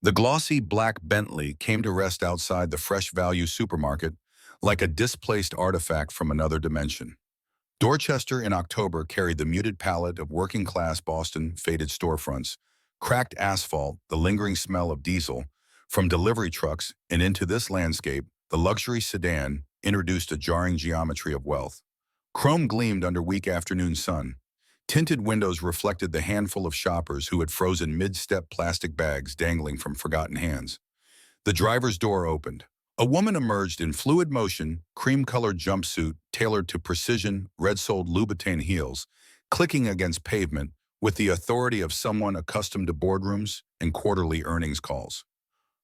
The glossy black Bentley came to rest outside the Fresh Value supermarket like a displaced artifact from another dimension. Dorchester in October carried the muted palette of working-class Boston faded storefronts, cracked asphalt, the lingering smell of diesel from delivery trucks, and into this landscape, the luxury sedan introduced a jarring geometry of wealth. Chrome gleamed under weak afternoon sun. Tinted windows reflected the handful of shoppers who had frozen mid-step plastic bags dangling from forgotten hands. The driver's door opened. A woman emerged in fluid motion, cream-colored jumpsuit tailored to precision, red-soled Louboutin heels, clicking against pavement with the authority of someone accustomed to boardrooms and quarterly earnings calls.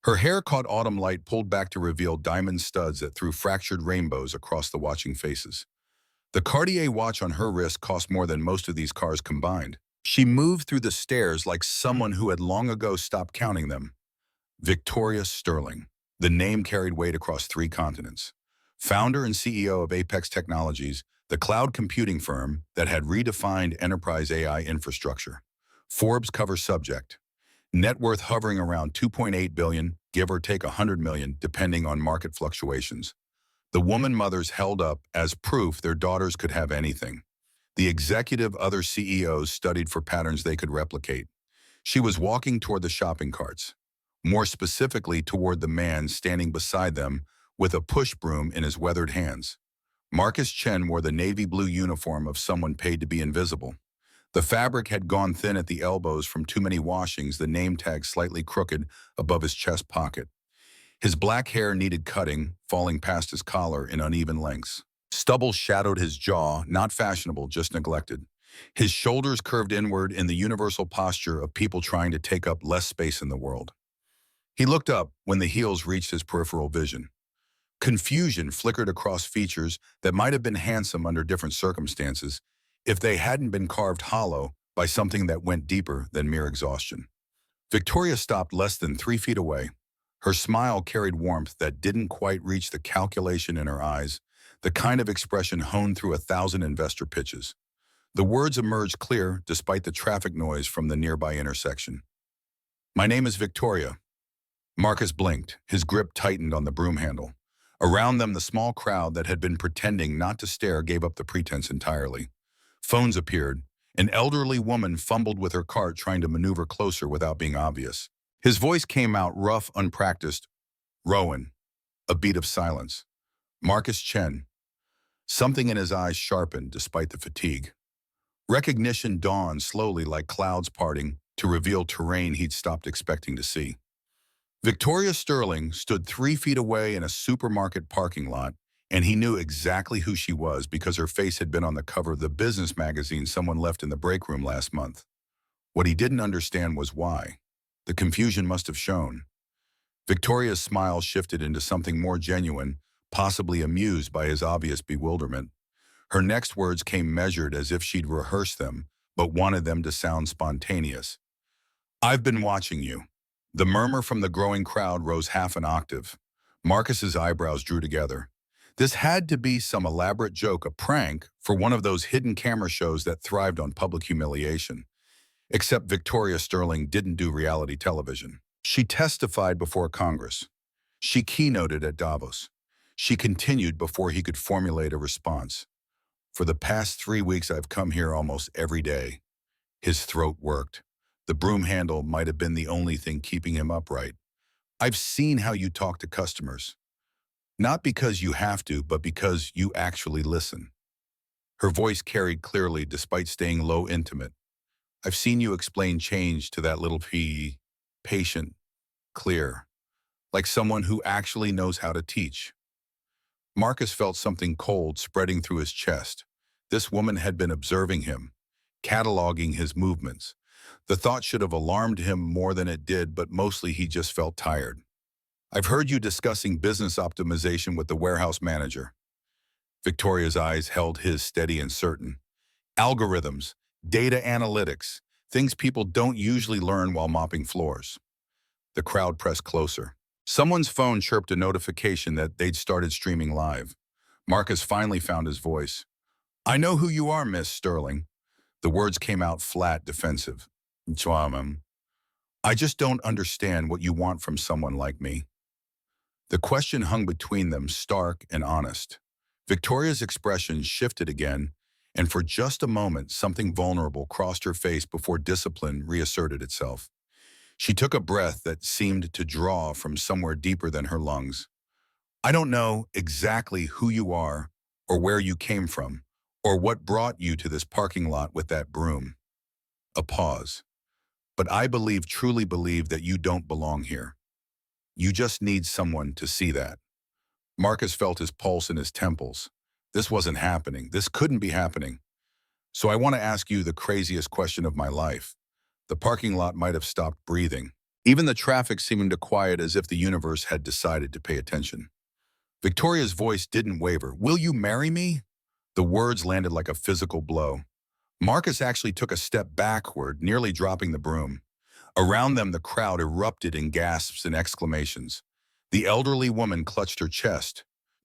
Her hair caught autumn light pulled back to reveal diamond studs that threw fractured rainbows across the watching faces. The Cartier watch on her wrist cost more than most of these cars combined. She moved through the stairs like someone who had long ago stopped counting them. Victoria Sterling. The name carried weight across 3 continents. Founder and CEO of Apex Technologies, the cloud computing firm that had redefined enterprise AI infrastructure. Forbes cover subject. Net worth hovering around $2.8 billion, give or take $100 million, depending on market fluctuations. The woman mothers held up as proof their daughters could have anything. The executive other CEOs studied for patterns they could replicate. She was walking toward the shopping carts, more specifically toward the man standing beside them with a push broom in his weathered hands. Marcus Chen wore the navy blue uniform of someone paid to be invisible. The fabric had gone thin at the elbows from too many washings, the name tag slightly crooked above his chest pocket. His black hair needed cutting, falling past his collar in uneven lengths. Stubble shadowed his jaw, not fashionable, just neglected. His shoulders curved inward in the universal posture of people trying to take up less space in the world. He looked up when the heels reached his peripheral vision. Confusion flickered across features that might have been handsome under different circumstances if they hadn't been carved hollow by something that went deeper than mere exhaustion. Victoria stopped less than 3 feet away. Her smile carried warmth that didn't quite reach the calculation in her eyes, the kind of expression honed through 1,000 investor pitches. The words emerged clear despite the traffic noise from the nearby intersection. "My name is Victoria." Marcus blinked, his grip tightened on the broom handle. Around them, the small crowd that had been pretending not to stare gave up the pretense entirely. Phones appeared. An elderly woman fumbled with her cart trying to maneuver closer without being obvious. His voice came out rough, unpracticed. "Rowan." A beat of silence. "Marcus Chen." Something in his eyes sharpened despite the fatigue. Recognition dawned slowly like clouds parting to reveal terrain he'd stopped expecting to see. Victoria Sterling stood 3 feet away in a supermarket parking lot, and he knew exactly who she was because her face had been on the cover of the business magazine someone left in the break room last month. What he didn't understand was why. The confusion must have shown. Victoria's smile shifted into something more genuine, possibly amused by his obvious bewilderment. Her next words came measured as if she'd rehearsed them, but wanted them to sound spontaneous. "I've been watching you." The murmur from the growing crowd rose half an octave. Marcus's eyebrows drew together. This had to be some elaborate joke, a prank for one of those hidden camera shows that thrived on public humiliation. Except Victoria Sterling didn't do reality television. She testified before Congress. She keynoted at Davos. She continued before he could formulate a response. "For the past 3 weeks, I've come here almost every day." His throat worked. The broom handle might have been the only thing keeping him upright. "I've seen how you talk to customers. Not because you have to, but because you actually listen." Her voice carried clearly despite staying low intimate. "I've seen you explain change to that little P, patient, clear, like someone who actually knows how to teach." Marcus felt something cold spreading through his chest. This woman had been observing him, cataloging his movements. The thought should have alarmed him more than it did, but mostly he just felt tired. "I've heard you discussing business optimization with the warehouse manager." Victoria's eyes held his steady and certain. "Algorithms, data analytics, things people don't usually learn while mopping floors." The crowd pressed closer. Someone's phone chirped a notification that they'd started streaming live. Marcus finally found his voice. "I know who you are, Miss Sterling." The words came out flat, defensive. "Chwamam." I just don't understand what you want from someone like me. The question hung between them, stark and honest. Victoria's expression shifted again, and for just a moment something vulnerable crossed her face before discipline reasserted itself. She took a breath that seemed to draw from somewhere deeper than her lungs. I don't know exactly who you are, or where you came from, or what brought you to this parking lot with that broom. A pause. But I truly believe that you don't belong here. You just need someone to see that. Marcus felt his pulse in his temples. This wasn't happening. This couldn't be happening. So I want to ask you the craziest question of my life. The parking lot might have stopped breathing. Even the traffic seemed to quiet as if the universe had decided to pay attention. Victoria's voice didn't waver. Will you marry me? The words landed like a physical blow. Marcus actually took a step backward, nearly dropping the broom. Around them, the crowd erupted in gasps and exclamations. The elderly woman clutched her chest.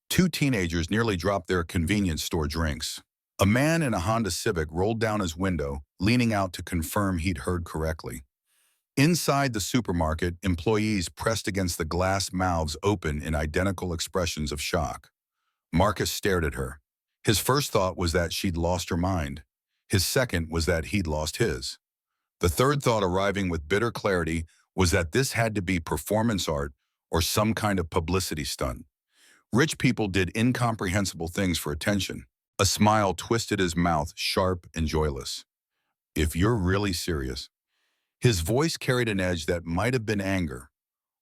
Two teenagers nearly dropped their convenience store drinks. A man in a Honda Civic rolled down his window, leaning out to confirm he'd heard correctly. Inside the supermarket, employees pressed against the glass, mouths open in identical expressions of shock. Marcus stared at her. His first thought was that she'd lost her mind. His second was that he'd lost his. The third thought, arriving with bitter clarity, was that this had to be performance art or some kind of publicity stunt. Rich people did incomprehensible things for attention. A smile twisted his mouth, sharp and joyless. If you're really serious. His voice carried an edge that might have been anger,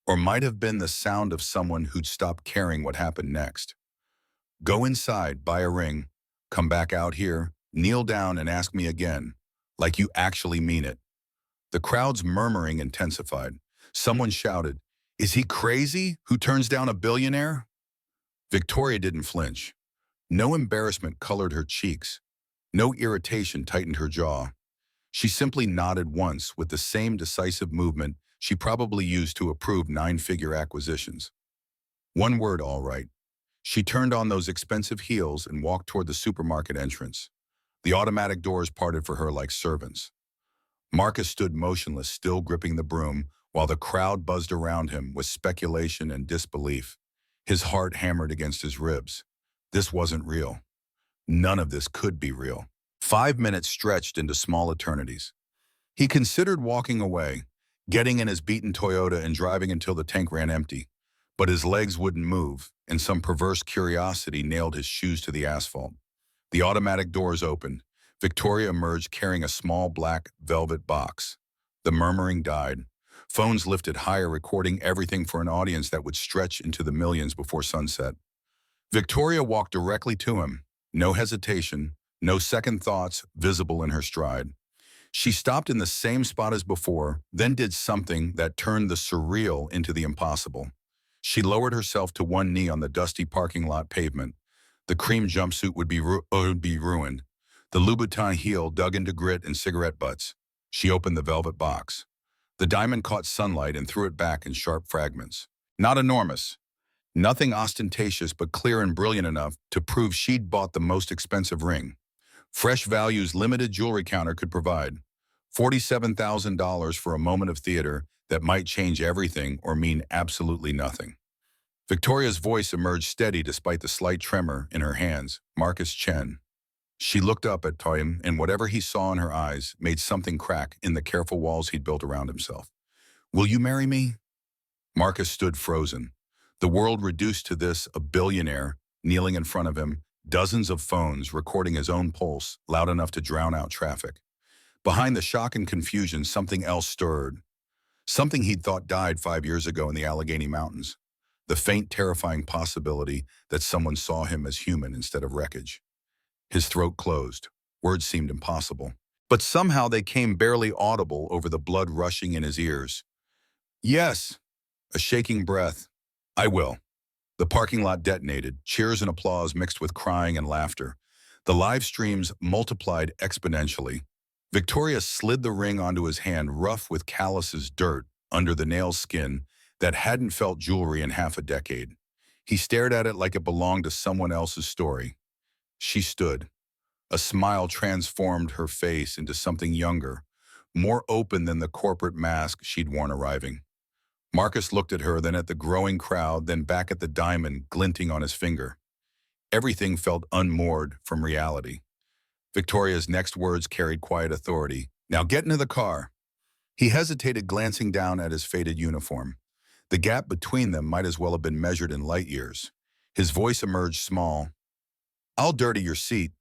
or might have been the sound of someone who'd stopped caring what happened next. Go inside, buy a ring, come back out here, kneel down and ask me again, like you actually mean it. The crowd's murmuring intensified. Someone shouted, "Is he crazy? Who turns down a billionaire?" Victoria didn't flinch. No embarrassment colored her cheeks. No irritation tightened her jaw. She simply nodded once with the same decisive movement she probably used to approve nine-figure acquisitions. One word, all right. She turned on those expensive heels and walked toward the supermarket entrance. The automatic doors parted for her like servants. Marcus stood motionless, still gripping the broom, while the crowd buzzed around him with speculation and disbelief. His heart hammered against his ribs. This wasn't real. None of this could be real. 5 minutes stretched into small eternities. He considered walking away, getting in his beaten Toyota and driving until the tank ran empty. But his legs wouldn't move, and some perverse curiosity nailed his shoes to the asphalt. The automatic doors opened. Victoria emerged carrying a small black velvet box. The murmuring died. Phones lifted higher, recording everything for an audience that would stretch into the millions before sunset. Victoria walked directly to him. No hesitation, no second thoughts visible in her stride. She stopped in the same spot as before, then did something that turned the surreal into the impossible. She lowered herself to one knee on the dusty parking lot pavement. The cream jumpsuit would be ruined. The Louboutin heel dug into grit and cigarette butts. She opened the velvet box. The diamond caught sunlight and threw it back in sharp fragments. Not enormous. Nothing ostentatious, but clear and brilliant enough to prove she'd bought the most expensive ring. Fresh Value's limited jewelry counter could provide. $47,000 for a moment of theater that might change everything or mean absolutely nothing. Victoria's voice emerged steady despite the slight tremor in her hands. Marcus Chen. She looked up at him, and whatever he saw in her eyes made something crack in the careful walls he'd built around himself. Will you marry me? Marcus stood frozen. The world reduced to this, a billionaire, kneeling in front of him, dozens of phones recording his own pulse, loud enough to drown out traffic. Behind the shock and confusion, something else stirred. Something he'd thought died 5 years ago in the Allegheny Mountains. The faint, terrifying possibility that someone saw him as human instead of wreckage. His throat closed. Words seemed impossible. But somehow they came barely audible over the blood rushing in his ears. Yes. A shaking breath. I will. The parking lot detonated, cheers and applause mixed with crying and laughter. The live streams multiplied exponentially. Victoria slid the ring onto his hand, rough with calluses, dirt under the nail skin that hadn't felt jewelry in half a decade. He stared at it like it belonged to someone else's story. She stood. A smile transformed her face into something younger, more open than the corporate mask she'd worn arriving. Marcus looked at her, then at the growing crowd, then back at the diamond glinting on his finger. Everything felt unmoored from reality. Victoria's next words carried quiet authority. "Now get into the car." He hesitated, glancing down at his faded uniform. The gap between them might as well have been measured in light years. His voice emerged small. "I'll dirty your seat,"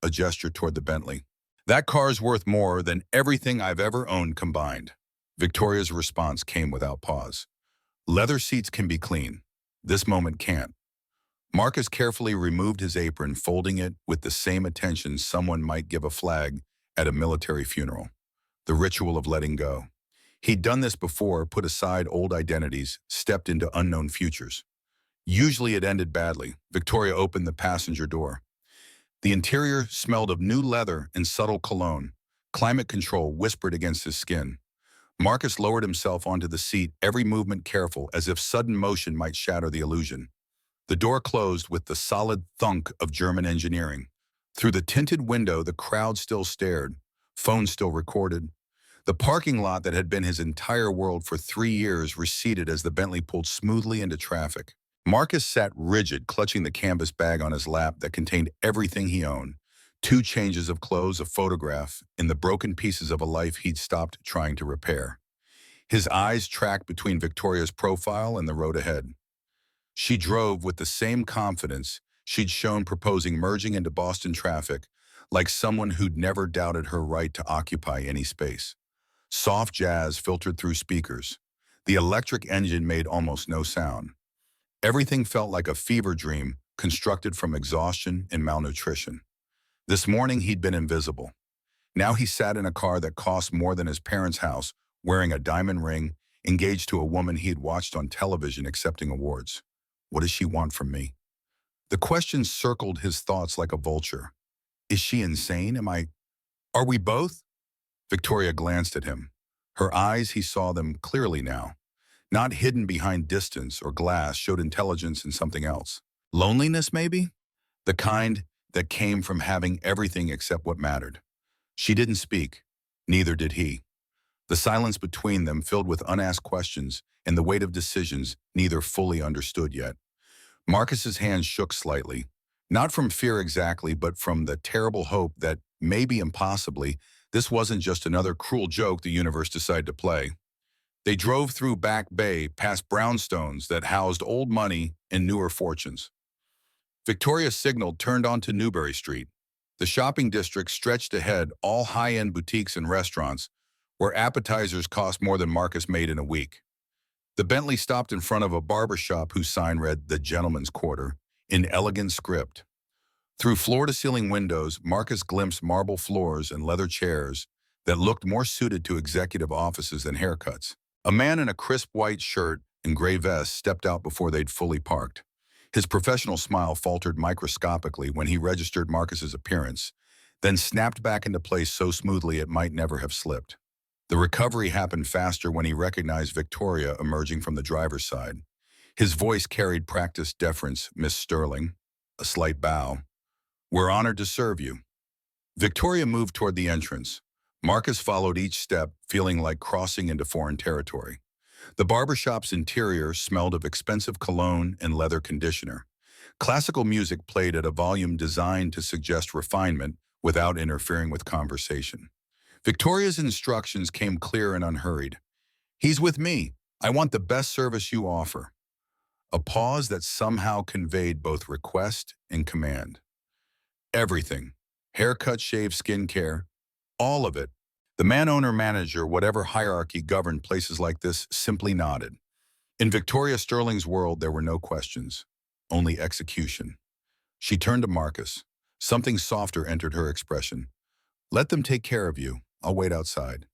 a gesture toward the Bentley. "That car's worth more than everything I've ever owned combined." Victoria's response came without pause. "Leather seats can be clean. This moment can't." Marcus carefully removed his apron, folding it with the same attention someone might give a flag at a military funeral. The ritual of letting go. He'd done this before, put aside old identities, stepped into unknown futures. Usually it ended badly. Victoria opened the passenger door. The interior smelled of new leather and subtle cologne. Climate control whispered against his skin. Marcus lowered himself onto the seat, every movement careful, as if sudden motion might shatter the illusion. The door closed with the solid thunk of German engineering. Through the tinted window, the crowd still stared. Phones still recorded. The parking lot that had been his entire world for 3 years receded as the Bentley pulled smoothly into traffic. Marcus sat rigid, clutching the canvas bag on his lap that contained everything he owned. 2 changes of clothes, a photograph, and the broken pieces of a life he'd stopped trying to repair. His eyes tracked between Victoria's profile and the road ahead. She drove with the same confidence she'd shown proposing merging into Boston traffic, like someone who'd never doubted her right to occupy any space. Soft jazz filtered through speakers. The electric engine made almost no sound. Everything felt like a fever dream constructed from exhaustion and malnutrition. This morning he'd been invisible. Now he sat in a car that cost more than his parents' house, wearing a diamond ring, engaged to a woman he had watched on television accepting awards. What does she want from me? The question circled his thoughts like a vulture. Is she insane? Are we both? Victoria glanced at him. Her eyes, he saw them clearly now. Not hidden behind distance or glass, showed intelligence in something else. Loneliness, maybe? The kind that came from having everything except what mattered. She didn't speak. Neither did he. The silence between them filled with unasked questions and the weight of decisions neither fully understood yet. Marcus's hands shook slightly, not from fear exactly, but from the terrible hope that, maybe impossibly, this wasn't just another cruel joke the universe decided to play. They drove through Back Bay, past brownstones that housed old money and newer fortunes. Victoria signaled, turned onto Newbury Street. The shopping district stretched ahead, all high-end boutiques and restaurants, where appetizers cost more than Marcus made in a week. The Bentley stopped in front of a barber shop whose sign read "The Gentleman's Quarter" in elegant script. Through floor-to-ceiling windows, Marcus glimpsed marble floors and leather chairs that looked more suited to executive offices than haircuts. A man in a crisp white shirt and gray vest stepped out before they'd fully parked. His professional smile faltered microscopically when he registered Marcus's appearance, then snapped back into place so smoothly it might never have slipped. The recovery happened faster when he recognized Victoria emerging from the driver's side. His voice carried practiced deference. "Miss Sterling." A slight bow. "We're honored to serve you." Victoria moved toward the entrance. Marcus followed each step, feeling like crossing into foreign territory. The barbershop's interior smelled of expensive cologne and leather conditioner. Classical music played at a volume designed to suggest refinement without interfering with conversation. Victoria's instructions came clear and unhurried. "He's with me. I want the best service you offer." A pause that somehow conveyed both request and command. Everything. Haircut, shave, skincare. All of it. The man-owner-manager, whatever hierarchy governed places like this, simply nodded. In Victoria Sterling's world, there were no questions, only execution. She turned to Marcus. Something softer entered her expression. "Let them take care of you. I'll wait outside."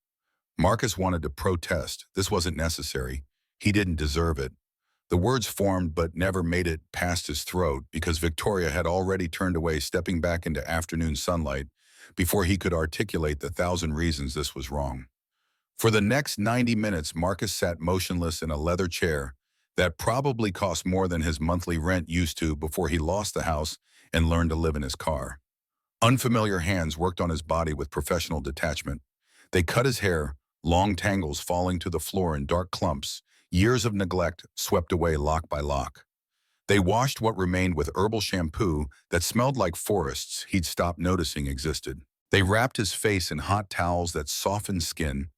Marcus wanted to protest. This wasn't necessary. He didn't deserve it. The words formed but never made it past his throat because Victoria had already turned away, stepping back into afternoon sunlight before he could articulate the 1,000 reasons this was wrong. For the next 90 minutes, Marcus sat motionless in a leather chair that probably cost more than his monthly rent used to before he lost the house and learned to live in his car. Unfamiliar hands worked on his body with professional detachment. They cut his hair, long tangles falling to the floor in dark clumps, years of neglect swept away lock by lock. They washed what remained with herbal shampoo that smelled like forests he'd stopped noticing existed. They wrapped his face in hot towels that softened skin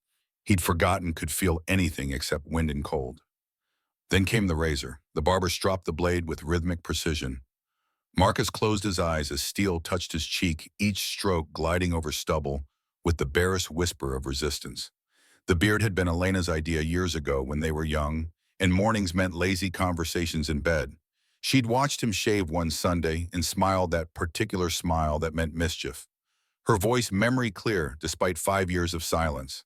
he'd forgotten could feel anything except wind and cold. Then came the razor. The barber stropped the blade with rhythmic precision. Marcus closed his eyes as steel touched his cheek, each stroke gliding over stubble with the barest whisper of resistance. The beard had been Elena's idea years ago when they were young, and mornings meant lazy conversations in bed. She'd watched him shave one Sunday and smiled that particular smile that meant mischief. Her voice memory clear despite 5 years of silence.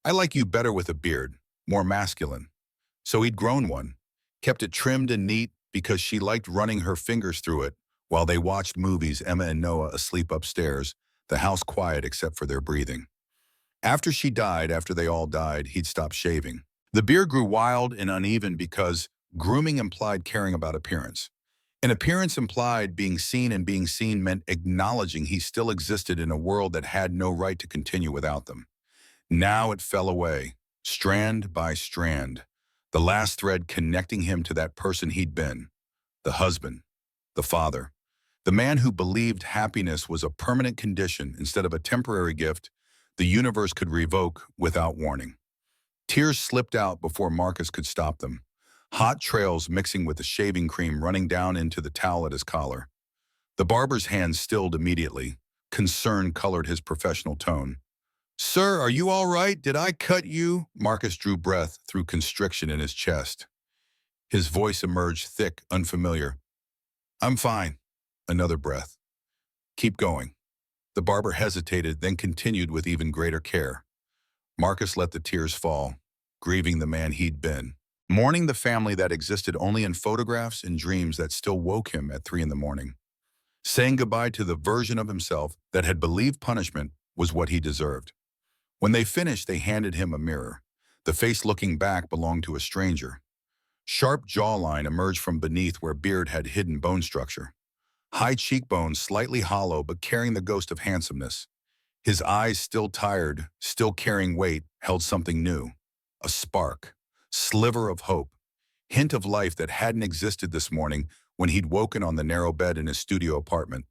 "I like you better with a beard, more masculine." So he'd grown one, kept it trimmed and neat because she liked running her fingers through it while they watched movies, Emma and Noah asleep upstairs, the house quiet except for their breathing. After they all died, he'd stopped shaving. The beard grew wild and uneven because grooming implied caring about appearance. And appearance implied being seen, and being seen meant acknowledging he still existed in a world that had no right to continue without them. Now it fell away, strand by strand, the last thread connecting him to that person he'd been, the husband, the father, the man who believed happiness was a permanent condition instead of a temporary gift the universe could revoke without warning. Tears slipped out before Marcus could stop them, hot trails mixing with the shaving cream running down into the towel at his collar. The barber's hand stilled immediately. Concern colored his professional tone. "Sir, are you all right? Did I cut you?" Marcus drew breath through constriction in his chest. His voice emerged thick, unfamiliar. "I'm fine." Another breath. "Keep going." The barber hesitated, then continued with even greater care. Marcus let the tears fall, grieving the man he'd been, mourning the family that existed only in photographs and dreams that still woke him at 3 in the morning, saying goodbye to the version of himself that had believed punishment was what he deserved. When they finished, they handed him a mirror. The face looking back belonged to a stranger. Sharp jawline emerged from beneath where beard had hidden bone structure. High cheekbones, slightly hollow but carrying the ghost of handsomeness. His eyes, still tired, still carrying weight, held something new. A spark, sliver of hope, hint of life that hadn't existed this morning when he'd woken on the narrow bed in his studio apartment.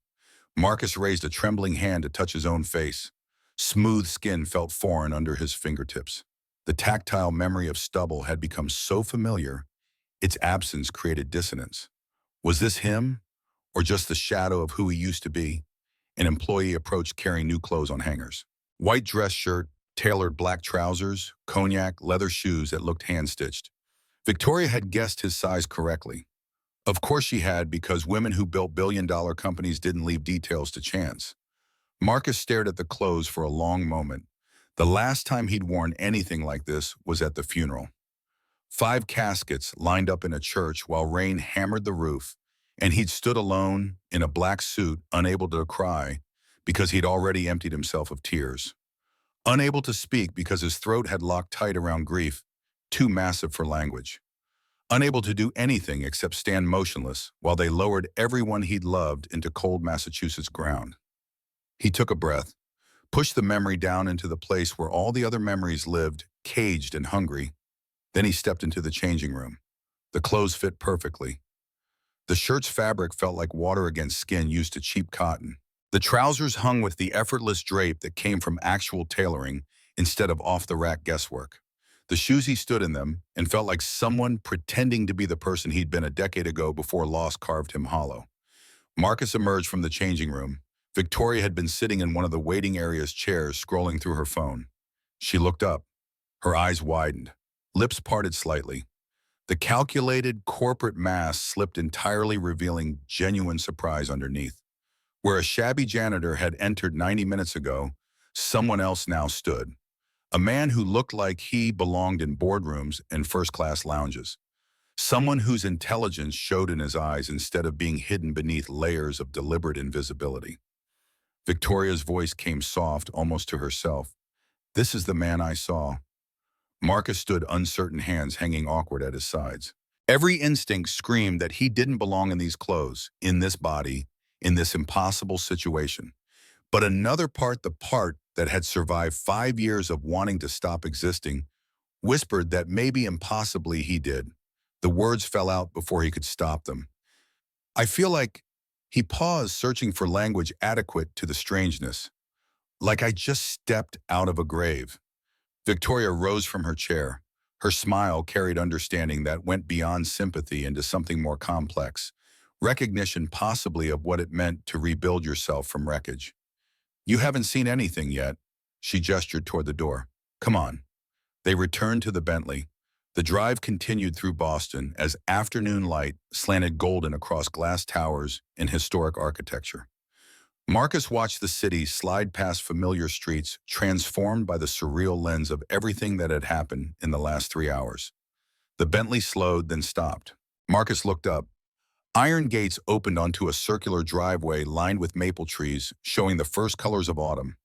Marcus raised a trembling hand to touch his own face. Smooth skin felt foreign under his fingertips. The tactile memory of stubble had become so familiar, its absence created dissonance. Was this him, or just the shadow of who he used to be? An employee approached carrying new clothes on hangers. White dress shirt, tailored black trousers, cognac, leather shoes that looked hand-stitched. Victoria had guessed his size correctly. Of course she had, because women who built billion-dollar companies didn't leave details to chance. Marcus stared at the clothes for a long moment. The last time he'd worn anything like this was at the funeral. 5 caskets lined up in a church while rain hammered the roof, and he'd stood alone in a black suit, unable to cry because he'd already emptied himself of tears. Unable to speak because his throat had locked tight around grief, too massive for language. Unable to do anything except stand motionless while they lowered everyone he'd loved into cold Massachusetts ground. He took a breath, pushed the memory down into the place where all the other memories lived, caged and hungry. Then he stepped into the changing room. The clothes fit perfectly. The shirt's fabric felt like water against skin used to cheap cotton. The trousers hung with the effortless drape that came from actual tailoring instead of off-the-rack guesswork. The shoes, he stood in them and felt like someone pretending to be the person he'd been a decade ago before loss carved him hollow. Marcus emerged from the changing room. Victoria had been sitting in one of the waiting area's chairs, scrolling through her phone. She looked up. Her eyes widened, lips parted slightly. The calculated corporate mask slipped entirely, revealing genuine surprise underneath. Where a shabby janitor had entered 90 minutes ago, someone else now stood. A man who looked like he belonged in boardrooms and first-class lounges. Someone whose intelligence showed in his eyes instead of being hidden beneath layers of deliberate invisibility. Victoria's voice came soft, almost to herself. "This is the man I saw." Marcus stood, uncertain, hands hanging awkward at his sides. Every instinct screamed that he didn't belong in these clothes, in this body, in this impossible situation. But another part, the part that had survived 5 years of wanting to stop existing, whispered that maybe impossibly he did. The words fell out before he could stop them. I feel like he paused, searching for language adequate to the strangeness. Like I just stepped out of a grave. Victoria rose from her chair. Her smile carried understanding that went beyond sympathy into something more complex, recognition possibly of what it meant to rebuild yourself from wreckage. You haven't seen anything yet. She gestured toward the door. Come on. They returned to the Bentley. The drive continued through Boston as afternoon light slanted golden across glass towers in historic architecture. Marcus watched the city slide past familiar streets, transformed by the surreal lens of everything that had happened in the last 3 hours. The Bentley slowed, then stopped. Marcus looked up. Iron gates opened onto a circular driveway lined with maple trees, showing the first colors of autumn.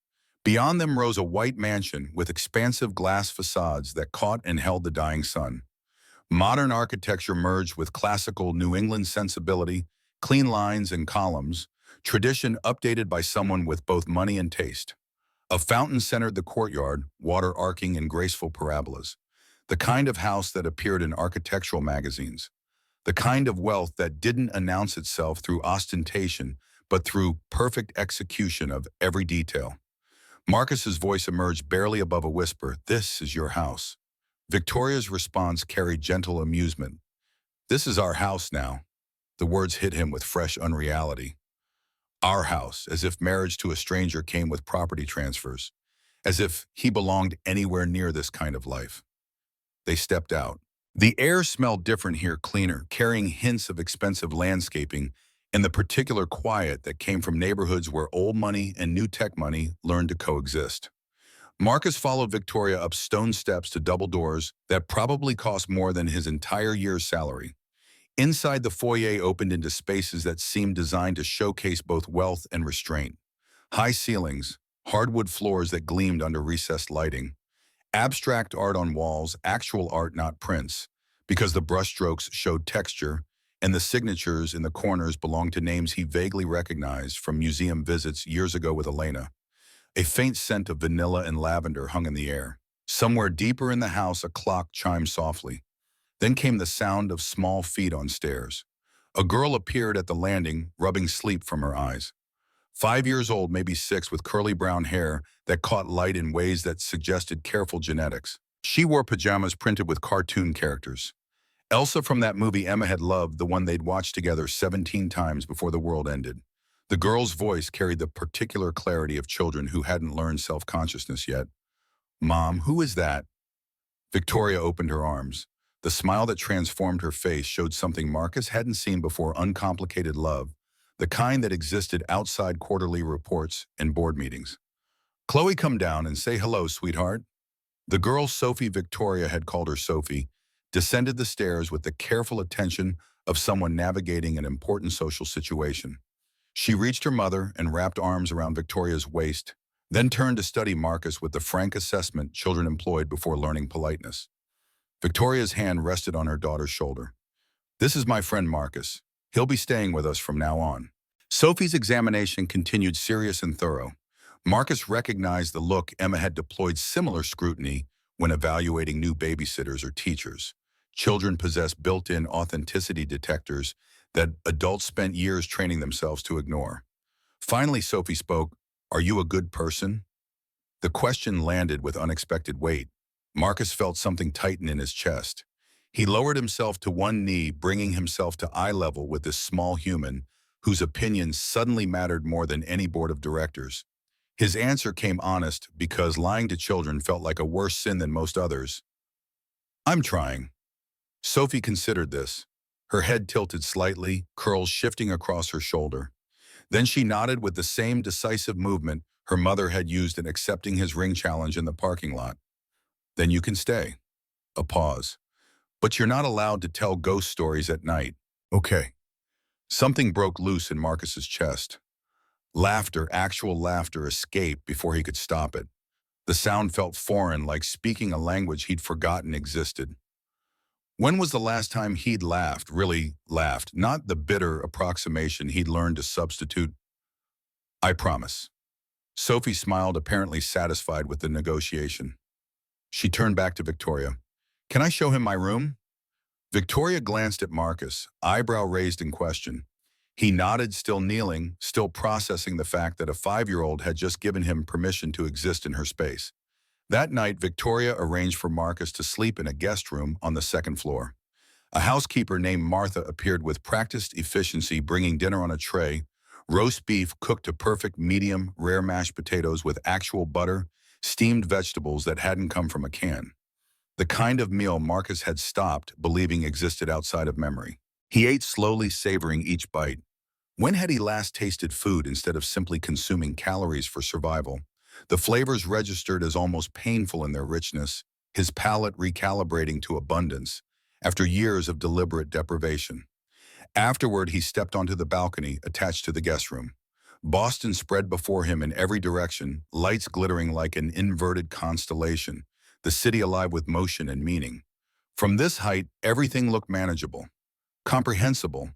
Beyond them rose a white mansion with expansive glass facades that caught and held the dying sun. Modern architecture merged with classical New England sensibility, clean lines and columns, tradition updated by someone with both money and taste. A fountain centered the courtyard, water arcing in graceful parabolas. The kind of house that appeared in architectural magazines. The kind of wealth that didn't announce itself through ostentation, but through perfect execution of every detail. Marcus's voice emerged barely above a whisper, "This is your house." Victoria's response carried gentle amusement. "This is our house now." The words hit him with fresh unreality. Our house, as if marriage to a stranger came with property transfers, as if he belonged anywhere near this kind of life. They stepped out. The air smelled different here, cleaner, carrying hints of expensive landscaping and the particular quiet that came from neighborhoods where old money and new tech money learned to coexist. Marcus followed Victoria up stone steps to double doors that probably cost more than his entire year's salary. Inside, the foyer opened into spaces that seemed designed to showcase both wealth and restraint. High ceilings, hardwood floors that gleamed under recessed lighting, abstract art on walls, actual art not prints, because the brushstrokes showed texture, and the signatures in the corners belonged to names he vaguely recognized from museum visits years ago with Elena. A faint scent of vanilla and lavender hung in the air. Somewhere deeper in the house, a clock chimed softly. Then came the sound of small feet on stairs. A girl appeared at the landing, rubbing sleep from her eyes. 5 years old, maybe 6, with curly brown hair that caught light in ways that suggested careful genetics. She wore pajamas printed with cartoon characters. Elsa from that movie Emma had loved, the one they'd watched together 17 times before the world ended. The girl's voice carried the particular clarity of children who hadn't learned self-consciousness yet. "Mom, who is that?" Victoria opened her arms. The smile that transformed her face showed something Marcus hadn't seen before: uncomplicated love, the kind that existed outside quarterly reports and board meetings. "Chloe, come down and say hello, sweetheart." The girl Sophie, Victoria had called her Sophie, descended the stairs with the careful attention of someone navigating an important social situation. She reached her mother and wrapped arms around Victoria's waist, then turned to study Marcus with the frank assessment children employed before learning politeness. Victoria's hand rested on her daughter's shoulder. "This is my friend Marcus. He'll be staying with us from now on." Sophie's examination continued, serious and thorough. Marcus recognized the look. Emma had deployed similar scrutiny when evaluating new babysitters or teachers. Children possess built-in authenticity detectors that adults spent years training themselves to ignore. Finally, Sophie spoke, "Are you a good person?" The question landed with unexpected weight. Marcus felt something tighten in his chest. He lowered himself to one knee, bringing himself to eye level with this small human whose opinions suddenly mattered more than any board of directors. His answer came honest, because lying to children felt like a worse sin than most others. "I'm trying." Sophie considered this. Her head tilted slightly, curls shifting across her shoulder. Then she nodded with the same decisive movement her mother had used in accepting his ring challenge in the parking lot. "Then you can stay." A pause. "But you're not allowed to tell ghost stories at night." "Okay." Something broke loose in Marcus's chest. Laughter, actual laughter, escaped before he could stop it. The sound felt foreign, like speaking a language he'd forgotten existed. When was the last time he'd laughed, really laughed, not the bitter approximation he'd learned to substitute? "I promise." Sophie smiled, apparently satisfied with the negotiation. She turned back to Victoria. Can I show him my room? Victoria glanced at Marcus, eyebrow raised in question. He nodded, still kneeling, still processing the fact that a 5-year-old had just given him permission to exist in her space. That night, Victoria arranged for Marcus to sleep in a guest room on the second floor. A housekeeper named Martha appeared with practiced efficiency, bringing dinner on a tray, roast beef cooked to perfect medium, rare mashed potatoes with actual butter, steamed vegetables that hadn't come from a can. The kind of meal Marcus had stopped believing existed outside of memory. He ate slowly, savoring each bite. When had he last tasted food instead of simply consuming calories for survival? The flavors registered as almost painful in their richness, his palate recalibrating to abundance after years of deliberate deprivation. Afterward, he stepped onto the balcony attached to the guest room. Boston spread before him in every direction, lights glittering like an inverted constellation, the city alive with motion and meaning. From this height, everything looked manageable, comprehensible,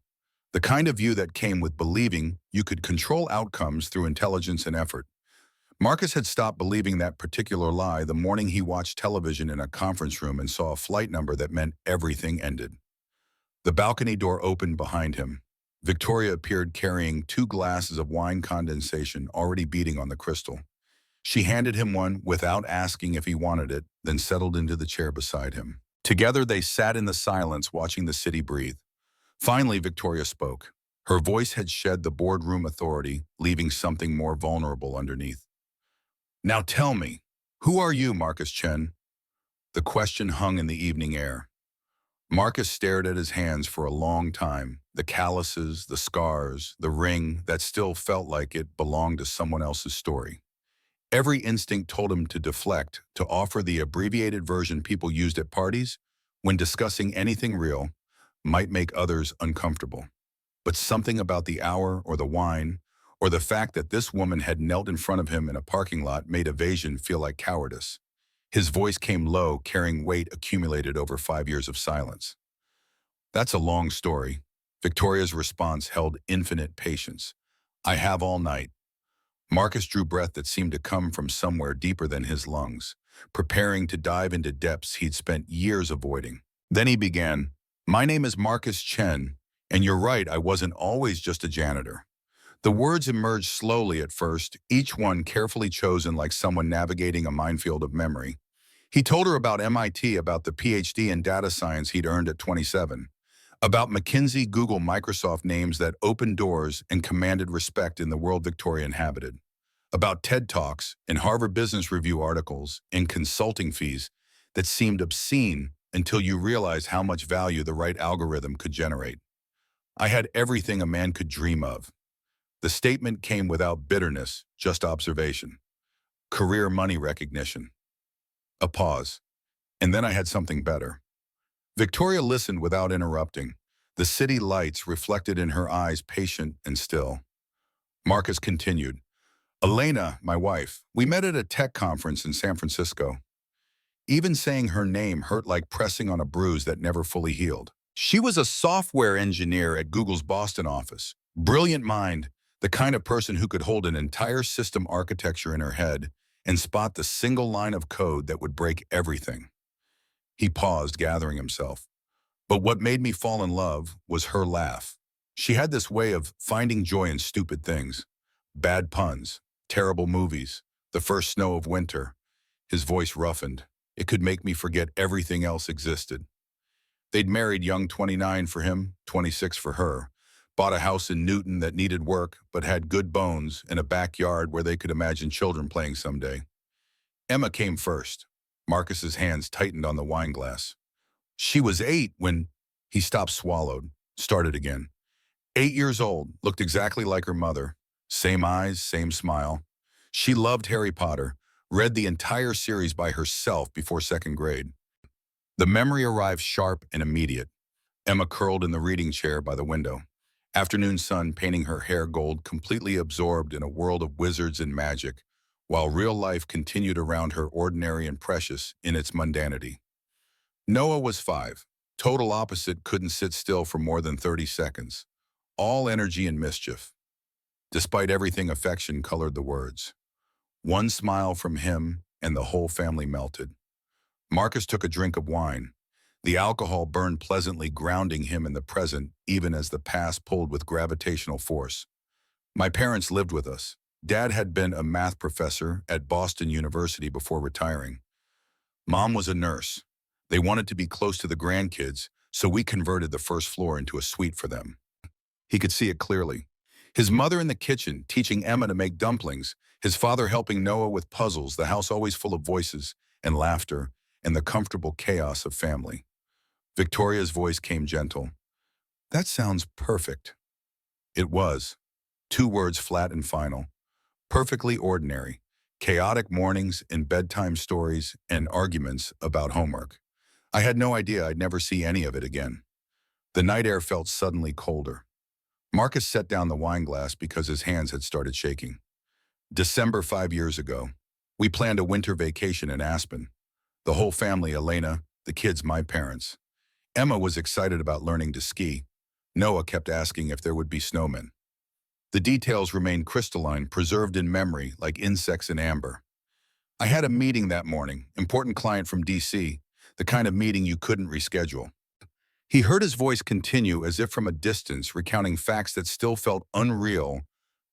the kind of view that came with believing you could control outcomes through intelligence and effort. Marcus had stopped believing that particular lie the morning he watched television in a conference room and saw a flight number that meant everything ended. The balcony door opened behind him. Victoria appeared carrying 2 glasses of wine condensation already beating on the crystal. She handed him one without asking if he wanted it, then settled into the chair beside him. Together they sat in the silence watching the city breathe. Finally, Victoria spoke. Her voice had shed the boardroom authority, leaving something more vulnerable underneath. Now tell me, who are you, Marcus Chen? The question hung in the evening air. Marcus stared at his hands for a long time, the calluses, the scars, the ring that still felt like it belonged to someone else's story. Every instinct told him to deflect, to offer the abbreviated version people used at parties when discussing anything real might make others uncomfortable. But something about the hour or the wine or the fact that this woman had knelt in front of him in a parking lot made evasion feel like cowardice. His voice came low, carrying weight accumulated over 5 years of silence. That's a long story. Victoria's response held infinite patience. I have all night. Marcus drew breath that seemed to come from somewhere deeper than his lungs, preparing to dive into depths he'd spent years avoiding. Then he began, My name is Marcus Chen, and you're right, I wasn't always just a janitor. The words emerged slowly at first, each one carefully chosen like someone navigating a minefield of memory. He told her about MIT, about the PhD in data science he'd earned at 27, about McKinsey, Google, Microsoft names that opened doors and commanded respect in the world Victoria inhabited, about TED Talks and Harvard Business Review articles and consulting fees that seemed obscene until you realized how much value the right algorithm could generate. I had everything a man could dream of. The statement came without bitterness, just observation. Career money recognition. A pause. And then I had something better. Victoria listened without interrupting, the city lights reflected in her eyes, patient and still. Marcus continued. Elena, my wife, we met at a tech conference in San Francisco. Even saying her name hurt like pressing on a bruise that never fully healed. She was a software engineer at Google's Boston office. Brilliant mind, the kind of person who could hold an entire system architecture in her head and spot the single line of code that would break everything. He paused, gathering himself. But what made me fall in love was her laugh. She had this way of finding joy in stupid things. Bad puns, terrible movies, the first snow of winter. His voice roughened. It could make me forget everything else existed. They'd married young, 29 for him, 26 for her. Bought a house in Newton that needed work but had good bones and a backyard where they could imagine children playing someday. Emma came first. Marcus's hands tightened on the wine glass. She was 8 when he stopped, swallowed, started again. 8 years old, looked exactly like her mother. Same eyes, same smile. She loved Harry Potter, read the entire series by herself before 2nd grade. The memory arrived sharp and immediate. Emma curled in the reading chair by the window. Afternoon sun painting her hair gold, completely absorbed in a world of wizards and magic, while real life continued around her, ordinary and precious in its mundanity. Noah was 5. Total opposite, couldn't sit still for more than 30 seconds. All energy and mischief. Despite everything, affection colored the words. One smile from him, and the whole family melted. Marcus took a drink of wine. The alcohol burned pleasantly, grounding him in the present, even as the past pulled with gravitational force. My parents lived with us. Dad had been a math professor at Boston University before retiring. Mom was a nurse. They wanted to be close to the grandkids, so we converted the first floor into a suite for them. He could see it clearly. His mother in the kitchen, teaching Emma to make dumplings, his father helping Noah with puzzles, the house always full of voices and laughter, and the comfortable chaos of family. Victoria's voice came gentle. That sounds perfect. It was. 2 words flat and final. Perfectly ordinary. Chaotic mornings and bedtime stories and arguments about homework. I had no idea I'd never see any of it again. The night air felt suddenly colder. Marcus set down the wine glass because his hands had started shaking. December 5 years ago, we planned a winter vacation in Aspen. The whole family, Elena, the kids, my parents. Emma was excited about learning to ski. Noah kept asking if there would be snowmen. The details remained crystalline, preserved in memory like insects in amber. I had a meeting that morning, important client from DC, the kind of meeting you couldn't reschedule. He heard his voice continue as if from a distance, recounting facts that still felt unreal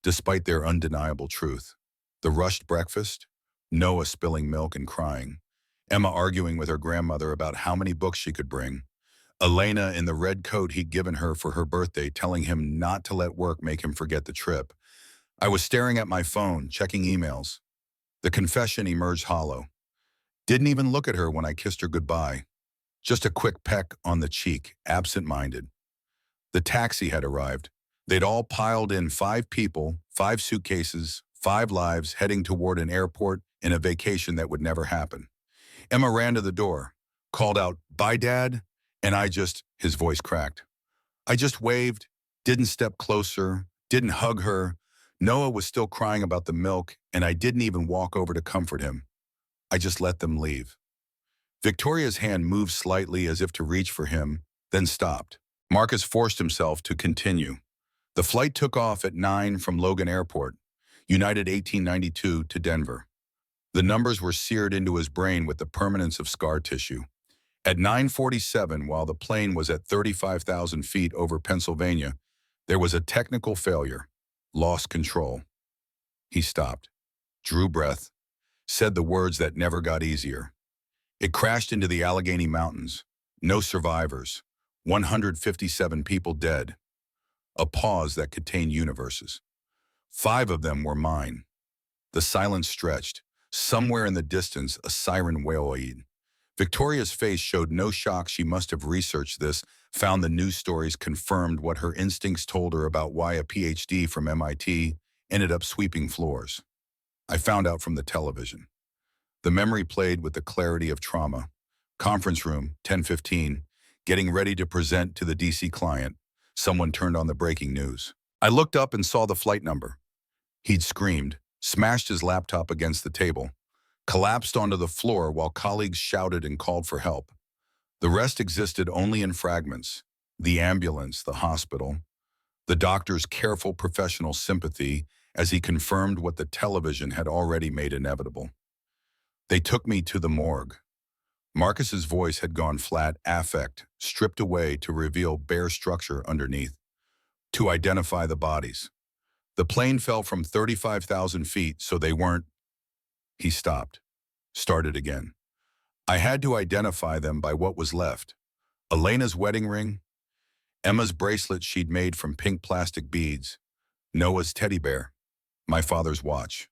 despite their undeniable truth. The rushed breakfast, Noah spilling milk and crying, Emma arguing with her grandmother about how many books she could bring, Elena in the red coat he'd given her for her birthday telling him not to let work make him forget the trip. I was staring at my phone, checking emails. The confession emerged hollow. Didn't even look at her when I kissed her goodbye. Just a quick peck on the cheek, absent-minded. The taxi had arrived. They'd all piled in 5 people, 5 suitcases, 5 lives heading toward an airport in a vacation that would never happen. Emma ran to the door, called out, "Bye, Dad," and his voice cracked. I just waved, didn't step closer, didn't hug her. Noah was still crying about the milk, and I didn't even walk over to comfort him. I just let them leave. Victoria's hand moved slightly as if to reach for him, then stopped. Marcus forced himself to continue. The flight took off at 9 from Logan Airport, United 1892 to Denver. The numbers were seared into his brain with the permanence of scar tissue. At 9:47, while the plane was at 35,000 feet over Pennsylvania, there was a technical failure. Lost control. He stopped, drew breath, said the words that never got easier. It crashed into the Allegheny Mountains. No survivors. 157 people dead. A pause that contained universes. 5 of them were mine. The silence stretched. Somewhere in the distance, a siren wailed. Victoria's face showed no shock. She must have researched this, found the news stories, confirmed what her instincts told her about why a PhD from MIT ended up sweeping floors. I found out from the television. The memory played with the clarity of trauma. Conference room, 10:15, getting ready to present to the DC client. Someone turned on the breaking news. I looked up and saw the flight number. He'd screamed, smashed his laptop against the table, collapsed onto the floor while colleagues shouted and called for help. The rest existed only in fragments. The ambulance, the hospital, the doctor's careful professional sympathy as he confirmed what the television had already made inevitable. They took me to the morgue. Marcus's voice had gone flat, affect, stripped away to reveal bare structure underneath. To identify the bodies. The plane fell from 35,000 feet, so they weren't. He stopped. Started again. I had to identify them by what was left. Elena's wedding ring, Emma's bracelet she'd made from pink plastic beads, Noah's teddy bear, my father's watch.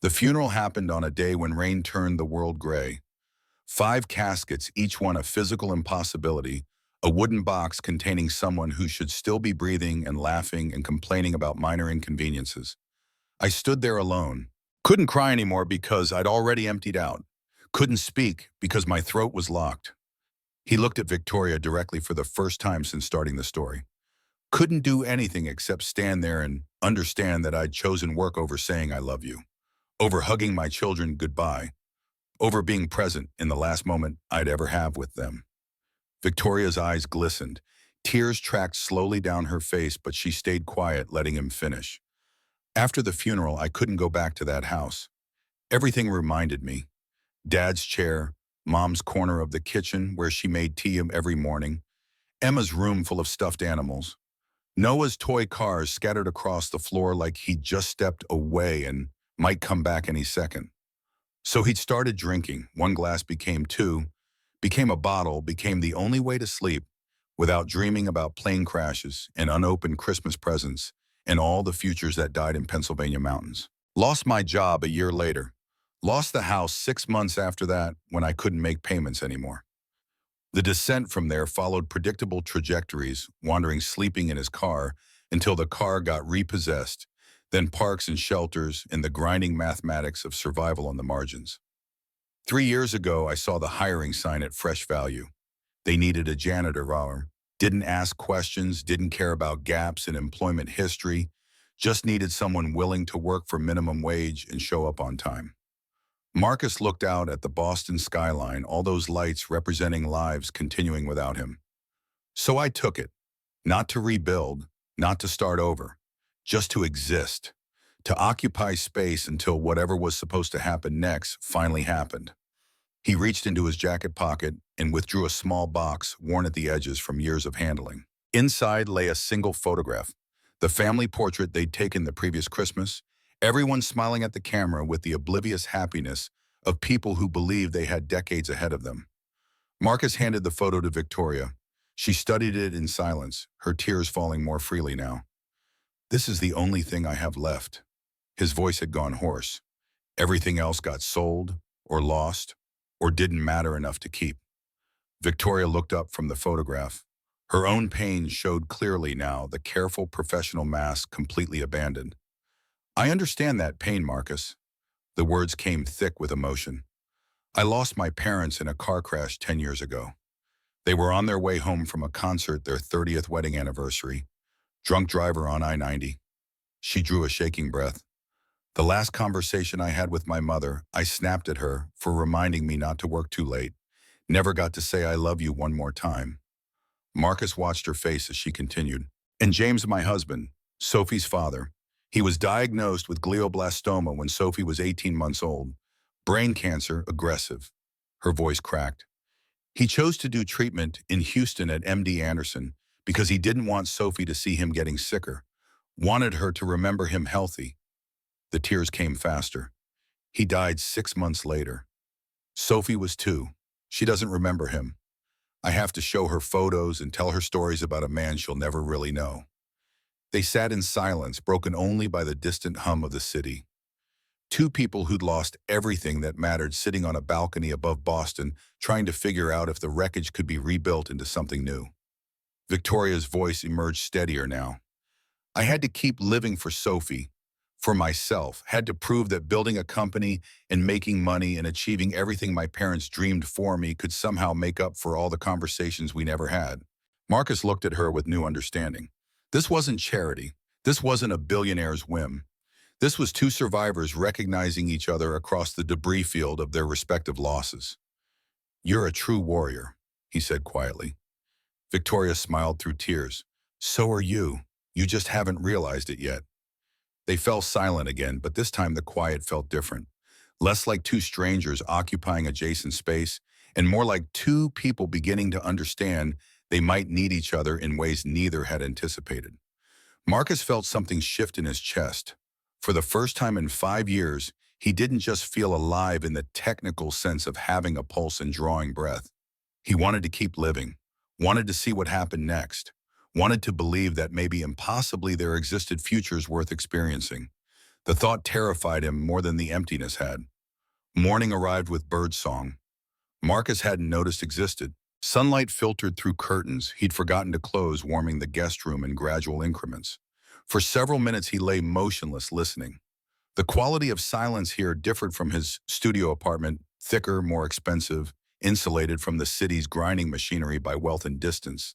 The funeral happened on a day when rain turned the world gray. 5 caskets, each one a physical impossibility, a wooden box containing someone who should still be breathing and laughing and complaining about minor inconveniences. I stood there alone. Couldn't cry anymore because I'd already emptied out. Couldn't speak because my throat was locked. He looked at Victoria directly for the first time since starting the story. Couldn't do anything except stand there and understand that I'd chosen work over saying I love you, over hugging my children goodbye, over being present in the last moment I'd ever have with them. Victoria's eyes glistened. Tears tracked slowly down her face, but she stayed quiet, letting him finish. After the funeral, I couldn't go back to that house. Everything reminded me. Dad's chair, Mom's corner of the kitchen where she made tea every morning, Emma's room full of stuffed animals, Noah's toy cars scattered across the floor like he'd just stepped away and might come back any second. So he'd started drinking. One glass became two, became a bottle, became the only way to sleep without dreaming about plane crashes and unopened Christmas presents and all the futures that died in Pennsylvania mountains. Lost my job a year later. Lost the house 6 months after that when I couldn't make payments anymore. The descent from there followed predictable trajectories, wandering sleeping in his car until the car got repossessed, then parks and shelters and the grinding mathematics of survival on the margins. 3 years ago, I saw the hiring sign at Fresh Value. They needed a janitor, didn't ask questions, didn't care about gaps in employment history, just needed someone willing to work for minimum wage and show up on time. Marcus looked out at the Boston skyline, all those lights representing lives continuing without him. So I took it, not to rebuild, not to start over, just to exist, to occupy space until whatever was supposed to happen next finally happened. He reached into his jacket pocket and withdrew a small box worn at the edges from years of handling. Inside lay a single photograph, the family portrait they'd taken the previous Christmas, everyone smiling at the camera with the oblivious happiness of people who believed they had decades ahead of them. Marcus handed the photo to Victoria. She studied it in silence, her tears falling more freely now. "This is the only thing I have left." His voice had gone hoarse. Everything else got sold, or lost, or didn't matter enough to keep. Victoria looked up from the photograph. Her own pain showed clearly now, the careful professional mask completely abandoned. "I understand that pain, Marcus." The words came thick with emotion. "I lost my parents in a car crash 10 years ago. They were on their way home from a concert, their 30th wedding anniversary. Drunk driver on I-90. She drew a shaking breath. "The last conversation I had with my mother, I snapped at her for reminding me not to work too late. Never got to say I love you one more time." Marcus watched her face as she continued. "And James, my husband, Sophie's father, he was diagnosed with glioblastoma when Sophie was 18 months old. Brain cancer, aggressive." Her voice cracked. "He chose to do treatment in Houston at MD Anderson because he didn't want Sophie to see him getting sicker, wanted her to remember him healthy." The tears came faster. "He died 6 months later. Sophie was 2. She doesn't remember him. I have to show her photos and tell her stories about a man she'll never really know." They sat in silence, broken only by the distant hum of the city. Two people who'd lost everything that mattered sitting on a balcony above Boston, trying to figure out if the wreckage could be rebuilt into something new. Victoria's voice emerged steadier now. "I had to keep living for Sophie, for myself, had to prove that building a company and making money and achieving everything my parents dreamed for me could somehow make up for all the conversations we never had." Marcus looked at her with new understanding. This wasn't charity. This wasn't a billionaire's whim. This was two survivors recognizing each other across the debris field of their respective losses. "You're a true warrior," he said quietly. Victoria smiled through tears. "So are you. You just haven't realized it yet." They fell silent again, but this time the quiet felt different. Less like two strangers occupying adjacent space, and more like two people beginning to understand they might need each other in ways neither had anticipated. Marcus felt something shift in his chest. For the first time in 5 years, he didn't just feel alive in the technical sense of having a pulse and drawing breath. He wanted to keep living, wanted to see what happened next, wanted to believe that maybe impossibly there existed futures worth experiencing. The thought terrified him more than the emptiness had. Morning arrived with birdsong. Marcus hadn't noticed existed. Sunlight filtered through curtains he'd forgotten to close, warming the guest room in gradual increments. For several minutes he lay motionless, listening. The quality of silence here differed from his studio apartment, thicker, more expensive, insulated from the city's grinding machinery by wealth and distance.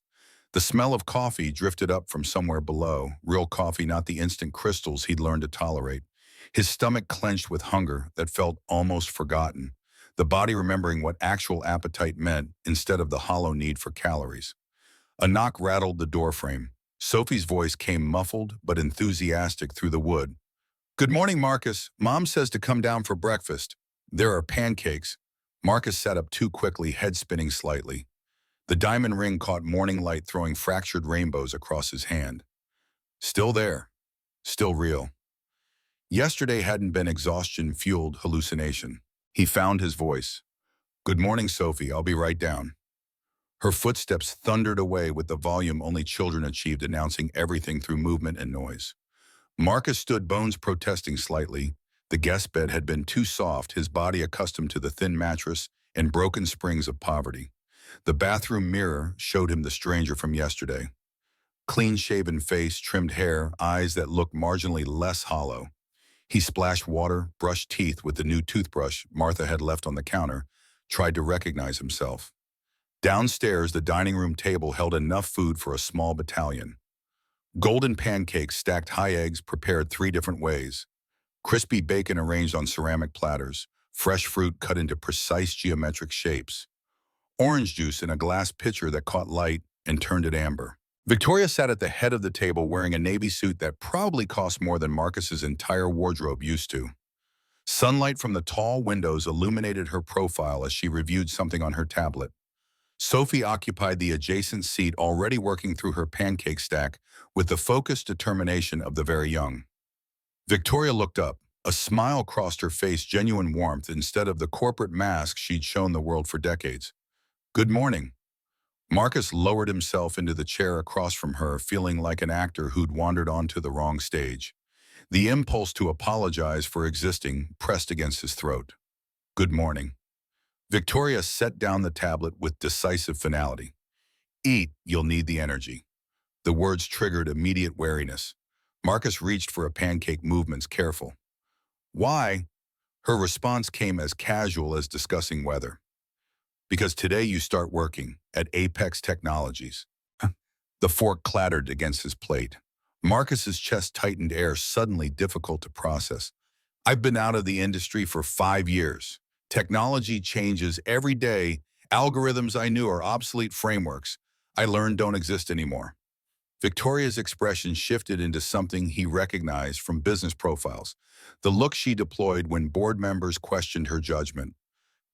The smell of coffee drifted up from somewhere below, real coffee, not the instant crystals he'd learned to tolerate. His stomach clenched with hunger that felt almost forgotten, the body remembering what actual appetite meant instead of the hollow need for calories. A knock rattled the doorframe. Sophie's voice came muffled but enthusiastic through the wood. Good morning, Marcus. Mom says to come down for breakfast. There are pancakes. Marcus sat up too quickly, head spinning slightly. The diamond ring caught morning light throwing fractured rainbows across his hand. Still there. Still real. Yesterday hadn't been exhaustion-fueled hallucination. He found his voice. Good morning, Sophie. I'll be right down. Her footsteps thundered away with the volume only children achieved, announcing everything through movement and noise. Marcus stood, bones protesting slightly. The guest bed had been too soft, his body accustomed to the thin mattress and broken springs of poverty. The bathroom mirror showed him the stranger from yesterday. Clean-shaven face, trimmed hair, eyes that looked marginally less hollow. He splashed water, brushed teeth with the new toothbrush Martha had left on the counter, tried to recognize himself. Downstairs, the dining room table held enough food for a small battalion. Golden pancakes stacked high eggs prepared 3 different ways. Crispy bacon arranged on ceramic platters. Fresh fruit cut into precise geometric shapes. Orange juice in a glass pitcher that caught light and turned it amber. Victoria sat at the head of the table wearing a navy suit that probably cost more than Marcus's entire wardrobe used to. Sunlight from the tall windows illuminated her profile as she reviewed something on her tablet. Sophie occupied the adjacent seat, already working through her pancake stack with the focused determination of the very young. Victoria looked up. A smile crossed her face, genuine warmth instead of the corporate mask she'd shown the world for decades. Good morning. Marcus lowered himself into the chair across from her, feeling like an actor who'd wandered onto the wrong stage. The impulse to apologize for existing pressed against his throat. Good morning. Victoria set down the tablet with decisive finality. Eat, you'll need the energy. The words triggered immediate wariness. Marcus reached for a pancake, movements careful. Why? Her response came as casual as discussing weather. Because today you start working at Apex Technologies. The fork clattered against his plate. Marcus's chest tightened, air suddenly difficult to process. I've been out of the industry for 5 years. Technology changes every day. Algorithms I knew are obsolete, frameworks I learned don't exist anymore. Victoria's expression shifted into something he recognized from business profiles. The look she deployed when board members questioned her judgment.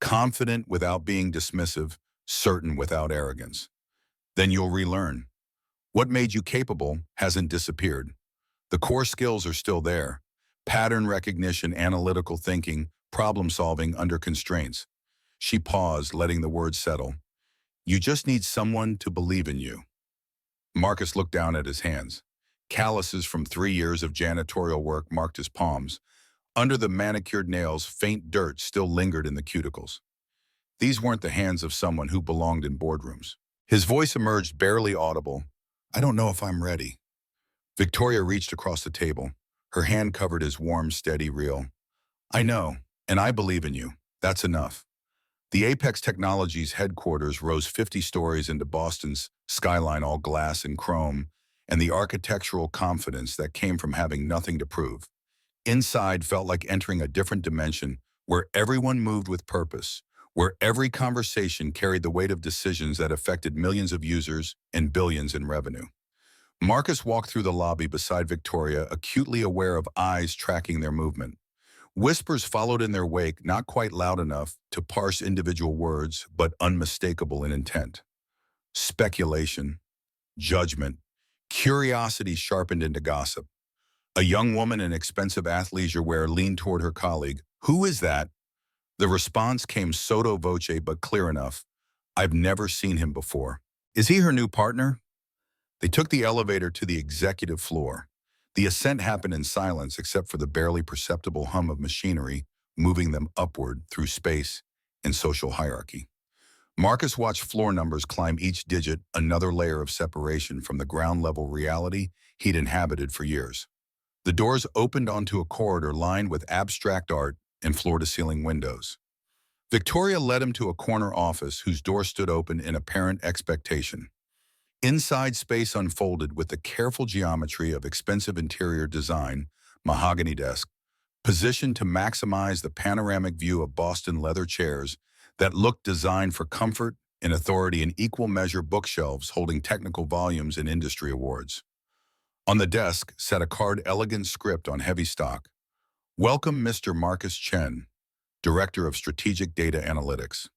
Confident without being dismissive, certain without arrogance. Then you'll relearn. What made you capable hasn't disappeared. The core skills are still there. Pattern recognition, analytical thinking, problem solving under constraints. She paused, letting the words settle. You just need someone to believe in you. Marcus looked down at his hands. Calluses from 3 years of janitorial work marked his palms. Under the manicured nails, faint dirt still lingered in the cuticles. These weren't the hands of someone who belonged in boardrooms. His voice emerged barely audible. I don't know if I'm ready. Victoria reached across the table. Her hand covered his warm, steady, real. I know, and I believe in you. That's enough. The Apex Technologies headquarters rose 50 stories into Boston's skyline, all glass and chrome, and the architectural confidence that came from having nothing to prove. Inside felt like entering a different dimension where everyone moved with purpose, where every conversation carried the weight of decisions that affected millions of users and billions in revenue. Marcus walked through the lobby beside Victoria, acutely aware of eyes tracking their movement. Whispers followed in their wake, not quite loud enough to parse individual words, but unmistakable in intent. Speculation, judgment, curiosity sharpened into gossip. A young woman in expensive athleisure wear leaned toward her colleague. Who is that? The response came sotto voce but clear enough. I've never seen him before. Is he her new partner? They took the elevator to the executive floor. The ascent happened in silence except for the barely perceptible hum of machinery moving them upward through space and social hierarchy. Marcus watched floor numbers climb, each digit another layer of separation from the ground-level reality he'd inhabited for years. The doors opened onto a corridor lined with abstract art and floor-to-ceiling windows. Victoria led him to a corner office whose door stood open in apparent expectation. Inside, space unfolded with the careful geometry of expensive interior design, mahogany desk, positioned to maximize the panoramic view of Boston leather chairs that looked designed for comfort and authority, in equal measure bookshelves holding technical volumes and industry awards. On the desk sat a carved elegant script on heavy stock. Welcome, Mr. Marcus Chen, Director of Strategic Data Analytics.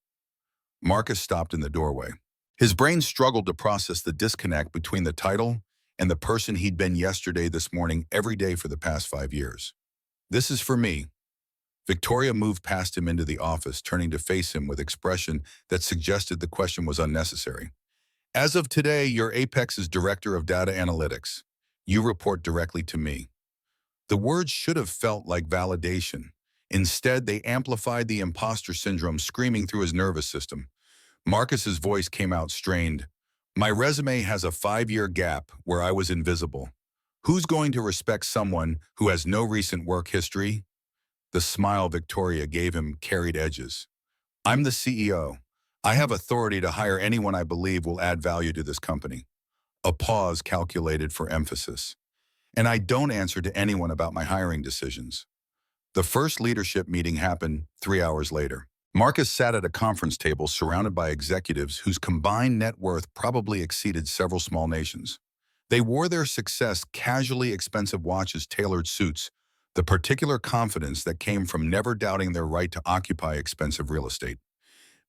Marcus stopped in the doorway. His brain struggled to process the disconnect between the title and the person he'd been yesterday, this morning, every day for the past 5 years. This is for me. Victoria moved past him into the office, turning to face him with expression that suggested the question was unnecessary. As of today, your Apex is Director of Data Analytics. You report directly to me. The words should have felt like validation. Instead, they amplified the imposter syndrome screaming through his nervous system. Marcus's voice came out strained. My resume has a 5-year gap where I was invisible. Who's going to respect someone who has no recent work history? The smile Victoria gave him carried edges. I'm the CEO. I have authority to hire anyone I believe will add value to this company. A pause calculated for emphasis. And I don't answer to anyone about my hiring decisions. The first leadership meeting happened 3 hours later. Marcus sat at a conference table surrounded by executives whose combined net worth probably exceeded several small nations. They wore their success casually expensive watches, tailored suits, the particular confidence that came from never doubting their right to occupy expensive real estate.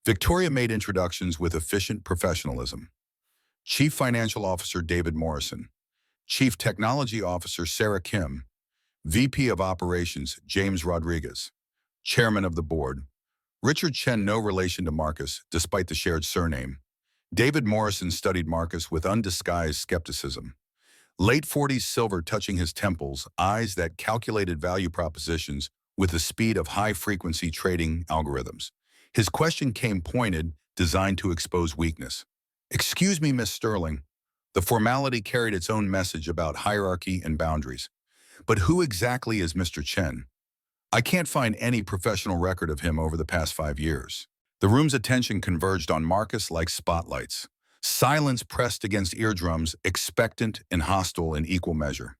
Victoria made introductions with efficient professionalism. Chief Financial Officer David Morrison, Chief Technology Officer Sarah Kim, VP of Operations James Rodriguez, Chairman of the Board Richard Chen, no relation to Marcus, despite the shared surname. David Morrison studied Marcus with undisguised skepticism. Late 40s silver touching his temples, eyes that calculated value propositions with the speed of high-frequency trading algorithms. His question came pointed, designed to expose weakness. Excuse me, Miss Sterling. The formality carried its own message about hierarchy and boundaries. But who exactly is Mr. Chen? I can't find any professional record of him over the past 5 years. The room's attention converged on Marcus like spotlights. Silence pressed against eardrums, expectant and hostile in equal measure.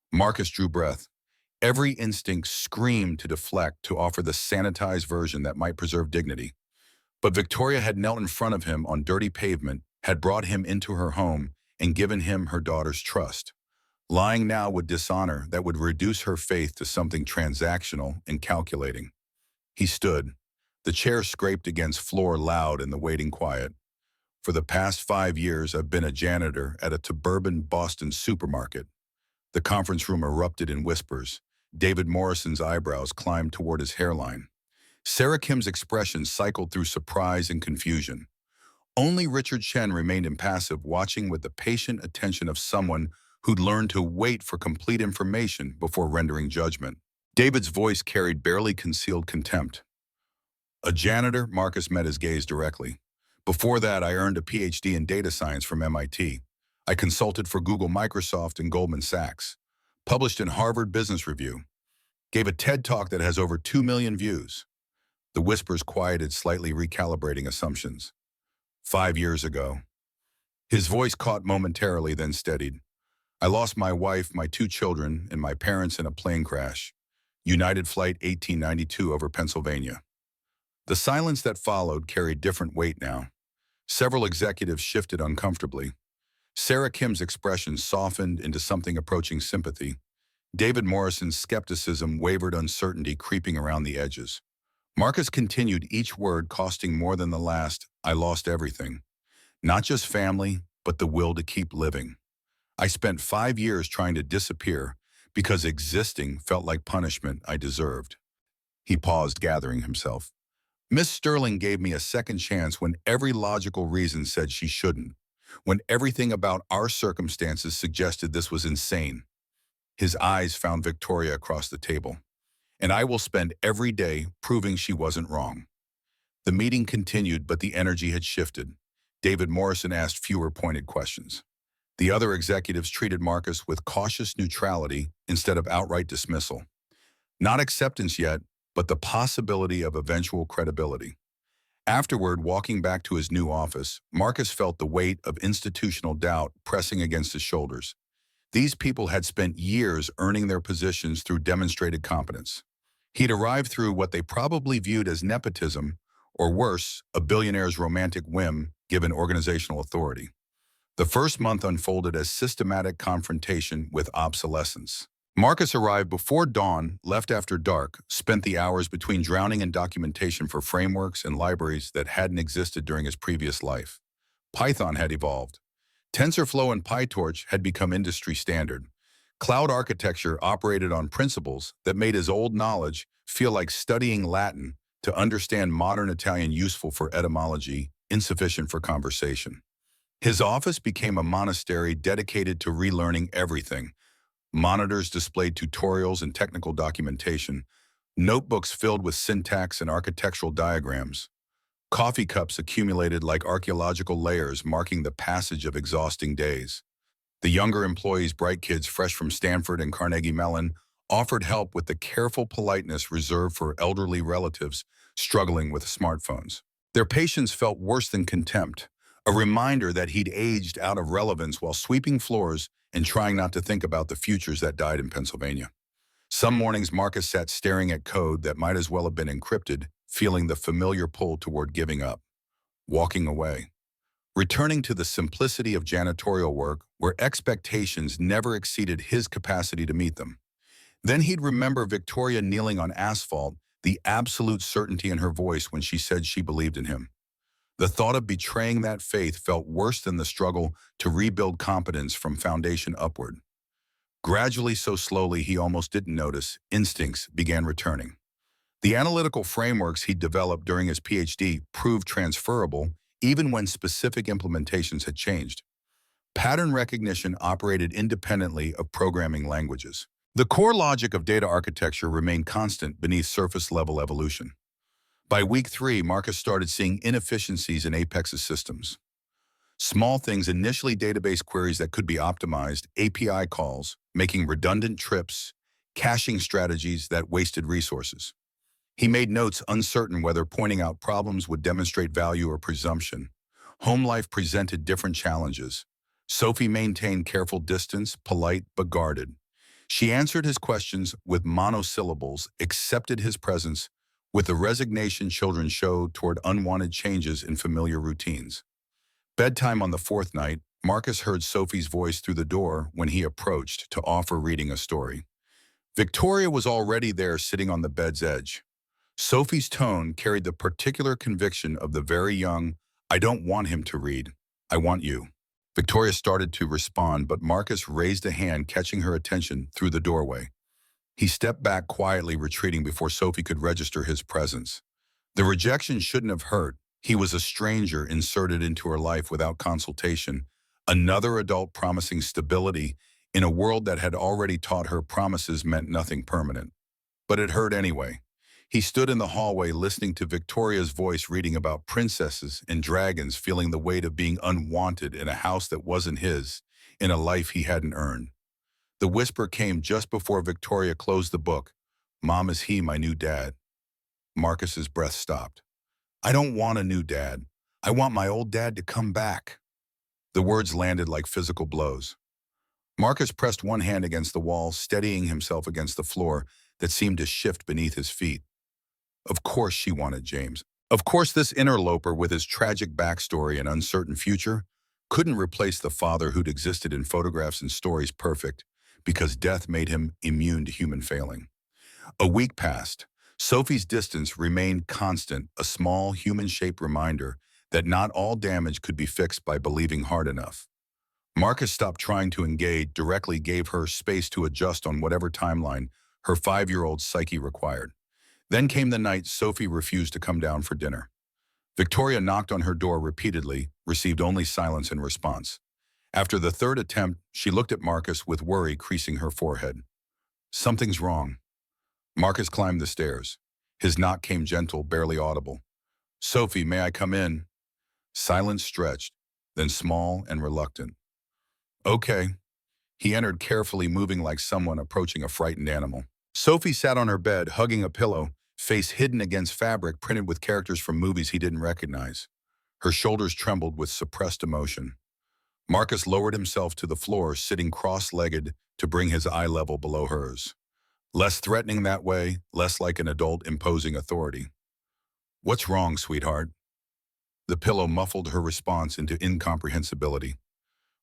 Marcus drew breath. Every instinct screamed to deflect, to offer the sanitized version that might preserve dignity. But Victoria had knelt in front of him on dirty pavement, had brought him into her home, and given him her daughter's trust. Lying now with dishonor that would reduce her faith to something transactional and calculating. He stood. The chair scraped against floor loud in the waiting quiet. For the past 5 years, I've been a janitor at a suburban Boston supermarket. The conference room erupted in whispers. David Morrison's eyebrows climbed toward his hairline. Sarah Kim's expression cycled through surprise and confusion. Only Richard Chen remained impassive, watching with the patient attention of someone who'd learned to wait for complete information before rendering judgment. David's voice carried barely concealed contempt. A janitor, Marcus met his gaze directly. Before that, I earned a PhD in data science from MIT. I consulted for Google, Microsoft, and Goldman Sachs. Published in Harvard Business Review. Gave a TED Talk that has over 2 million views. The whispers quieted, slightly recalibrating assumptions. 5 years ago. His voice caught momentarily, then steadied. I lost my wife, my 2 children, and my parents in a plane crash. United Flight 1892 over Pennsylvania. The silence that followed carried different weight now. Several executives shifted uncomfortably. Sarah Kim's expression softened into something approaching sympathy. David Morrison's skepticism wavered, uncertainty creeping around the edges. Marcus continued, each word costing more than the last. I lost everything. Not just family, but the will to keep living. I spent 5 years trying to disappear because existing felt like punishment I deserved. He paused, gathering himself. Miss Sterling gave me a second chance when every logical reason said she shouldn't, when everything about our circumstances suggested this was insane. His eyes found Victoria across the table. And I will spend every day proving she wasn't wrong. The meeting continued, but the energy had shifted. David Morrison asked fewer pointed questions. The other executives treated Marcus with cautious neutrality instead of outright dismissal. Not acceptance yet, but the possibility of eventual credibility. Afterward, walking back to his new office, Marcus felt the weight of institutional doubt pressing against his shoulders. These people had spent years earning their positions through demonstrated competence. He'd arrived through what they probably viewed as nepotism, or worse, a billionaire's romantic whim given organizational authority. The first month unfolded as systematic confrontation with obsolescence. Marcus arrived before dawn, left after dark, spent the hours between drowning in documentation for frameworks and libraries that hadn't existed during his previous life. Python had evolved. TensorFlow and PyTorch had become industry standard. Cloud architecture operated on principles that made his old knowledge feel like studying Latin to understand modern Italian, useful for etymology, insufficient for conversation. His office became a monastery dedicated to relearning everything. Monitors displayed tutorials and technical documentation, notebooks filled with syntax and architectural diagrams. Coffee cups accumulated like archaeological layers marking the passage of exhausting days. The younger employees, bright kids fresh from Stanford and Carnegie Mellon, offered help with the careful politeness reserved for elderly relatives struggling with smartphones. Their patience felt worse than contempt, a reminder that he'd aged out of relevance while sweeping floors and trying not to think about the futures that died in Pennsylvania. Some mornings Marcus sat staring at code that might as well have been encrypted, feeling the familiar pull toward giving up, walking away, returning to the simplicity of janitorial work where expectations never exceeded his capacity to meet them. Then he'd remember Victoria kneeling on asphalt, the absolute certainty in her voice when she said she believed in him. The thought of betraying that faith felt worse than the struggle to rebuild competence from foundation upward. Gradually, so slowly he almost didn't notice, instincts began returning. The analytical frameworks he'd developed during his PhD proved transferable even when specific implementations had changed. Pattern recognition operated independently of programming languages. The core logic of data architecture remained constant beneath surface-level evolution. By week 3, Marcus started seeing inefficiencies in Apex's systems. Small things, initially database queries that could be optimized, API calls, making redundant trips, caching strategies that wasted resources. He made notes uncertain whether pointing out problems would demonstrate value or presumption. Home life presented different challenges. Sophie maintained careful distance, polite but guarded. She answered his questions with monosyllables, accepted his presence with the resignation children show toward unwanted changes in familiar routines. Bedtime on the 4th night, Marcus heard Sophie's voice through the door when he approached to offer reading a story. Victoria was already there sitting on the bed's edge. Sophie's tone carried the particular conviction of the very young, "I don't want him to read. I want you." Victoria started to respond, but Marcus raised a hand, catching her attention through the doorway. He stepped back quietly, retreating before Sophie could register his presence. The rejection shouldn't have hurt. He was a stranger inserted into her life without consultation, another adult promising stability in a world that had already taught her promises meant nothing permanent. But it hurt anyway. He stood in the hallway listening to Victoria's voice reading about princesses and dragons, feeling the weight of being unwanted in a house that wasn't his, in a life he hadn't earned. The whisper came just before Victoria closed the book. "Mom, is he my new dad?" Marcus's breath stopped. "I don't want a new dad. I want my old dad to come back." The words landed like physical blows. Marcus pressed one hand against the wall, steadying himself against the floor that seemed to shift beneath his feet. Of course she wanted James. Of course this interloper with his tragic backstory and uncertain future couldn't replace the father who'd existed in photographs and stories perfect, because death made him immune to human failing. A week passed. Sophie's distance remained constant, a small human-shaped reminder that not all damage could be fixed by believing hard enough. Marcus stopped trying to engage, directly gave her space to adjust on whatever timeline her 5-year-old psyche required. Then came the night Sophie refused to come down for dinner. Victoria knocked on her door repeatedly, received only silence in response. After the 3rd attempt, she looked at Marcus with worry creasing her forehead. "Something's wrong." Marcus climbed the stairs. His knock came gentle, barely audible. "Sophie, may I come in?" Silence stretched, then small and reluctant. "Okay." He entered carefully, moving like someone approaching a frightened animal. Sophie sat on her bed, hugging a pillow, face hidden against fabric printed with characters from movies he didn't recognize. Her shoulders trembled with suppressed emotion. Marcus lowered himself to the floor, sitting cross-legged to bring his eye level below hers. Less threatening that way, less like an adult imposing authority. "What's wrong, sweetheart?" The pillow muffled her response into incomprehensibility.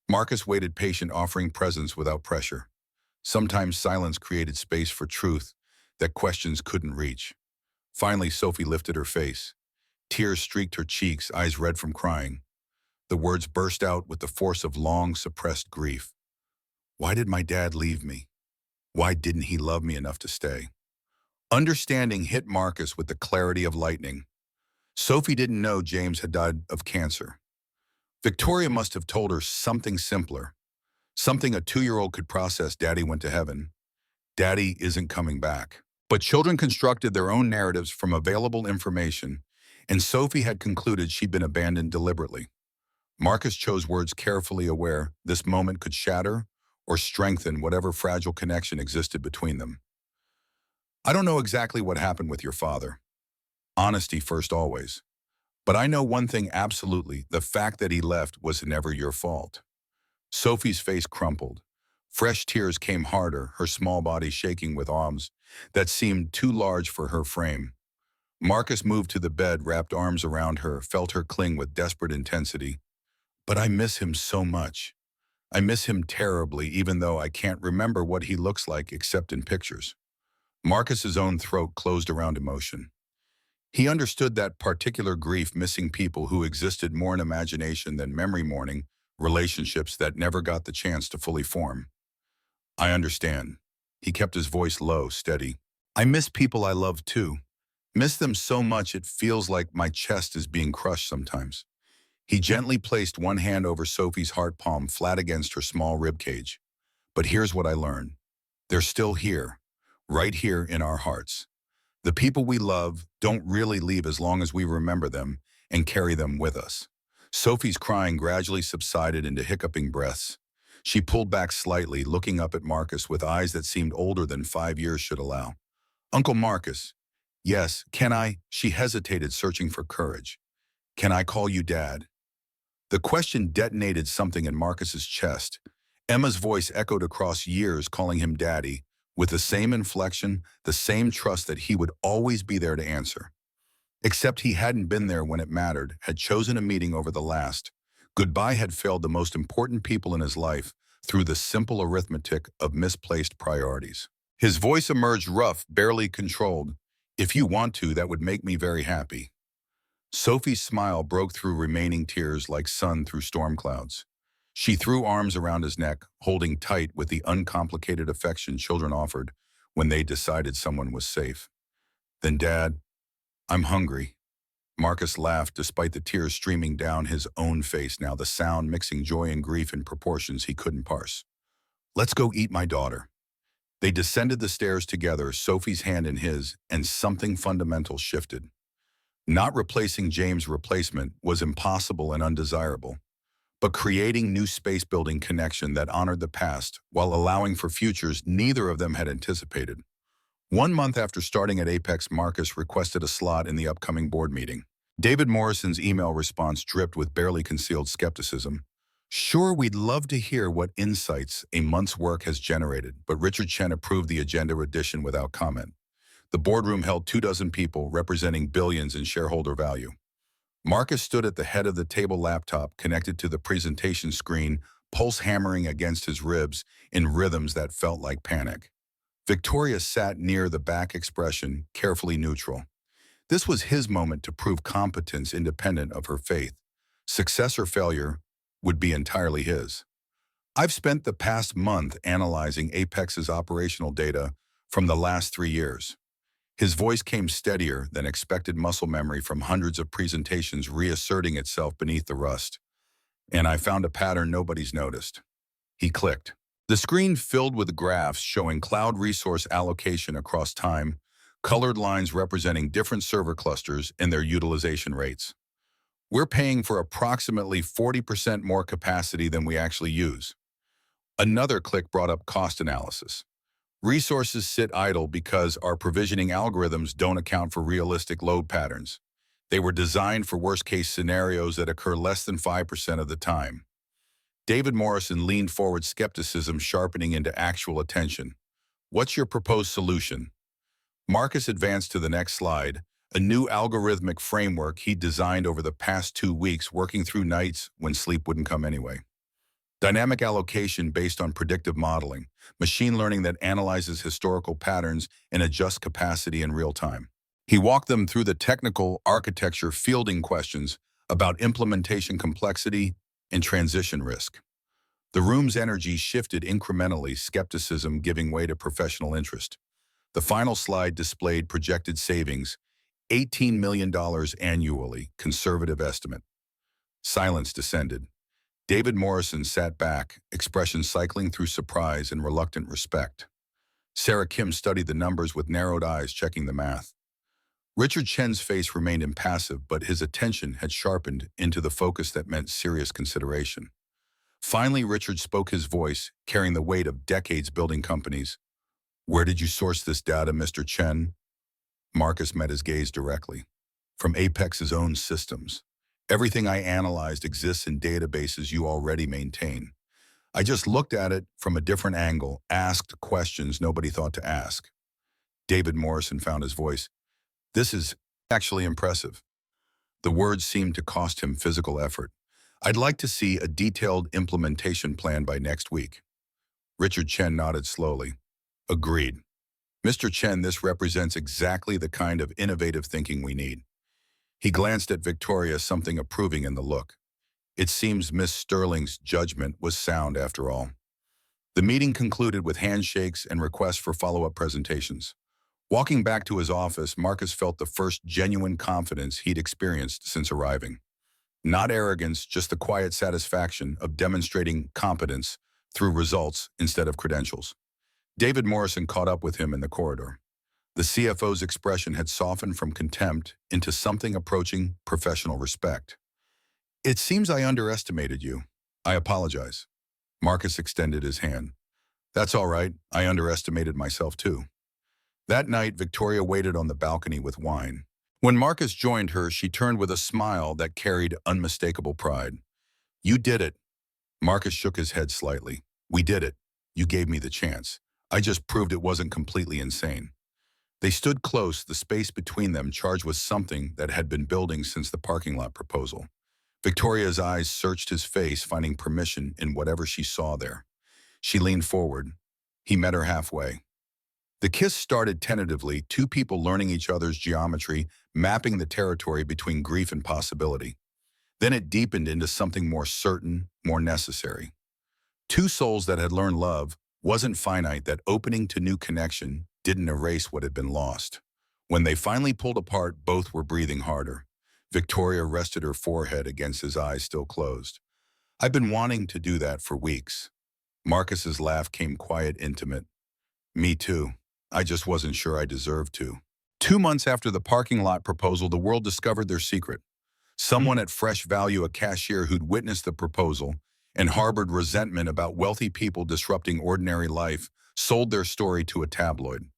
Marcus waited patient, offering presence without pressure. Sometimes silence created space for truth that questions couldn't reach. Finally, Sophie lifted her face. Tears streaked her cheeks, eyes red from crying. The words burst out with the force of long-suppressed grief. Why did my dad leave me? Why didn't he love me enough to stay? Understanding hit Marcus with the clarity of lightning. Sophie didn't know James had died of cancer. Victoria must have told her something simpler, something a 2-year-old could process. Daddy went to heaven. Daddy isn't coming back. But children constructed their own narratives from available information, and Sophie had concluded she'd been abandoned deliberately. Marcus chose words carefully, aware this moment could shatter or strengthen whatever fragile connection existed between them. I don't know exactly what happened with your father. Honesty first always. But I know one thing absolutely, the fact that he left was never your fault. Sophie's face crumpled. Fresh tears came harder, her small body shaking with arms that seemed too large for her frame. Marcus moved to the bed, wrapped arms around her, felt her cling with desperate intensity. But I miss him so much. I miss him terribly, even though I can't remember what he looks like except in pictures. Marcus's own throat closed around emotion. He understood that particular grief, missing people who existed more in imagination than memory, mourning relationships that never got the chance to fully form. I understand. He kept his voice low, steady. I miss people I love too. Miss them so much it feels like my chest is being crushed sometimes. He gently placed one hand over Sophie's heart palm, flat against her small rib cage. But here's what I learned. They're still here, right here in our hearts. The people we love don't really leave as long as we remember them and carry them with us. Sophie's crying gradually subsided into hiccuping breaths. She pulled back slightly, looking up at Marcus with eyes that seemed older than 5 years should allow. Uncle Marcus. Yes, can I? She hesitated, searching for courage. Can I call you Dad? The question detonated something in Marcus's chest. Emma's voice echoed across years, calling him Daddy, with the same inflection, the same trust that he would always be there to answer. Except he hadn't been there when it mattered, had chosen a meeting over the last. Goodbye had failed the most important people in his life through the simple arithmetic of misplaced priorities. His voice emerged rough, barely controlled. If you want to, that would make me very happy. Sophie's smile broke through remaining tears like sun through storm clouds. She threw arms around his neck, holding tight with the uncomplicated affection children offered when they decided someone was safe. Then, Dad, I'm hungry. Marcus laughed despite the tears streaming down his own face now, the sound mixing joy and grief in proportions he couldn't parse. Let's go eat, my daughter. They descended the stairs together, Sophie's hand in his, and something fundamental shifted. Not replacing James' replacement was impossible and undesirable, but creating new space-building connection that honored the past while allowing for futures neither of them had anticipated. 1 month after starting at Apex, Marcus requested a slot in the upcoming board meeting. David Morrison's email response dripped with barely concealed skepticism. Sure, we'd love to hear what insights a month's work has generated, but Richard Chen approved the agenda addition without comment. The boardroom held 24 people representing billions in shareholder value. Marcus stood at the head of the table, laptop connected to the presentation screen, pulse hammering against his ribs in rhythms that felt like panic. Victoria sat near the back, expression carefully neutral. This was his moment to prove competence independent of her faith. Success or failure would be entirely his. I've spent the past month analyzing Apex's operational data from the last 3 years. His voice came steadier than expected, muscle memory from hundreds of presentations reasserting itself beneath the rust. And I found a pattern nobody's noticed. He clicked. The screen filled with graphs showing cloud resource allocation across time, colored lines representing different server clusters and their utilization rates. We're paying for approximately 40% more capacity than we actually use. Another click brought up cost analysis. Resources sit idle because our provisioning algorithms don't account for realistic load patterns. They were designed for worst-case scenarios that occur less than 5% of the time. David Morrison leaned forward, skepticism sharpening into actual attention. What's your proposed solution? Marcus advanced to the next slide, a new algorithmic framework he'd designed over the past 2 weeks, working through nights when sleep wouldn't come anyway. Dynamic allocation based on predictive modeling, machine learning that analyzes historical patterns and adjusts capacity in real time. He walked them through the technical architecture fielding questions about implementation complexity and transition risk. The room's energy shifted incrementally, skepticism giving way to professional interest. The final slide displayed projected savings, $18 million annually, conservative estimate. Silence descended. David Morrison sat back, expression cycling through surprise and reluctant respect. Sarah Kim studied the numbers with narrowed eyes, checking the math. Richard Chen's face remained impassive, but his attention had sharpened into the focus that meant serious consideration. Finally, Richard spoke, his voice carrying the weight of decades building companies. "Where did you source this data, Mr. Chen?" Marcus met his gaze directly. "From Apex's own systems. Everything I analyzed exists in databases you already maintain. I just looked at it from a different angle, asked questions nobody thought to ask." David Morrison found his voice. "This is actually impressive." The words seemed to cost him physical effort. "I'd like to see a detailed implementation plan by next week." Richard Chen nodded slowly. "Agreed. Mr. Chen, this represents exactly the kind of innovative thinking we need." He glanced at Victoria, something approving in the look. It seems Miss Sterling's judgment was sound after all. The meeting concluded with handshakes and requests for follow-up presentations. Walking back to his office, Marcus felt the first genuine confidence he'd experienced since arriving. Not arrogance, just the quiet satisfaction of demonstrating competence through results instead of credentials. David Morrison caught up with him in the corridor. The CFO's expression had softened from contempt into something approaching professional respect. "It seems I underestimated you. I apologize." Marcus extended his hand. "That's all right. I underestimated myself too." That night, Victoria waited on the balcony with wine. When Marcus joined her, she turned with a smile that carried unmistakable pride. "You did it." Marcus shook his head slightly. "We did it. You gave me the chance. I just proved it wasn't completely insane." They stood close, the space between them charged with something that had been building since the parking lot proposal. Victoria's eyes searched his face, finding permission in whatever she saw there. She leaned forward. He met her halfway. The kiss started tentatively, two people learning each other's geometry, mapping the territory between grief and possibility. Then it deepened into something more certain, more necessary. Two souls that had learned love wasn't finite, that opening to new connection didn't erase what had been lost. When they finally pulled apart, both were breathing harder. Victoria rested her forehead against his eyes still closed. "I've been wanting to do that for weeks." Marcus's laugh came quiet, intimate. "Me too. I just wasn't sure I deserved to." 2 months after the parking lot proposal, the world discovered their secret. Someone at Fresh Value, a cashier who'd witnessed the proposal and harbored resentment about wealthy people disrupting ordinary life, sold their story to a tabloid.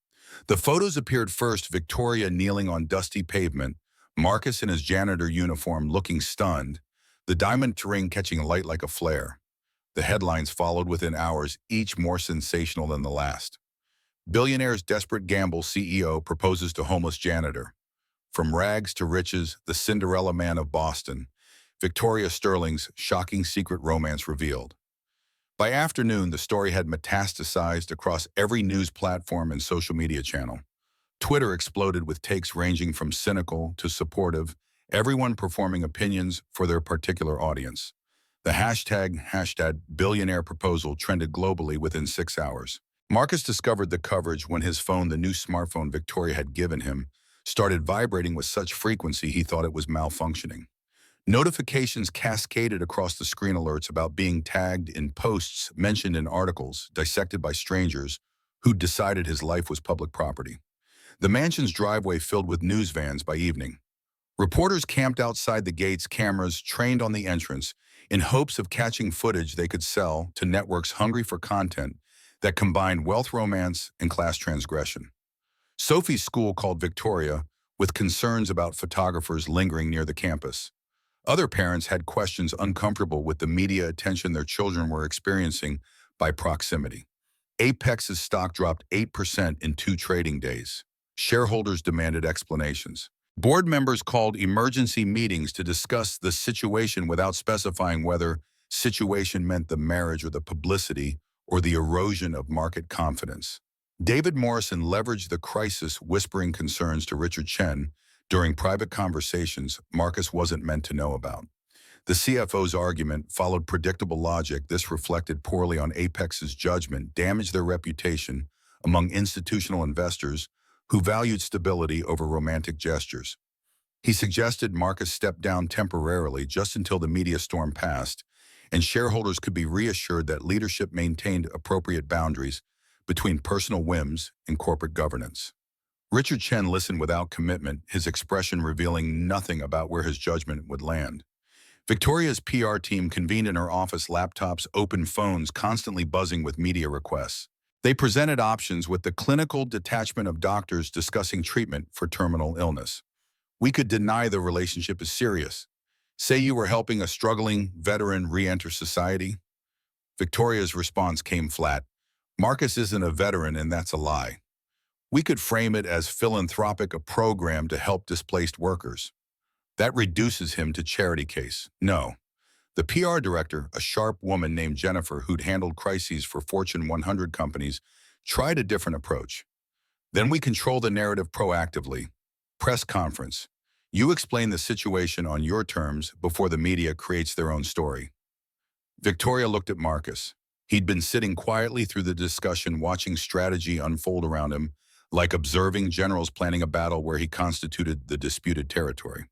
The photos appeared first: Victoria kneeling on dusty pavement, Marcus in his janitor uniform looking stunned, the diamond ring catching light like a flare. The headlines followed within hours, each more sensational than the last. "Billionaire's desperate gamble CEO proposes to homeless janitor." From rags to riches, the Cinderella man of Boston. Victoria Sterling's shocking secret romance revealed. By afternoon, the story had metastasized across every news platform and social media channel. Twitter exploded with takes ranging from cynical to supportive, everyone performing opinions for their particular audience. The hashtag billionaire proposal trended globally within 6 hours. Marcus discovered the coverage when his phone, the new smartphone Victoria had given him, started vibrating with such frequency he thought it was malfunctioning. Notifications cascaded across the screen, alerts about being tagged in posts mentioned in articles dissected by strangers who'd decided his life was public property. The mansion's driveway filled with news vans by evening. Reporters camped outside the gates, cameras trained on the entrance, in hopes of catching footage they could sell to networks hungry for content that combined wealth romance and class transgression. Sophie's school called Victoria with concerns about photographers lingering near the campus. Other parents had questions, uncomfortable with the media attention their children were experiencing by proximity. Apex's stock dropped 8% in 2 trading days. Shareholders demanded explanations. Board members called emergency meetings to discuss the situation without specifying whether situation meant the marriage or the publicity or the erosion of market confidence. David Morrison leveraged the crisis, whispering concerns to Richard Chen during private conversations Marcus wasn't meant to know about. The CFO's argument followed predictable logic. This reflected poorly on Apex's judgment, damaged their reputation among institutional investors who valued stability over romantic gestures. He suggested Marcus step down temporarily just until the media storm passed, and shareholders could be reassured that leadership maintained appropriate boundaries between personal whims and corporate governance. Richard Chen listened without commitment, his expression revealing nothing about where his judgment would land. Victoria's PR team convened in her office, laptops, open phones constantly buzzing with media requests. They presented options with the clinical detachment of doctors discussing treatment for terminal illness. We could deny the relationship is serious. Say you were helping a struggling veteran re-enter society. Victoria's response came flat. Marcus isn't a veteran, and that's a lie. We could frame it as philanthropic, a program to help displaced workers. That reduces him to charity case. No. The PR director, a sharp woman named Jennifer who'd handled crises for Fortune 100 companies, tried a different approach. Then we control the narrative proactively. Press conference. You explain the situation on your terms before the media creates their own story. Victoria looked at Marcus. He'd been sitting quietly through the discussion, watching strategy unfold around him, like observing generals planning a battle where he constituted the disputed territory.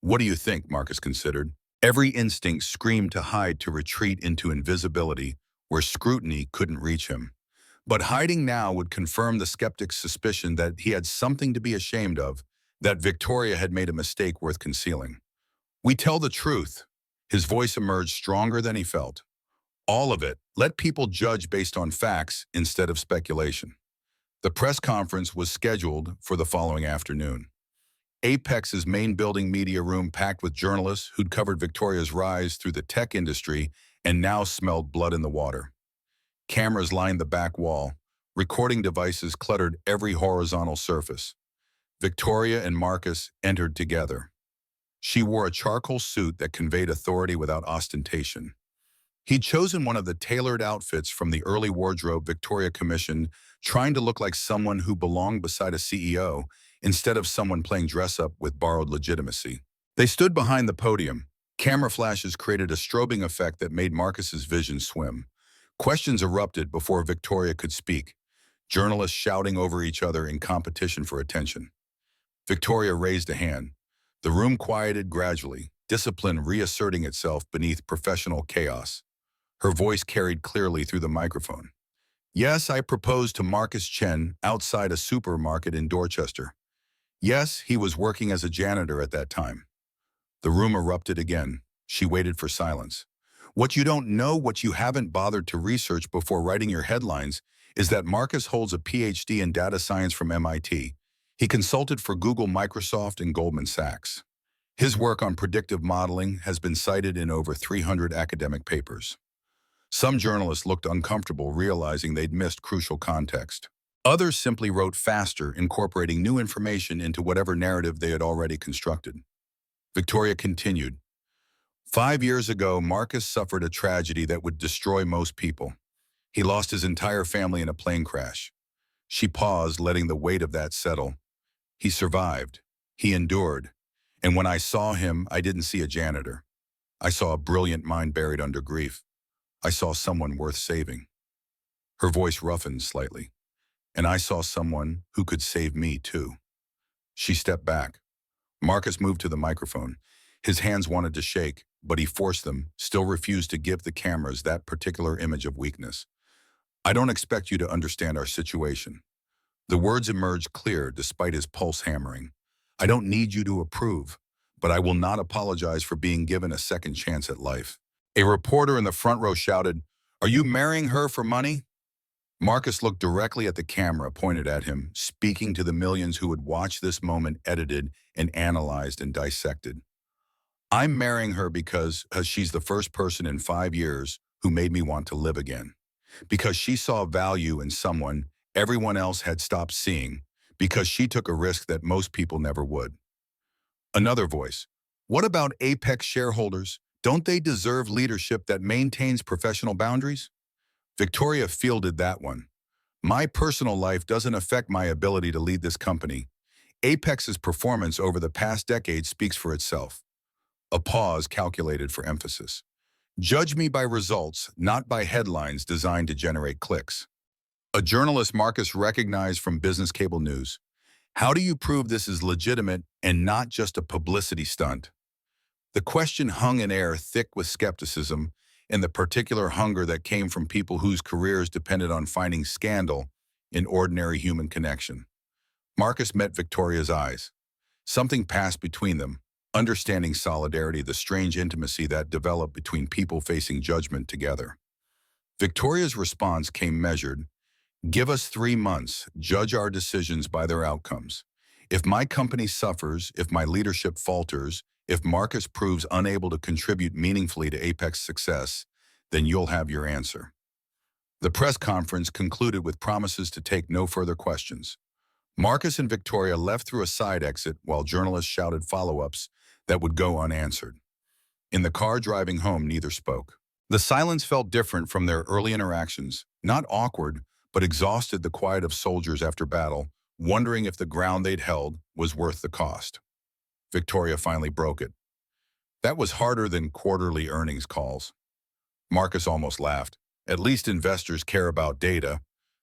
What do you think? Marcus considered. Every instinct screamed to hide, to retreat into invisibility where scrutiny couldn't reach him. But hiding now would confirm the skeptic's suspicion that he had something to be ashamed of, that Victoria had made a mistake worth concealing. We tell the truth. His voice emerged stronger than he felt. All of it. Let people judge based on facts instead of speculation. The press conference was scheduled for the following afternoon. Apex's main building media room packed with journalists who'd covered Victoria's rise through the tech industry and now smelled blood in the water. Cameras lined the back wall. Recording devices cluttered every horizontal surface. Victoria and Marcus entered together. She wore a charcoal suit that conveyed authority without ostentation. He'd chosen one of the tailored outfits from the early wardrobe Victoria commissioned, trying to look like someone who belonged beside a CEO instead of someone playing dress-up with borrowed legitimacy. They stood behind the podium. Camera flashes created a strobing effect that made Marcus's vision swim. Questions erupted before Victoria could speak, journalists shouting over each other in competition for attention. Victoria raised a hand. The room quieted gradually, discipline reasserting itself beneath professional chaos. Her voice carried clearly through the microphone. Yes, I proposed to Marcus Chen outside a supermarket in Dorchester. Yes, he was working as a janitor at that time. The room erupted again. She waited for silence. What you don't know, what you haven't bothered to research before writing your headlines, is that Marcus holds a PhD in data science from MIT. He consulted for Google, Microsoft, and Goldman Sachs. His work on predictive modeling has been cited in over 300 academic papers. Some journalists looked uncomfortable, realizing they'd missed crucial context. Others simply wrote faster, incorporating new information into whatever narrative they had already constructed. Victoria continued. 5 years ago, Marcus suffered a tragedy that would destroy most people. He lost his entire family in a plane crash. She paused, letting the weight of that settle. He survived. He endured. And when I saw him, I didn't see a janitor. I saw a brilliant mind buried under grief. I saw someone worth saving. Her voice roughened slightly. And I saw someone who could save me too. She stepped back. Marcus moved to the microphone. His hands wanted to shake, but he forced them, still refused to give the cameras that particular image of weakness. I don't expect you to understand our situation. The words emerged clear despite his pulse hammering. I don't need you to approve, but I will not apologize for being given a second chance at life. A reporter in the front row shouted, "Are you marrying her for money?" Marcus looked directly at the camera pointed at him, speaking to the millions who would watch this moment edited and analyzed and dissected. I'm marrying her because she's the first person in 5 years who made me want to live again. Because she saw value in someone everyone else had stopped seeing. Because she took a risk that most people never would. Another voice. What about Apex shareholders? Don't they deserve leadership that maintains professional boundaries? Victoria fielded that one. My personal life doesn't affect my ability to lead this company. Apex's performance over the past decade speaks for itself. A pause calculated for emphasis. Judge me by results, not by headlines designed to generate clicks. A journalist Marcus recognized from Business Cable News. How do you prove this is legitimate and not just a publicity stunt? The question hung in air thick with skepticism and the particular hunger that came from people whose careers depended on finding scandal in ordinary human connection. Marcus met Victoria's eyes. Something passed between them, understanding solidarity, the strange intimacy that developed between people facing judgment together. Victoria's response came measured. Give us 3 months, judge our decisions by their outcomes. If my company suffers, if my leadership falters, if Marcus proves unable to contribute meaningfully to Apex success, then you'll have your answer. The press conference concluded with promises to take no further questions. Marcus and Victoria left through a side exit while journalists shouted follow-ups that would go unanswered. In the car driving home, neither spoke. The silence felt different from their early interactions, not awkward, but exhausted, the quiet of soldiers after battle, wondering if the ground they'd held was worth the cost. Victoria finally broke it. That was harder than quarterly earnings calls. Marcus almost laughed. At least investors care about data.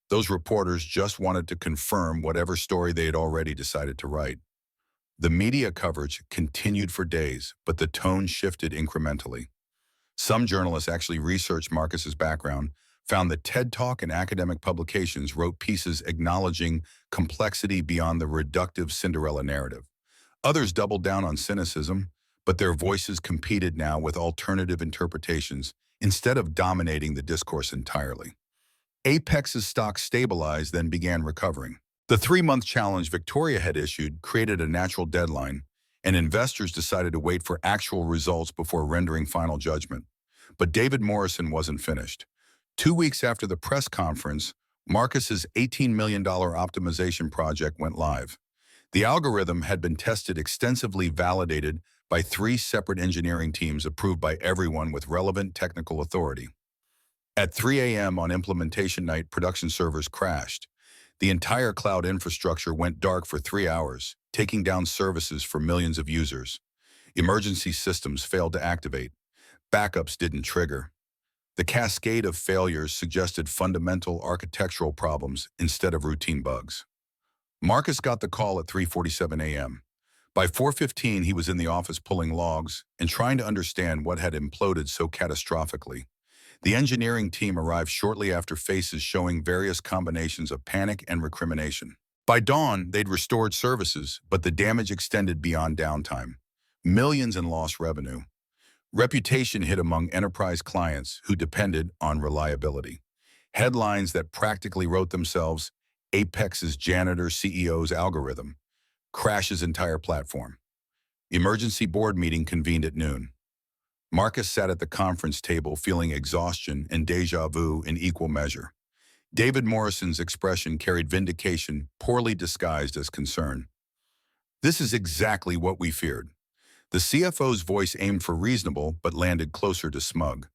Those reporters just wanted to confirm whatever story they had already decided to write. The media coverage continued for days, but the tone shifted incrementally. Some journalists actually researched Marcus's background, found that TED Talk and academic publications wrote pieces acknowledging complexity beyond the reductive Cinderella narrative. Others doubled down on cynicism, but their voices competed now with alternative interpretations instead of dominating the discourse entirely. Apex's stock stabilized, then began recovering. The 3-month challenge Victoria had issued created a natural deadline, and investors decided to wait for actual results before rendering final judgment. But David Morrison wasn't finished. 2 weeks after the press conference, Marcus's $18 million optimization project went live. The algorithm had been tested, extensively validated by 3 separate engineering teams approved by everyone with relevant technical authority. At 3 a.m. on implementation night, production servers crashed. The entire cloud infrastructure went dark for 3 hours, taking down services for millions of users. Emergency systems failed to activate. Backups didn't trigger. The cascade of failures suggested fundamental architectural problems instead of routine bugs. Marcus got the call at 3:47 a.m. By 4:15, he was in the office pulling logs and trying to understand what had imploded so catastrophically. The engineering team arrived shortly after, faces showing various combinations of panic and recrimination. By dawn, they'd restored services, but the damage extended beyond downtime. Millions in lost revenue. Reputation hit among enterprise clients who depended on reliability. Headlines that practically wrote themselves: Apex's Janitor CEO's algorithm crashes entire platform. Emergency board meeting convened at noon. Marcus sat at the conference table feeling exhaustion and déjà vu in equal measure. David Morrison's expression carried vindication, poorly disguised as concern. This is exactly what we feared. The CFO's voice aimed for reasonable but landed closer to smug.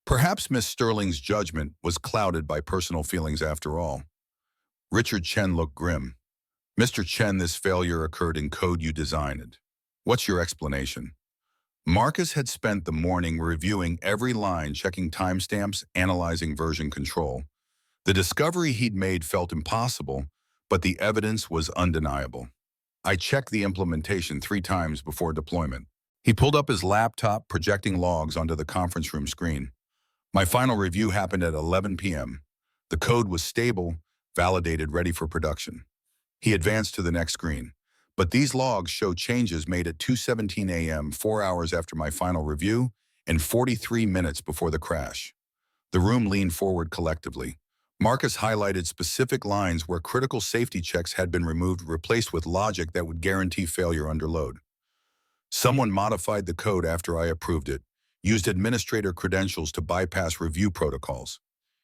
Perhaps Miss Sterling's judgment was clouded by personal feelings after all. Richard Chen looked grim. Mr. Chen, this failure occurred in code you designed. What's your explanation? Marcus had spent the morning reviewing every line, checking timestamps, analyzing version control. The discovery he'd made felt impossible, but the evidence was undeniable. I checked the implementation 3 times before deployment. He pulled up his laptop, projecting logs onto the conference room screen. My final review happened at 11 p.m. The code was stable, validated, ready for production. He advanced to the next screen. But these logs show changes made at 2:17 a.m., 4 hours after my final review, and 43 minutes before the crash. The room leaned forward collectively. Marcus highlighted specific lines where critical safety checks had been removed, replaced with logic that would guarantee failure under load. Someone modified the code after I approved it, used administrator credentials to bypass review protocols.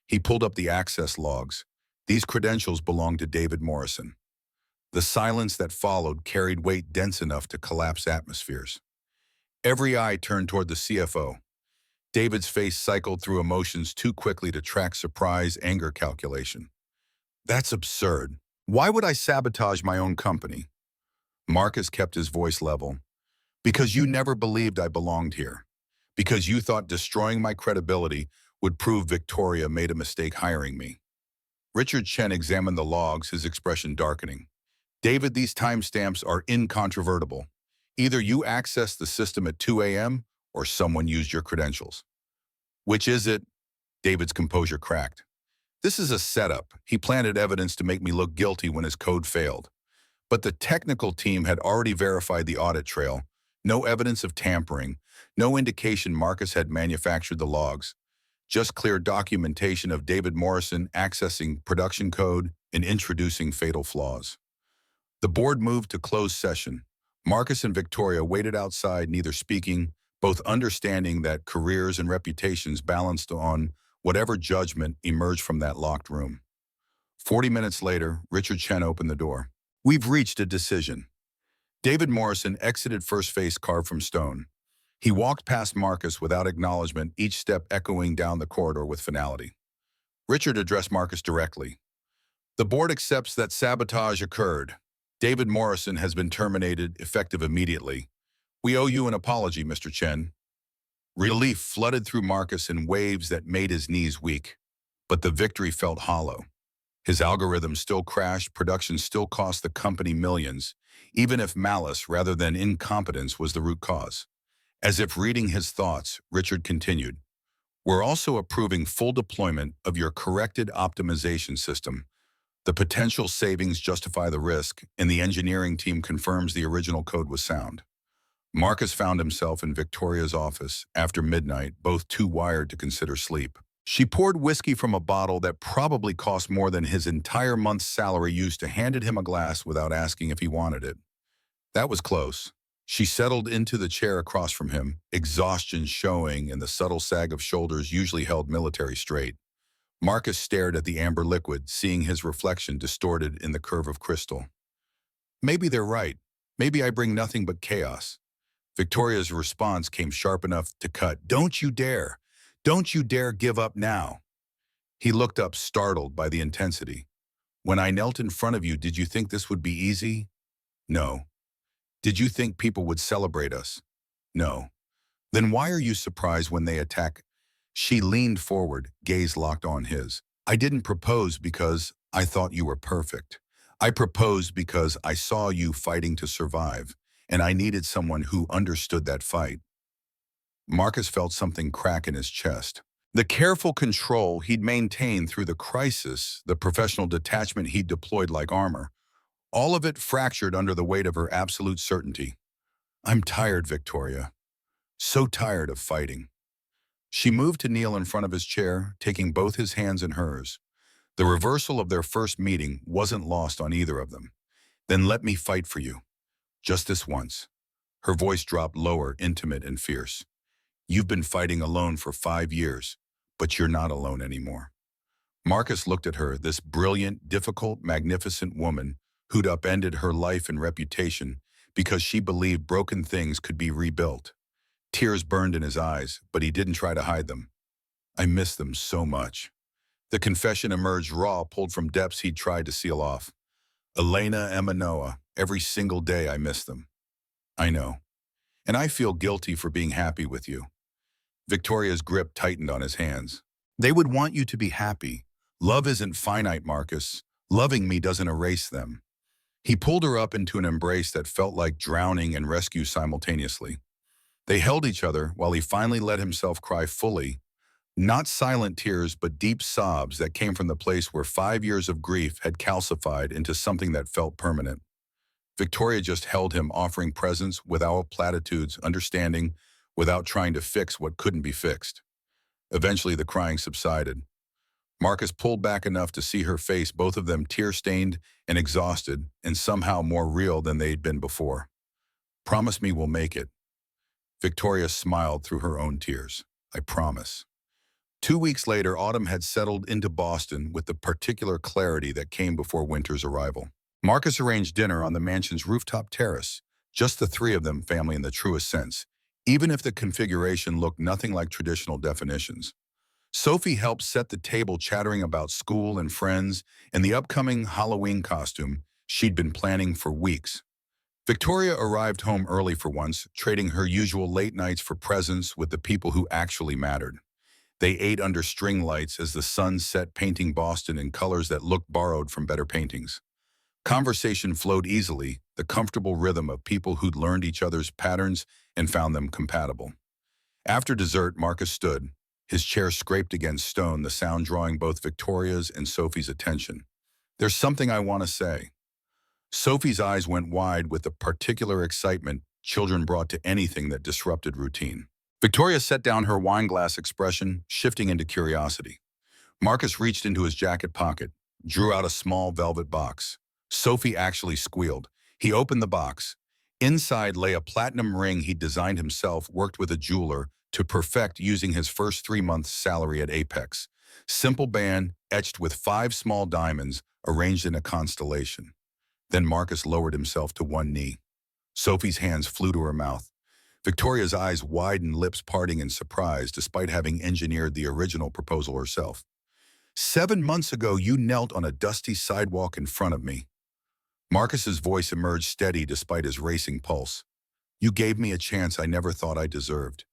He pulled up the access logs. These credentials belonged to David Morrison. The silence that followed carried weight dense enough to collapse atmospheres. Every eye turned toward the CFO. David's face cycled through emotions too quickly to track surprise, anger calculation. That's absurd. Why would I sabotage my own company? Marcus kept his voice level. Because you never believed I belonged here. Because you thought destroying my credibility would prove Victoria made a mistake hiring me. Richard Chen examined the logs, his expression darkening. David, these timestamps are incontrovertible. Either you accessed the system at 2 a.m. or someone used your credentials. Which is it? David's composure cracked. This is a setup. He planted evidence to make me look guilty when his code failed. But the technical team had already verified the audit trail. No evidence of tampering, no indication Marcus had manufactured the logs. Just clear documentation of David Morrison accessing production code and introducing fatal flaws. The board moved to closed session. Marcus and Victoria waited outside, neither speaking, both understanding that careers and reputations balanced on whatever judgment emerged from that locked room. 40 minutes later, Richard Chen opened the door. We've reached a decision. David Morrison exited first face carved from stone. He walked past Marcus without acknowledgement, each step echoing down the corridor with finality. Richard addressed Marcus directly. The board accepts that sabotage occurred. David Morrison has been terminated, effective immediately. We owe you an apology, Mr. Chen. Relief flooded through Marcus in waves that made his knees weak. But the victory felt hollow. His algorithm still crashed, production still cost the company millions, even if malice rather than incompetence was the root cause. As if reading his thoughts, Richard continued, We're also approving full deployment of your corrected optimization system. The potential savings justify the risk, and the engineering team confirms the original code was sound. Marcus found himself in Victoria's office after midnight, both too wired to consider sleep. She poured whiskey from a bottle that probably cost more than his entire month's salary used to handed him a glass without asking if he wanted it. That was close. She settled into the chair across from him, exhaustion showing in the subtle sag of shoulders usually held military straight. Marcus stared at the amber liquid, seeing his reflection distorted in the curve of crystal. Maybe they're right. Maybe I bring nothing but chaos. Victoria's response came sharp enough to cut. Don't you dare. Don't you dare give up now. He looked up, startled by the intensity. When I knelt in front of you, did you think this would be easy? No. Did you think people would celebrate us? No. Then why are you surprised when they attack? She leaned forward, gaze locked on his. I didn't propose because I thought you were perfect. I proposed because I saw you fighting to survive, and I needed someone who understood that fight. Marcus felt something crack in his chest. The careful control he'd maintained through the crisis, the professional detachment he'd deployed like armor, all of it fractured under the weight of her absolute certainty. I'm tired, Victoria. So tired of fighting. She moved to kneel in front of his chair, taking both his hands in hers. The reversal of their first meeting wasn't lost on either of them. Then let me fight for you. Just this once. Her voice dropped lower, intimate and fierce. You've been fighting alone for 5 years, but you're not alone anymore. Marcus looked at her, this brilliant, difficult, magnificent woman who'd upended her life and reputation because she believed broken things could be rebuilt. Tears burned in his eyes, but he didn't try to hide them. I miss them so much. The confession emerged raw, pulled from depths he'd tried to seal off. Elena and Manoa, every single day I miss them. I know. And I feel guilty for being happy with you. Victoria's grip tightened on his hands. They would want you to be happy. Love isn't finite, Marcus. Loving me doesn't erase them. He pulled her up into an embrace that felt like drowning and rescue simultaneously. They held each other while he finally let himself cry fully, not silent tears but deep sobs that came from the place where 5 years of grief had calcified into something that felt permanent. Victoria just held him, offering presence without platitudes, understanding without trying to fix what couldn't be fixed. Eventually the crying subsided. Marcus pulled back enough to see her face, both of them tear-stained and exhausted, and somehow more real than they'd been before. Promise me we'll make it. Victoria smiled through her own tears. I promise. 2 weeks later, autumn had settled into Boston with the particular clarity that came before winter's arrival. Marcus arranged dinner on the mansion's rooftop terrace, just the three of them, family in the truest sense, even if the configuration looked nothing like traditional definitions. Sophie helped set the table, chattering about school and friends and the upcoming Halloween costume she'd been planning for weeks. Victoria arrived home early for once, trading her usual late nights for presents with the people who actually mattered. They ate under string lights as the sun set, painting Boston in colors that looked borrowed from better paintings. Conversation flowed easily, the comfortable rhythm of people who'd learned each other's patterns and found them compatible. After dessert, Marcus stood, his chair scraped against stone, the sound drawing both Victoria's and Sophie's attention. "There's something I want to say." Sophie's eyes went wide with the particular excitement children brought to anything that disrupted routine. Victoria set down her wine glass, expression shifting into curiosity. Marcus reached into his jacket pocket, drew out a small velvet box. Sophie actually squealed. He opened the box. Inside lay a platinum ring he'd designed himself, worked with a jeweler to perfect using his first 3 months' salary at Apex. Simple band, etched with 5 small diamonds, arranged in a constellation. Then Marcus lowered himself to one knee. Sophie's hands flew to her mouth. Victoria's eyes widened, lips parting in surprise, despite having engineered the original proposal herself. "7 months ago, you knelt on a dusty sidewalk in front of me." Marcus's voice emerged steady despite his racing pulse. "You gave me a chance I never thought I deserved.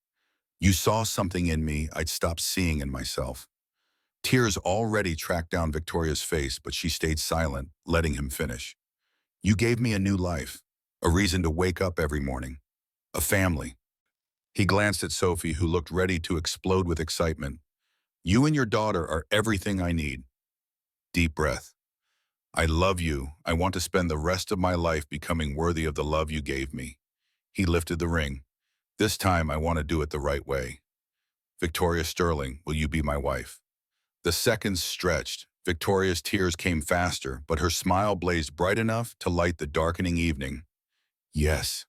You saw something in me I'd stopped seeing in myself." Tears already tracked down Victoria's face, but she stayed silent, letting him finish. "You gave me a new life, a reason to wake up every morning, a family." He glanced at Sophie, who looked ready to explode with excitement. "You and your daughter are everything I need." Deep breath. "I love you. I want to spend the rest of my life becoming worthy of the love you gave me." He lifted the ring. "This time I want to do it the right way. Victoria Sterling, will you be my wife?" The seconds stretched. Victoria's tears came faster, but her smile blazed bright enough to light the darkening evening. "Yes."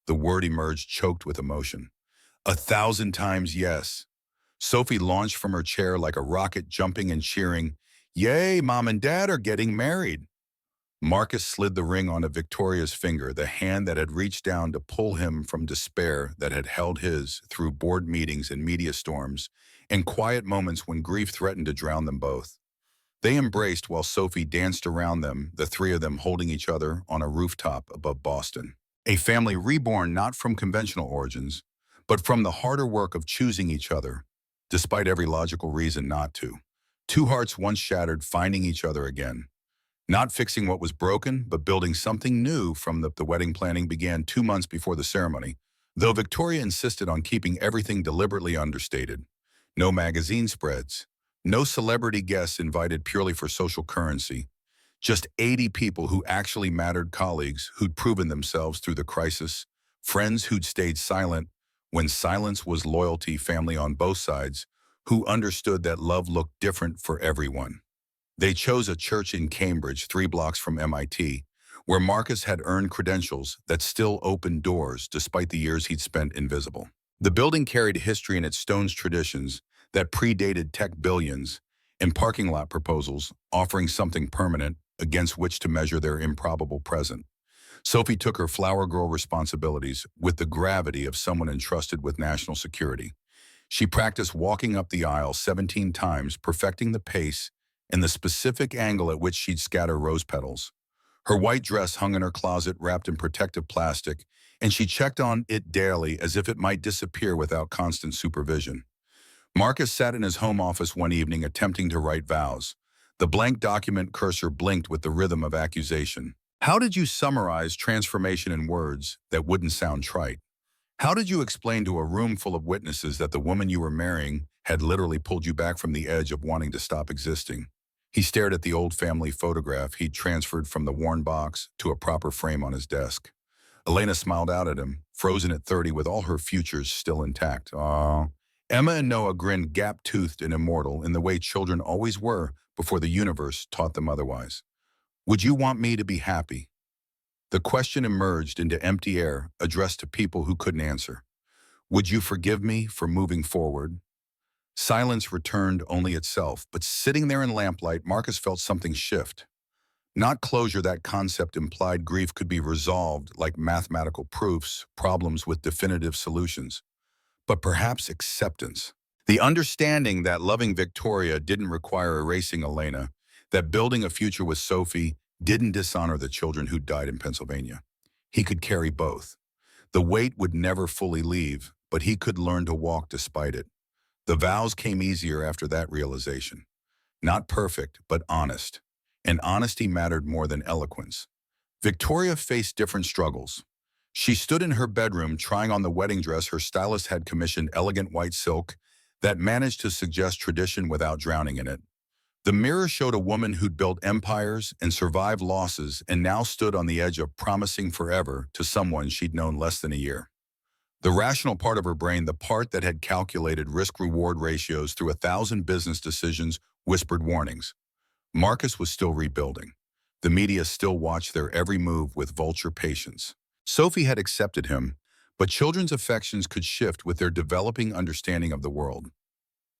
The word emerged, choked with emotion. "1,000 times yes." Sophie launched from her chair like a rocket, jumping and cheering. "Yay, Mom and Dad are getting married." Marcus slid the ring onto Victoria's finger, the hand that had reached down to pull him from despair that had held his through board meetings and media storms, and quiet moments when grief threatened to drown them both. They embraced while Sophie danced around them, the three of them holding each other on a rooftop above Boston. A family reborn not from conventional origins, but from the harder work of choosing each other, despite every logical reason not to. Two hearts once shattered, finding each other again. Not fixing what was broken, but building something new. From the wedding planning began 2 months before the ceremony, though Victoria insisted on keeping everything deliberately understated. No magazine spreads, no celebrity guests invited purely for social currency, just 80 people who actually mattered, colleagues who'd proven themselves through the crisis, friends who'd stayed silent when silence was loyalty, family on both sides who understood that love looked different for everyone. They chose a church in Cambridge, 3 blocks from MIT, where Marcus had earned credentials that still opened doors despite the years he'd spent invisible. The building carried history in its stone's traditions that predated tech billions and parking lot proposals, offering something permanent against which to measure their improbable present. Sophie took her flower girl responsibilities with the gravity of someone entrusted with national security. She practiced walking up the aisle 17 times, perfecting the pace and the specific angle at which she'd scatter rose petals. Her white dress hung in her closet, wrapped in protective plastic, and she checked on it daily as if it might disappear without constant supervision. Marcus sat in his home office one evening attempting to write vows. The blank document cursor blinked with the rhythm of accusation. How did you summarize transformation in words that wouldn't sound trite? How did you explain to a room full of witnesses that the woman you were marrying had literally pulled you back from the edge of wanting to stop existing? He stared at the old family photograph he'd transferred from the worn box to a proper frame on his desk. Elena smiled out at him, frozen at 30 with all her futures still intact. Aww. Emma and Noah grinned, gap-toothed and immortal in the way children always were before the universe taught them otherwise. Would you want me to be happy? The question emerged into empty air, addressed to people who couldn't answer. Would you forgive me for moving forward? Silence returned only itself, but sitting there in lamplight, Marcus felt something shift. Not closure, that concept implied grief could be resolved like mathematical proofs, problems with definitive solutions. but perhaps acceptance. The understanding that loving Victoria didn't require erasing Elena, that building a future with Sophie didn't dishonor the children who died in Pennsylvania. He could carry both. The weight would never fully leave, but he could learn to walk despite it. The vows came easier after that realization. Not perfect, but honest. And honesty mattered more than eloquence. Victoria faced different struggles. She stood in her bedroom trying on the wedding dress her stylist had commissioned, elegant white silk that managed to suggest tradition without drowning in it. The mirror showed a woman who'd built empires and survived losses and now stood on the edge of promising forever to someone she'd known less than a year. The rational part of her brain, the part that had calculated risk-reward ratios through 1,000 business decisions, whispered warnings. Marcus was still rebuilding. The media still watched their every move with vulture patience. Sophie had accepted him, but children's affections could shift with their developing understanding of the world.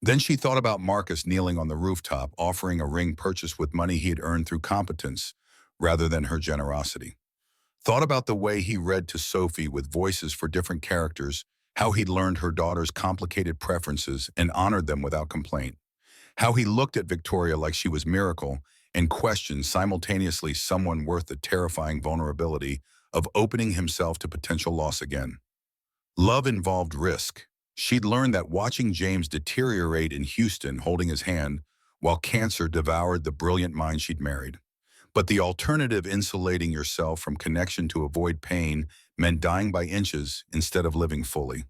Then she thought about Marcus kneeling on the rooftop, offering a ring purchased with money he had earned through competence rather than her generosity. Thought about the way he read to Sophie with voices for different characters, how he'd learned her daughter's complicated preferences and honored them without complaint. How he looked at Victoria like she was miracle and questioned simultaneously someone worth the terrifying vulnerability of opening himself to potential loss again. Love involved risk. She'd learned that watching James deteriorate in Houston holding his hand while cancer devoured the brilliant mind she'd married. But the alternative, insulating yourself from connection to avoid pain, meant dying by inches instead of living fully.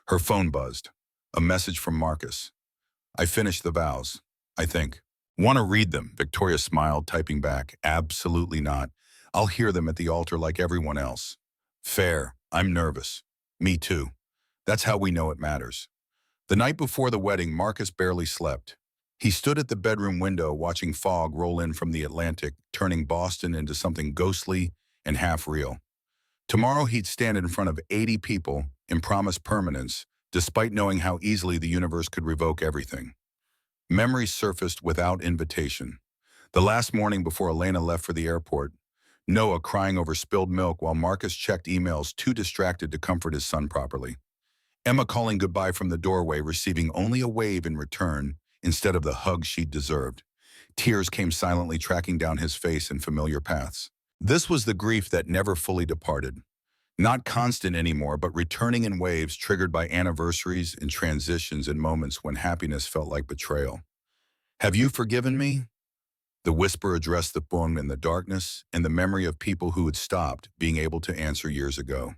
Her phone buzzed. A message from Marcus. I finished the vows, I think. Want to read them? Victoria smiled, typing back. Absolutely not. I'll hear them at the altar like everyone else. Fair. I'm nervous. Me too. That's how we know it matters. The night before the wedding, Marcus barely slept. He stood at the bedroom window watching fog roll in from the Atlantic, turning Boston into something ghostly and half real. Tomorrow he'd stand in front of 80 people and promise permanence, despite knowing how easily the universe could revoke everything. Memories surfaced without invitation. The last morning before Elena left for the airport, Noah crying over spilled milk while Marcus checked emails, too distracted to comfort his son properly. Emma calling goodbye from the doorway, receiving only a wave in return instead of the hug she'd deserved. Tears came silently tracking down his face in familiar paths. This was the grief that never fully departed. Not constant anymore, but returning in waves triggered by anniversaries and transitions and moments when happiness felt like betrayal. Have you forgiven me? The whisper addressed the phone in the darkness and the memory of people who had stopped being able to answer years ago.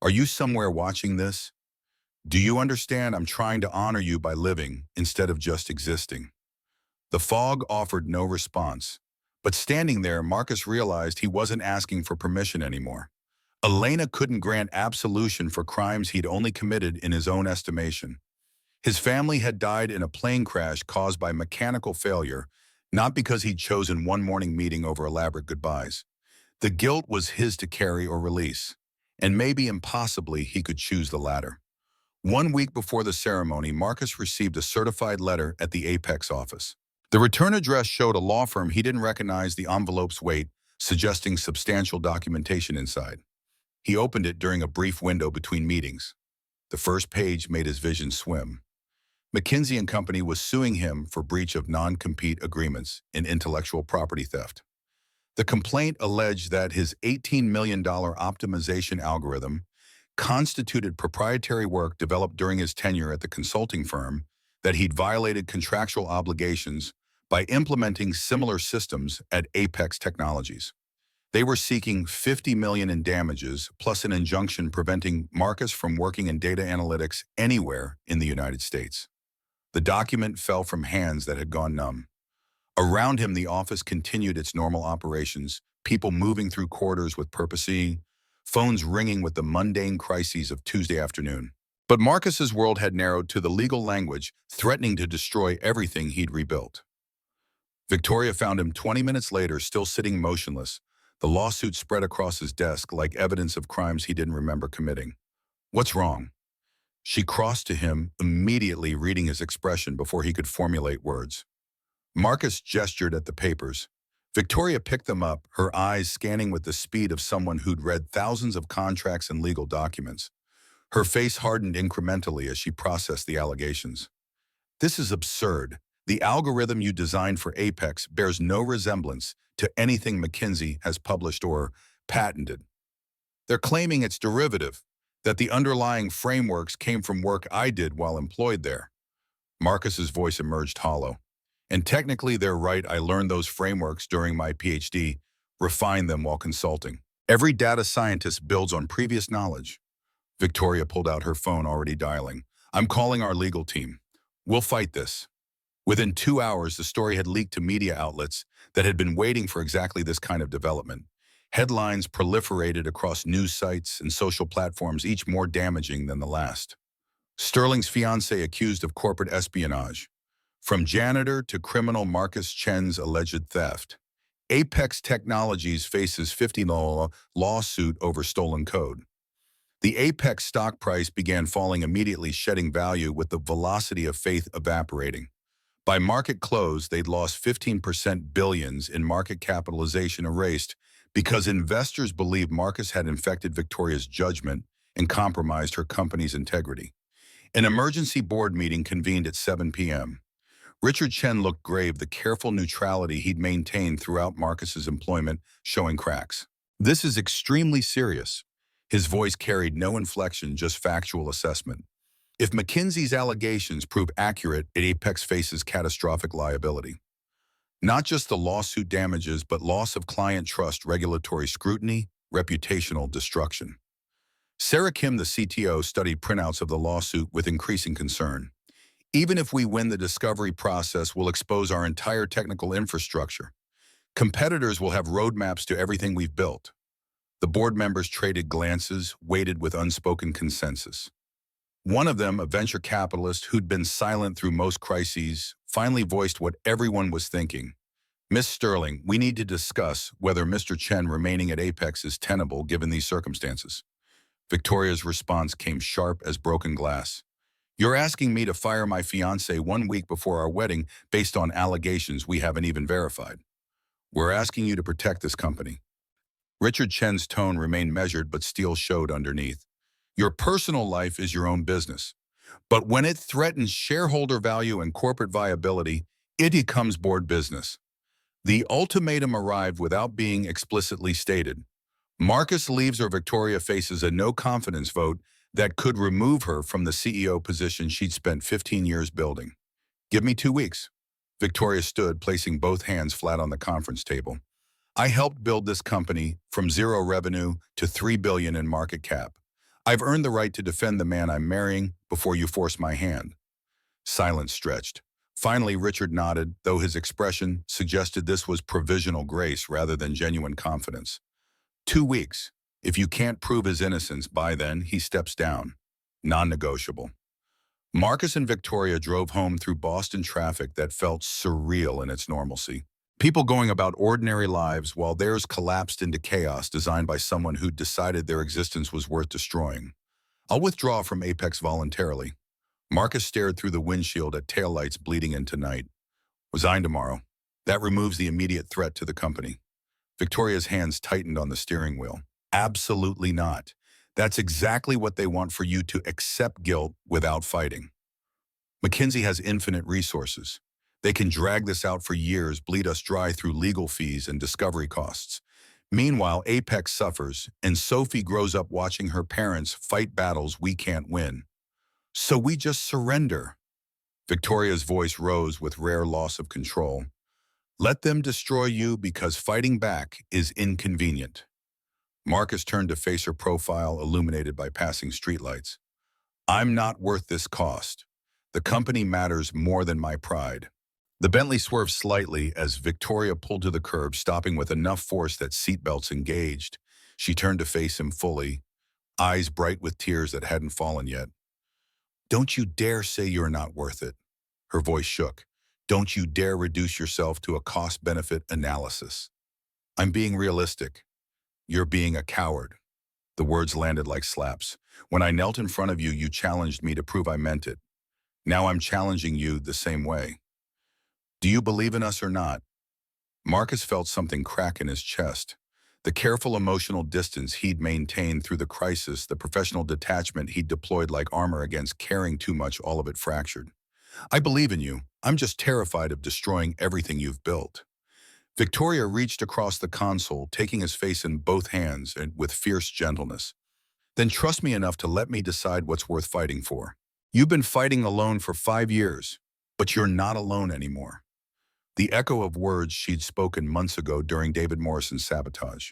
Are you somewhere watching this? Do you understand I'm trying to honor you by living instead of just existing? The fog offered no response, but standing there, Marcus realized he wasn't asking for permission anymore. Elena couldn't grant absolution for crimes he'd only committed in his own estimation. His family had died in a plane crash caused by mechanical failure, not because he'd chosen one morning meeting over elaborate goodbyes. The guilt was his to carry or release, and maybe impossibly he could choose the latter. 1 week before the ceremony, Marcus received a certified letter at the Apex office. The return address showed a law firm he didn't recognize, the envelope's weight, suggesting substantial documentation inside. He opened it during a brief window between meetings. The first page made his vision swim. McKinsey & Company was suing him for breach of non-compete agreements and intellectual property theft. The complaint alleged that his $18 million optimization algorithm constituted proprietary work developed during his tenure at the consulting firm, that he'd violated contractual obligations by implementing similar systems at Apex Technologies. They were seeking $50 million in damages, plus an injunction preventing Marcus from working in data analytics anywhere in the United States. The document fell from hands that had gone numb. Around him, the office continued its normal operations, people moving through corridors with purposing, phones ringing with the mundane crises of Tuesday afternoon. But Marcus's world had narrowed to the legal language, threatening to destroy everything he'd rebuilt. Victoria found him 20 minutes later, still sitting motionless, the lawsuit spread across his desk like evidence of crimes he didn't remember committing. What's wrong? She crossed to him, immediately reading his expression before he could formulate words. Marcus gestured at the papers. Victoria picked them up, her eyes scanning with the speed of someone who'd read thousands of contracts and legal documents. Her face hardened incrementally as she processed the allegations. This is absurd. The algorithm you designed for Apex bears no resemblance to anything McKinsey has published or patented. They're claiming it's derivative, that the underlying frameworks came from work I did while employed there. Marcus's voice emerged hollow. And technically they're right, I learned those frameworks during my PhD, refined them while consulting. Every data scientist builds on previous knowledge. Victoria pulled out her phone already dialing. I'm calling our legal team. We'll fight this. Within 2 hours, the story had leaked to media outlets that had been waiting for exactly this kind of development. Headlines proliferated across news sites and social platforms, each more damaging than the last. Sterling's fiancé accused of corporate espionage. From janitor to criminal Marcus Chen's alleged theft. Apex Technologies faces $50 million lawsuit over stolen code. The Apex stock price began falling immediately, shedding value with the velocity of faith evaporating. By market close, they'd lost 15%, billions in market capitalization erased because investors believed Marcus had infected Victoria's judgment and compromised her company's integrity. An emergency board meeting convened at 7 p.m. Richard Chen looked grave, the careful neutrality he'd maintained throughout Marcus's employment showing cracks. This is extremely serious. His voice carried no inflection, just factual assessment. If McKinsey's allegations prove accurate, Apex faces catastrophic liability. Not just the lawsuit damages, but loss of client trust, regulatory scrutiny, reputational destruction. Sarah Kim, the CTO, studied printouts of the lawsuit with increasing concern. Even if we win the discovery process, we'll expose our entire technical infrastructure. Competitors will have roadmaps to everything we've built. The board members traded glances, weighted with unspoken consensus. One of them, a venture capitalist who'd been silent through most crises, finally voiced what everyone was thinking. Miss Sterling, we need to discuss whether Mr. Chen remaining at Apex is tenable given these circumstances. Victoria's response came sharp as broken glass. You're asking me to fire my fiancé 1 week before our wedding based on allegations we haven't even verified. We're asking you to protect this company. Richard Chen's tone remained measured, but steel showed underneath. Your personal life is your own business. But when it threatens shareholder value and corporate viability, it becomes board business. The ultimatum arrived without being explicitly stated. Marcus leaves or Victoria faces a no-confidence vote that could remove her from the CEO position she'd spent 15 years building. Give me 2 weeks. Victoria stood, placing both hands flat on the conference table. I helped build this company from 0 revenue to $3 billion in market cap. I've earned the right to defend the man I'm marrying before you force my hand. Silence stretched. Finally, Richard nodded, though his expression suggested this was provisional grace rather than genuine confidence. 2 weeks. If you can't prove his innocence by then, he steps down. Non-negotiable. Marcus and Victoria drove home through Boston traffic that felt surreal in its normalcy. People going about ordinary lives while theirs collapsed into chaos designed by someone who'd decided their existence was worth destroying. I'll withdraw from Apex voluntarily. Marcus stared through the windshield at taillights bleeding into night. Resign tomorrow. That removes the immediate threat to the company. Victoria's hands tightened on the steering wheel. Absolutely not. That's exactly what they want, for you to accept guilt without fighting. McKinsey has infinite resources. They can drag this out for years, bleed us dry through legal fees and discovery costs. Meanwhile, Apex suffers, and Sophie grows up watching her parents fight battles we can't win. So we just surrender. Victoria's voice rose with rare loss of control. Let them destroy you because fighting back is inconvenient. Marcus turned to face her profile illuminated by passing streetlights. I'm not worth this cost. The company matters more than my pride. The Bentley swerved slightly as Victoria pulled to the curb, stopping with enough force that seatbelts engaged. She turned to face him fully, eyes bright with tears that hadn't fallen yet. Don't you dare say you're not worth it. Her voice shook. Don't you dare reduce yourself to a cost-benefit analysis. I'm being realistic. You're being a coward. The words landed like slaps. When I knelt in front of you, you challenged me to prove I meant it. Now I'm challenging you the same way. Do you believe in us or not? Marcus felt something crack in his chest. The careful emotional distance he'd maintained through the crisis, the professional detachment he'd deployed like armor against caring too much, all of it fractured. I believe in you. I'm just terrified of destroying everything you've built. Victoria reached across the console, taking his face in both hands and with fierce gentleness. Then trust me enough to let me decide what's worth fighting for. You've been fighting alone for 5 years, but you're not alone anymore. The echo of words she'd spoken months ago during David Morrison's sabotage.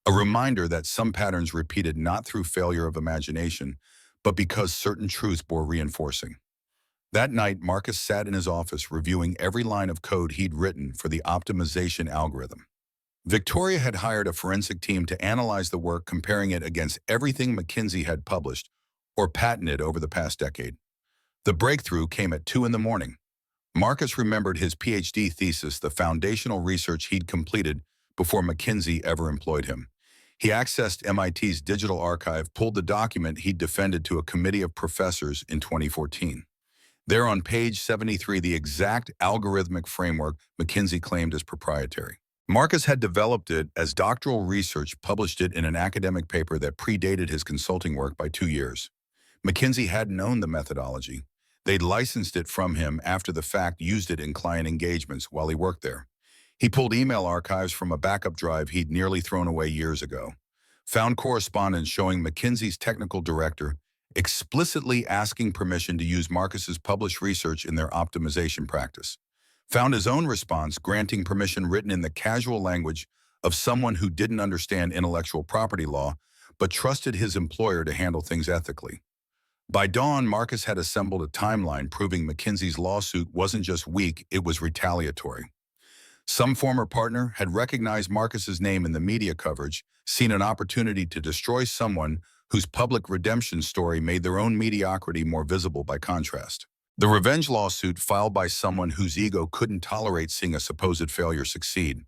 A reminder that some patterns repeated not through failure of imagination, but because certain truths bore reinforcing. That night, Marcus sat in his office reviewing every line of code he'd written for the optimization algorithm. Victoria had hired a forensic team to analyze the work, comparing it against everything McKinsey had published or patented over the past decade. The breakthrough came at 2 in the morning. Marcus remembered his PhD thesis, the foundational research he'd completed before McKinsey ever employed him. He accessed MIT's digital archive, pulled the document he'd defended to a committee of professors in 2014. There on page 73, the exact algorithmic framework McKinsey claimed as proprietary. Marcus had developed it as doctoral research, published it in an academic paper that predated his consulting work by 2 years. McKinsey hadn't owned the methodology. They'd licensed it from him after the fact, used it in client engagements while he worked there. He pulled email archives from a backup drive he'd nearly thrown away years ago. Found correspondence showing McKinsey's technical director explicitly asking permission to use Marcus's published research in their optimization practice. Found his own response granting permission written in the casual language of someone who didn't understand intellectual property law, but trusted his employer to handle things ethically. By dawn, Marcus had assembled a timeline proving McKinsey's lawsuit wasn't just weak, it was retaliatory. Some former partner had recognized Marcus's name in the media coverage, seen an opportunity to destroy someone whose public redemption story made their own mediocrity more visible by contrast. The revenge lawsuit filed by someone whose ego couldn't tolerate seeing a supposed failure succeed.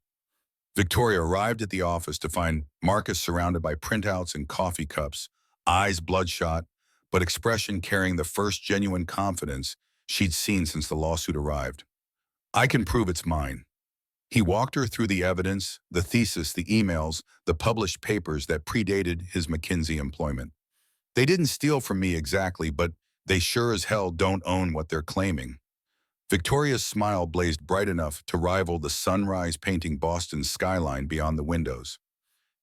Victoria arrived at the office to find Marcus surrounded by printouts and coffee cups, eyes bloodshot, but expression carrying the first genuine confidence she'd seen since the lawsuit arrived. I can prove it's mine. He walked her through the evidence, the thesis, the emails, the published papers that predated his McKinsey employment. They didn't steal from me exactly, but they sure as hell don't own what they're claiming. Victoria's smile blazed bright enough to rival the sunrise painting Boston's skyline beyond the windows.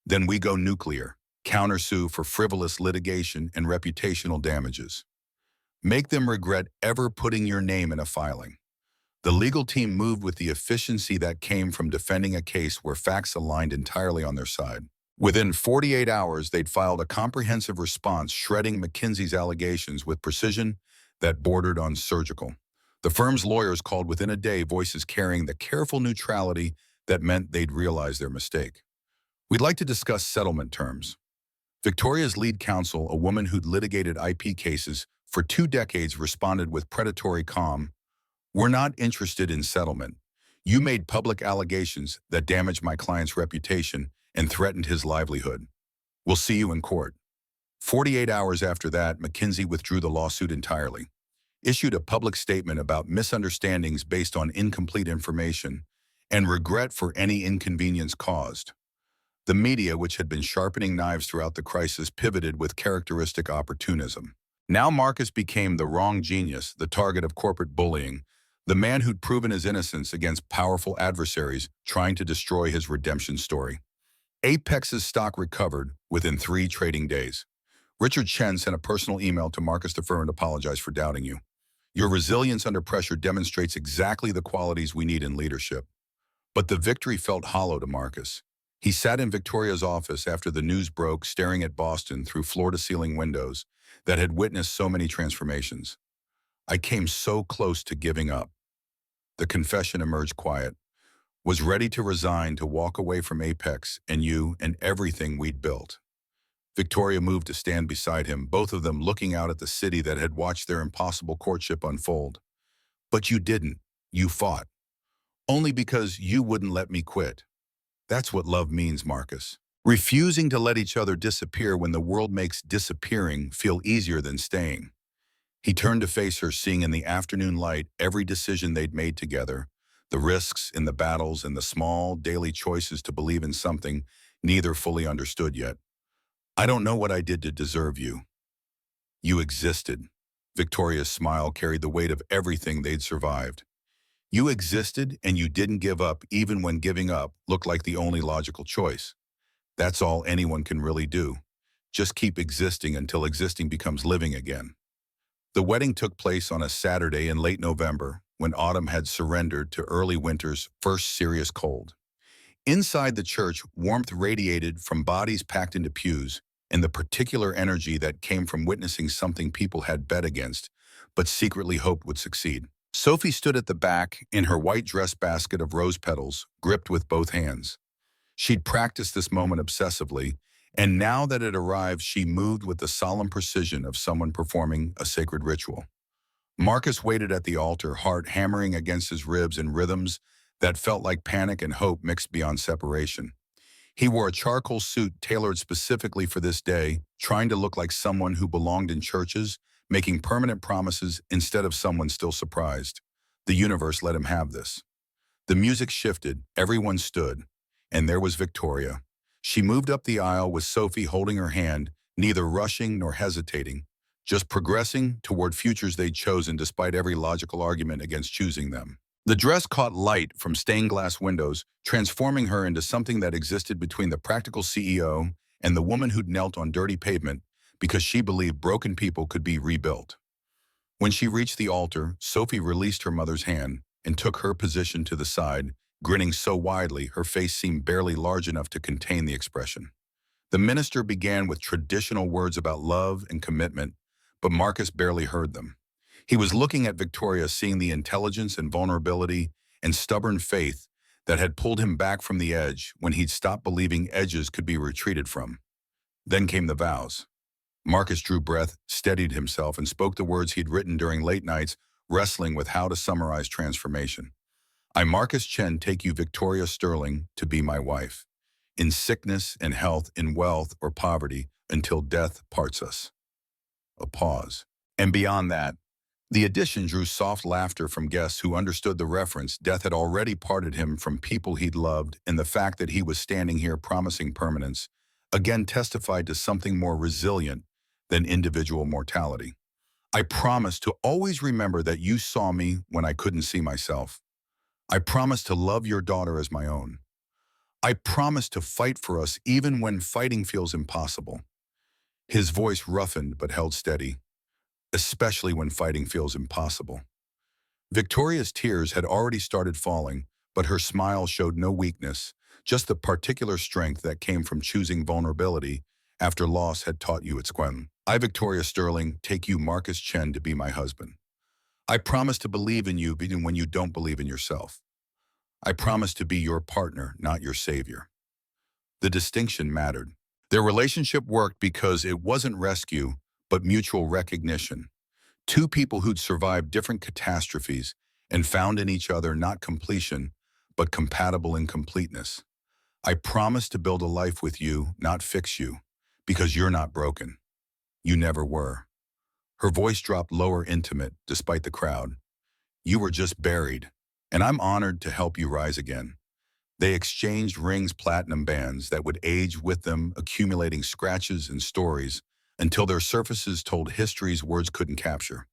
Then we go nuclear, countersue for frivolous litigation and reputational damages. Make them regret ever putting your name in a filing. The legal team moved with the efficiency that came from defending a case where facts aligned entirely on their side. Within 48 hours, they'd filed a comprehensive response shredding McKinsey's allegations with precision that bordered on surgical. The firm's lawyers called within a day, voices carrying the careful neutrality that meant they'd realized their mistake. We'd like to discuss settlement terms. Victoria's lead counsel, a woman who'd litigated IP cases for 2 decades, responded with predatory calm. We're not interested in settlement. You made public allegations that damaged my client's reputation and threatened his livelihood. We'll see you in court. 48 hours after that, McKinsey withdrew the lawsuit entirely, issued a public statement about misunderstandings based on incomplete information and regret for any inconvenience caused. The media, which had been sharpening knives throughout the crisis, pivoted with characteristic opportunism. Now Marcus became the wrong genius, the target of corporate bullying, the man who'd proven his innocence against powerful adversaries trying to destroy his redemption story. Apex's stock recovered within 3 trading days. Richard Chen sent a personal email to Marcus the firm and apologized for doubting you. Your resilience under pressure demonstrates exactly the qualities we need in leadership. But the victory felt hollow to Marcus. He sat in Victoria's office after the news broke, staring at Boston through floor-to-ceiling windows that had witnessed so many transformations. I came so close to giving up. The confession emerged quiet. Was ready to resign, to walk away from Apex and you and everything we'd built. Victoria moved to stand beside him, both of them looking out at the city that had watched their impossible courtship unfold. But you didn't. You fought. Only because you wouldn't let me quit. That's what love means, Marcus. Refusing to let each other disappear when the world makes disappearing feel easier than staying. He turned to face her, seeing in the afternoon light every decision they'd made together, the risks in the battles and the small, daily choices to believe in something Neither fully understood yet. I don't know what I did to deserve you. You existed. Victoria's smile carried the weight of everything they'd survived. You existed and you didn't give up even when giving up looked like the only logical choice. That's all anyone can really do. Just keep existing until existing becomes living again. The wedding took place on a Saturday in late November, when autumn had surrendered to early winter's first serious cold. Inside the church, warmth radiated from bodies packed into pews, and the particular energy that came from witnessing something people had bet against, but secretly hoped would succeed. Sophie stood at the back in her white dress basket of rose petals, gripped with both hands. She'd practiced this moment obsessively, and now that it arrived, she moved with the solemn precision of someone performing a sacred ritual. Marcus waited at the altar, heart hammering against his ribs in rhythms that felt like panic and hope mixed beyond separation. He wore a charcoal suit tailored specifically for this day, trying to look like someone who belonged in churches, making permanent promises instead of someone still surprised. The universe let him have this. The music shifted, everyone stood, and there was Victoria. She moved up the aisle with Sophie holding her hand, neither rushing nor hesitating, just progressing toward futures they'd chosen despite every logical argument against choosing them. The dress caught light from stained glass windows, transforming her into something that existed between the practical CEO and the woman who'd knelt on dirty pavement because she believed broken people could be rebuilt. When she reached the altar, Sophie released her mother's hand and took her position to the side, grinning so widely her face seemed barely large enough to contain the expression. The minister began with traditional words about love and commitment, but Marcus barely heard them. He was looking at Victoria, seeing the intelligence and vulnerability and stubborn faith that had pulled him back from the edge when he'd stopped believing edges could be retreated from. Then came the vows. Marcus drew breath, steadied himself, and spoke the words he'd written during late nights, wrestling with how to summarize transformation. I, Marcus Chen, take you, Victoria Sterling, to be my wife, in sickness and health, in wealth or poverty, until death parts us. A pause. And beyond that, the addition drew soft laughter from guests who understood the reference. Death had already parted him from people he'd loved, and the fact that he was standing here promising permanence again testified to something more resilient than individual mortality. I promise to always remember that you saw me when I couldn't see myself. I promise to love your daughter as my own. I promise to fight for us even when fighting feels impossible. His voice roughened but held steady, especially when fighting feels impossible. Victoria's tears had already started falling, but her smile showed no weakness, just the particular strength that came from choosing vulnerability after loss had taught you its quality. I, Victoria Sterling, take you, Marcus Chen, to be my husband. I promise to believe in you even when you don't believe in yourself. I promise to be your partner, not your savior. The distinction mattered. Their relationship worked because it wasn't rescue, but mutual recognition. Two people who'd survived different catastrophes and found in each other not completion, but compatible in completeness. I promise to build a life with you, not fix you, because you're not broken. You never were. Her voice dropped lower, intimate, despite the crowd. You were just buried, and I'm honored to help you rise again. They exchanged rings, platinum bands that would age with them, accumulating scratches and stories until their surfaces told histories words couldn't capture.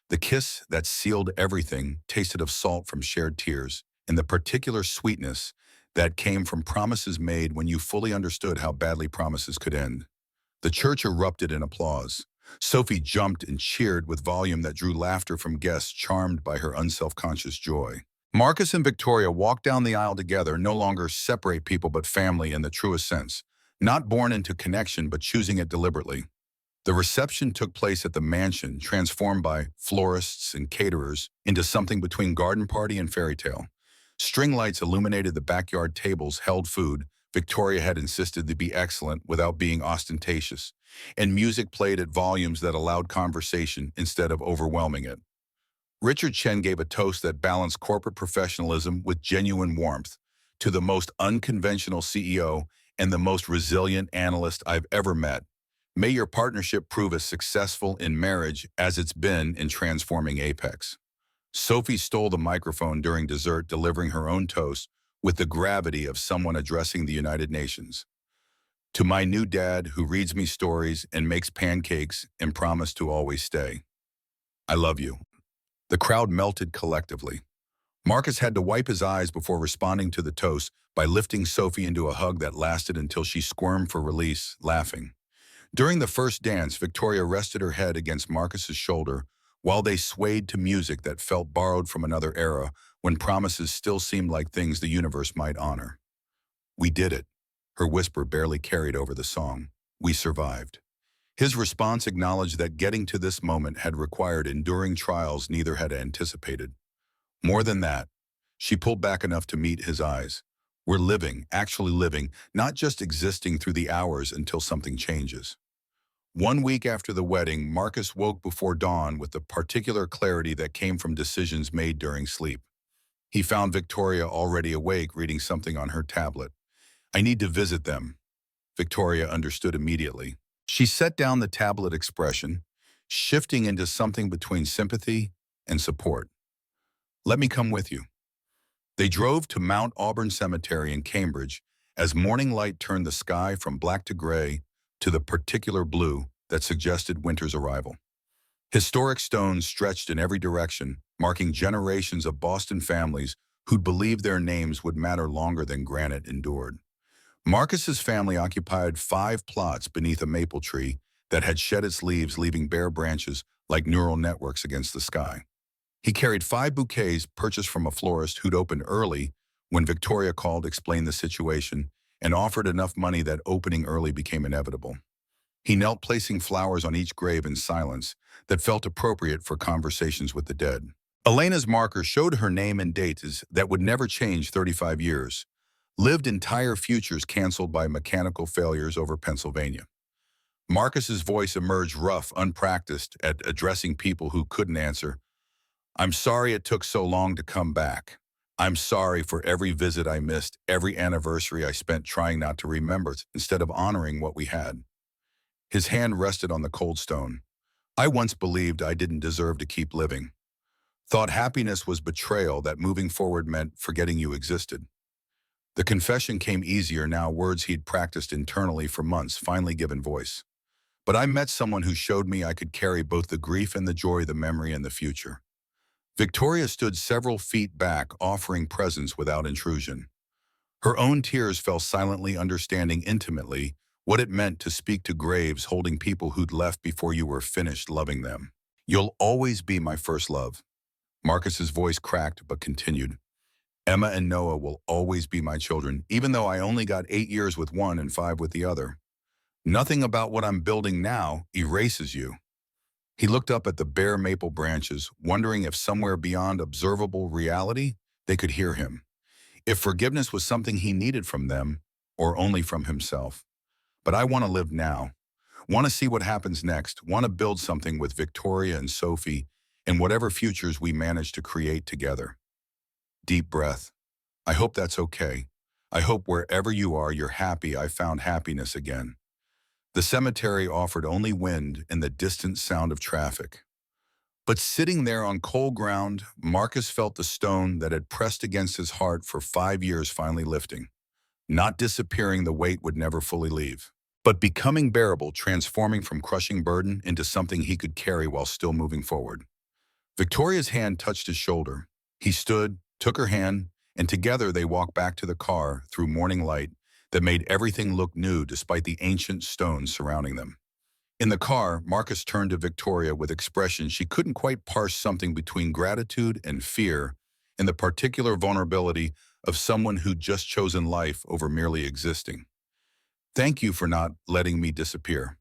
The kiss that sealed everything tasted of salt from shared tears and the particular sweetness that came from promises made when you fully understood how badly promises could end. The church erupted in applause. Sophie jumped and cheered with volume that drew laughter from guests charmed by her unself-conscious joy. Marcus and Victoria walked down the aisle together, no longer separate people but family in the truest sense, not born into connection but choosing it deliberately. The reception took place at the mansion, transformed by florists and caterers into something between garden party and fairy tale. String lights illuminated the backyard tables, held food Victoria had insisted to be excellent without being ostentatious, and music played at volumes that allowed conversation instead of overwhelming it. Richard Chen gave a toast that balanced corporate professionalism with genuine warmth to the most unconventional CEO and the most resilient analyst I've ever met. May your partnership prove as successful in marriage as it's been in transforming Apex. Sophie stole the microphone during dessert, delivering her own toast with the gravity of someone addressing the United Nations. To my new dad who reads me stories and makes pancakes and promised to always stay. I love you. The crowd melted collectively. Marcus had to wipe his eyes before responding to the toast by lifting Sophie into a hug that lasted until she squirmed for release, laughing. During the first dance, Victoria rested her head against Marcus's shoulder while they swayed to music that felt borrowed from another era when promises still seemed like things the universe might honor. We did it. Her whisper barely carried over the song. We survived. His response acknowledged that getting to this moment had required enduring trials neither had anticipated. More than that, she pulled back enough to meet his eyes. We're living, actually living, not just existing through the hours until something changes. 1 week after the wedding, Marcus woke before dawn with the particular clarity that came from decisions made during sleep. He found Victoria already awake reading something on her tablet. I need to visit them. Victoria understood immediately. She set down the tablet expression, shifting into something between sympathy and support. Let me come with you. They drove to Mount Auburn Cemetery in Cambridge as morning light turned the sky from black to gray to the particular blue that suggested winter's arrival. Historic stones stretched in every direction, marking generations of Boston families who'd believed their names would matter longer than granite endured. Marcus's family occupied 5 plots beneath a maple tree that had shed its leaves, leaving bare branches like neural networks against the sky. He carried 5 bouquets purchased from a florist who'd opened early when Victoria called to explain the situation and offered enough money that opening early became inevitable. He knelt placing flowers on each grave in silence that felt appropriate for conversations with the dead. Elena's marker showed her name and dates that would never change 35 years, lived entire futures canceled by mechanical failures over Pennsylvania. Marcus's voice emerged rough, unpracticed at addressing people who couldn't answer. I'm sorry it took so long to come back. I'm sorry for every visit I missed, every anniversary I spent trying not to remember instead of honoring what we had. His hand rested on the cold stone. I once believed I didn't deserve to keep living. Thought happiness was betrayal, that moving forward meant forgetting you existed. The confession came easier now, words he'd practiced internally for months finally given voice. But I met someone who showed me I could carry both the grief and the joy, the memory and the future. Victoria stood several feet back, offering presence without intrusion. Her own tears fell silently, understanding intimately what it meant to speak to graves holding people who'd left before you were finished loving them. You'll always be my first love. Marcus's voice cracked but continued. Emma and Noah will always be my children, even though I only got 8 years with one and 5 with the other. Nothing about what I'm building now erases you. He looked up at the bare maple branches, wondering if somewhere beyond observable reality, they could hear him. If forgiveness was something he needed from them, or only from himself. But I want to live now. Want to see what happens next. Want to build something with Victoria and Sophie and whatever futures we manage to create together. Deep breath. I hope that's okay. I hope wherever you are, you're happy I found happiness again. The cemetery offered only wind and the distant sound of traffic. But sitting there on cold ground, Marcus felt the stone that had pressed against his heart for 5 years finally lifting. Not disappearing, the weight would never fully leave, but becoming bearable, transforming from crushing burden into something he could carry while still moving forward. Victoria's hand touched his shoulder. He stood, took her hand, and together they walked back to the car through morning light that made everything look new despite the ancient stones surrounding them. In the car, Marcus turned to Victoria with expression she couldn't quite parse, something between gratitude and fear, and the particular vulnerability of someone who'd just chosen life over merely existing. Thank you for not letting me disappear.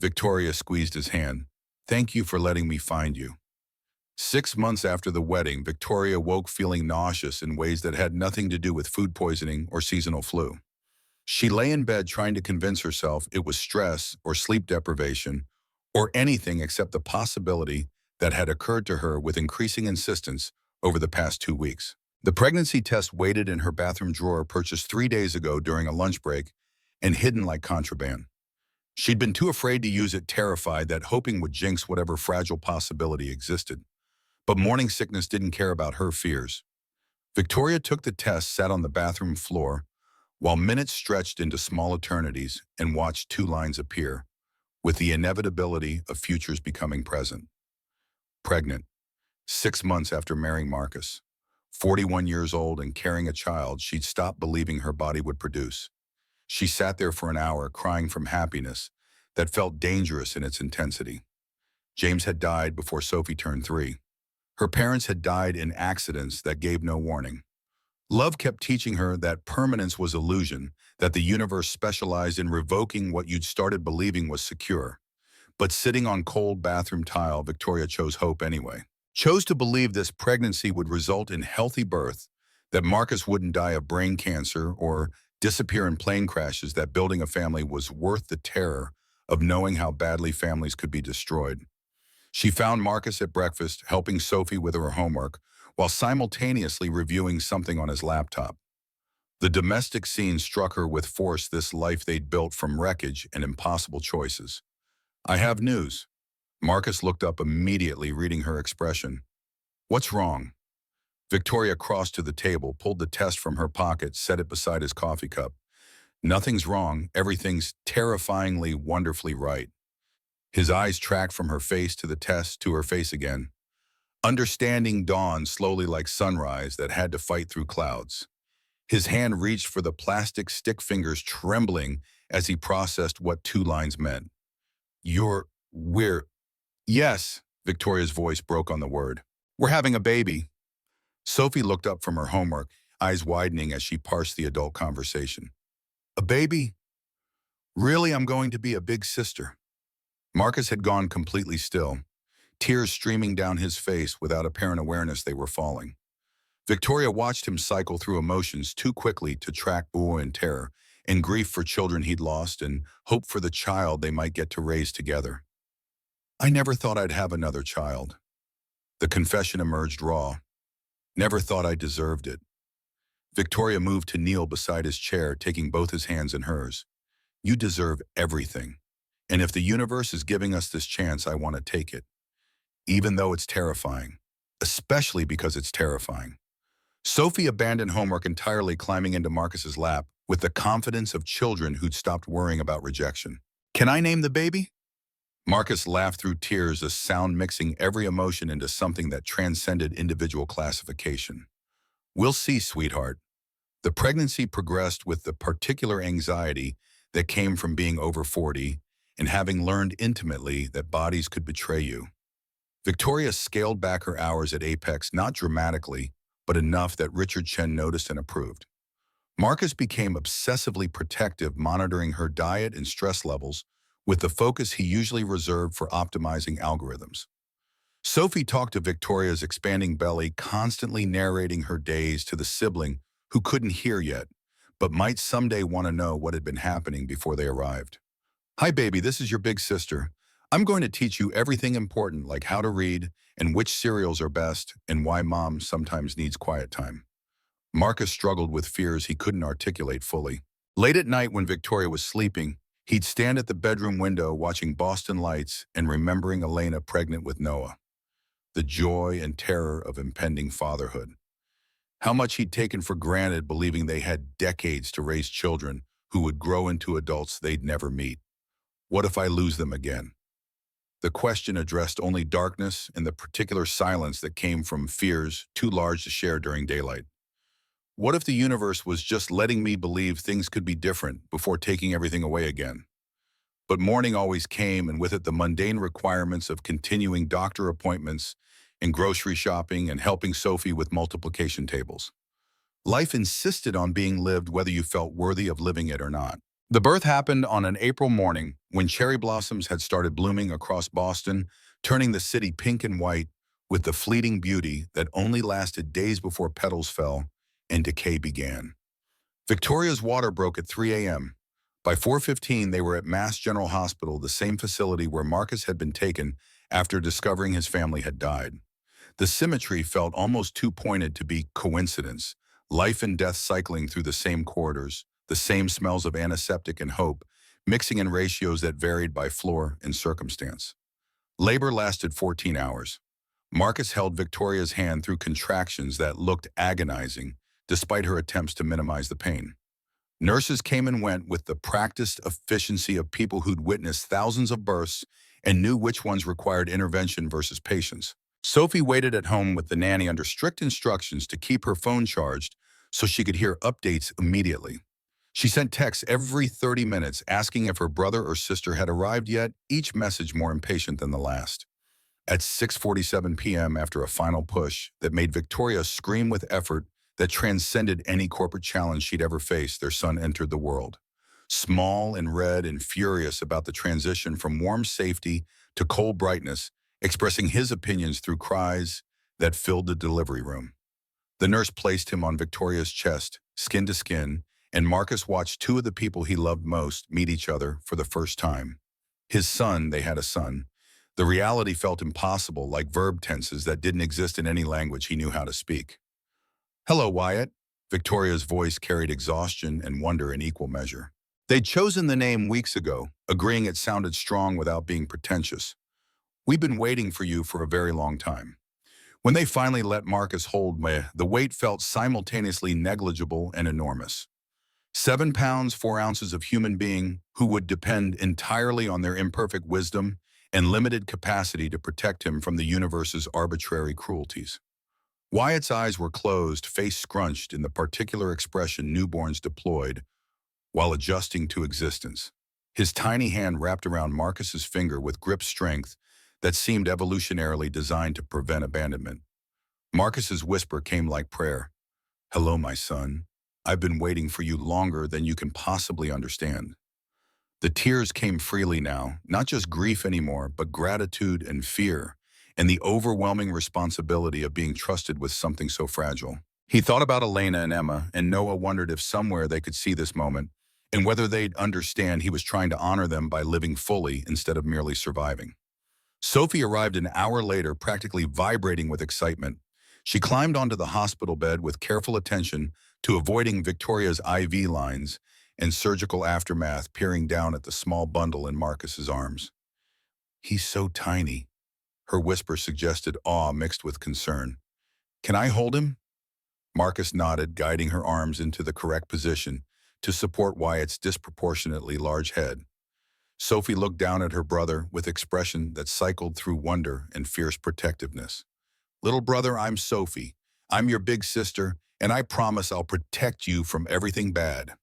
Victoria squeezed his hand. Thank you for letting me find you. 6 months after the wedding, Victoria woke feeling nauseous in ways that had nothing to do with food poisoning or seasonal flu. She lay in bed trying to convince herself it was stress or sleep deprivation or anything except the possibility that had occurred to her with increasing insistence over the past 2 weeks. The pregnancy test waited in her bathroom drawer, purchased 3 days ago during a lunch break and hidden like contraband. She'd been too afraid to use it, terrified that hoping would jinx whatever fragile possibility existed. But morning sickness didn't care about her fears. Victoria took the test, sat on the bathroom floor, while minutes stretched into small eternities and watched two lines appear, with the inevitability of futures becoming present. Pregnant, 6 months after marrying Marcus. 41 years old and carrying a child she'd stopped believing her body would produce. She sat there for an hour crying from happiness that felt dangerous in its intensity. James had died before Sophie turned 3. Her parents had died in accidents that gave no warning. Love kept teaching her that permanence was illusion, that the universe specialized in revoking what you'd started believing was secure. But sitting on cold bathroom tile, Victoria chose hope anyway. Chose to believe this pregnancy would result in healthy birth, that Marcus wouldn't die of brain cancer or disappear in plane crashes, that building a family was worth the terror of knowing how badly families could be destroyed. She found Marcus at breakfast, helping Sophie with her homework, while simultaneously reviewing something on his laptop. The domestic scene struck her with force, this life they'd built from wreckage and impossible choices. "I have news." Marcus looked up immediately, reading her expression. "What's wrong?" Victoria crossed to the table, pulled the test from her pocket, set it beside his coffee cup. "Nothing's wrong. Everything's terrifyingly, wonderfully right." His eyes tracked from her face to the test to her face again. Understanding dawned slowly like sunrise that had to fight through clouds. His hand reached for the plastic stick, fingers trembling as he processed what two lines meant. We're, yes, Victoria's voice broke on the word. "We're having a baby." Sophie looked up from her homework, eyes widening as she parsed the adult conversation. "A baby? Really, I'm going to be a big sister." Marcus had gone completely still, tears streaming down his face without apparent awareness they were falling. Victoria watched him cycle through emotions too quickly to track awe and terror, and grief for children he'd lost, and hope for the child they might get to raise together. "I never thought I'd have another child." The confession emerged raw. "Never thought I deserved it." Victoria moved to kneel beside his chair, taking both his hands in hers. "You deserve everything. And if the universe is giving us this chance, I want to take it. Even though it's terrifying. Especially because it's terrifying." Sophie abandoned homework entirely, climbing into Marcus's lap with the confidence of children who'd stopped worrying about rejection. "Can I name the baby?" Marcus laughed through tears, a sound mixing every emotion into something that transcended individual classification. "We'll see, sweetheart." The pregnancy progressed with the particular anxiety that came from being over 40 and having learned intimately that bodies could betray you. Victoria scaled back her hours at Apex, not dramatically, but enough that Richard Chen noticed and approved. Marcus became obsessively protective, monitoring her diet and stress levels with the focus he usually reserved for optimizing algorithms. Sophie talked to Victoria's expanding belly, constantly narrating her days to the sibling who couldn't hear yet, but might someday want to know what had been happening before they arrived. "Hi, baby, this is your big sister. I'm going to teach you everything important, like how to read and which cereals are best and why mom sometimes needs quiet time." Marcus struggled with fears he couldn't articulate fully. Late at night when Victoria was sleeping, he'd stand at the bedroom window watching Boston lights and remembering Elena pregnant with Noah. The joy and terror of impending fatherhood. How much he'd taken for granted, believing they had decades to raise children who would grow into adults they'd never meet. What if I lose them again? The question addressed only darkness and the particular silence that came from fears too large to share during daylight. What if the universe was just letting me believe things could be different before taking everything away again? But morning always came, and with it the mundane requirements of continuing doctor appointments and grocery shopping and helping Sophie with multiplication tables. Life insisted on being lived whether you felt worthy of living it or not. The birth happened on an April morning when cherry blossoms had started blooming across Boston, turning the city pink and white with the fleeting beauty that only lasted days before petals fell and decay began. Victoria's water broke at 3 a.m. By 4:15, they were at Mass General Hospital, the same facility where Marcus had been taken after discovering his family had died. The symmetry felt almost too pointed to be coincidence. Life and death cycling through the same corridors, the same smells of antiseptic and hope, mixing in ratios that varied by floor and circumstance. Labor lasted 14 hours. Marcus held Victoria's hand through contractions that looked agonizing, despite her attempts to minimize the pain. Nurses came and went with the practiced efficiency of people who'd witnessed thousands of births and knew which ones required intervention versus patience. Sophie waited at home with the nanny under strict instructions to keep her phone charged so she could hear updates immediately. She sent texts every 30 minutes asking if her brother or sister had arrived yet, each message more impatient than the last. At 6:47 p.m., after a final push that made Victoria scream with effort that transcended any corporate challenge she'd ever faced, their son entered the world. Small and red and furious about the transition from warm safety to cold brightness, expressing his opinions through cries that filled the delivery room. The nurse placed him on Victoria's chest, skin to skin, and Marcus watched two of the people he loved most meet each other for the first time. His son, they had a son. The reality felt impossible, like verb tenses that didn't exist in any language he knew how to speak. "Hello, Wyatt." Victoria's voice carried exhaustion and wonder in equal measure. They'd chosen the name weeks ago, agreeing it sounded strong without being pretentious. "We've been waiting for you for a very long time." When they finally let Marcus hold me, the weight felt simultaneously negligible and enormous. 7 pounds, 4 ounces of human being who would depend entirely on their imperfect wisdom and limited capacity to protect him from the universe's arbitrary cruelties. Wyatt's eyes were closed, face scrunched in the particular expression newborns deployed while adjusting to existence. His tiny hand wrapped around Marcus's finger with grip strength that seemed evolutionarily designed to prevent abandonment. Marcus's whisper came like prayer. "Hello, my son. I've been waiting for you longer than you can possibly understand." The tears came freely now, not just grief anymore, but gratitude and fear, and the overwhelming responsibility of being trusted with something so fragile. He thought about Elena and Emma, and Noah wondered if somewhere they could see this moment, and whether they'd understand he was trying to honor them by living fully instead of merely surviving. Sophie arrived an hour later, practically vibrating with excitement. She climbed onto the hospital bed with careful attention to avoiding Victoria's IV lines and surgical aftermath, peering down at the small bundle in Marcus's arms. "He's so tiny." Her whisper suggested awe mixed with concern. "Can I hold him?" Marcus nodded, guiding her arms into the correct position to support Wyatt's disproportionately large head. Sophie looked down at her brother with expression that cycled through wonder and fierce protectiveness. "Little brother, I'm Sophie. I'm your big sister, and I promise I'll protect you from everything bad."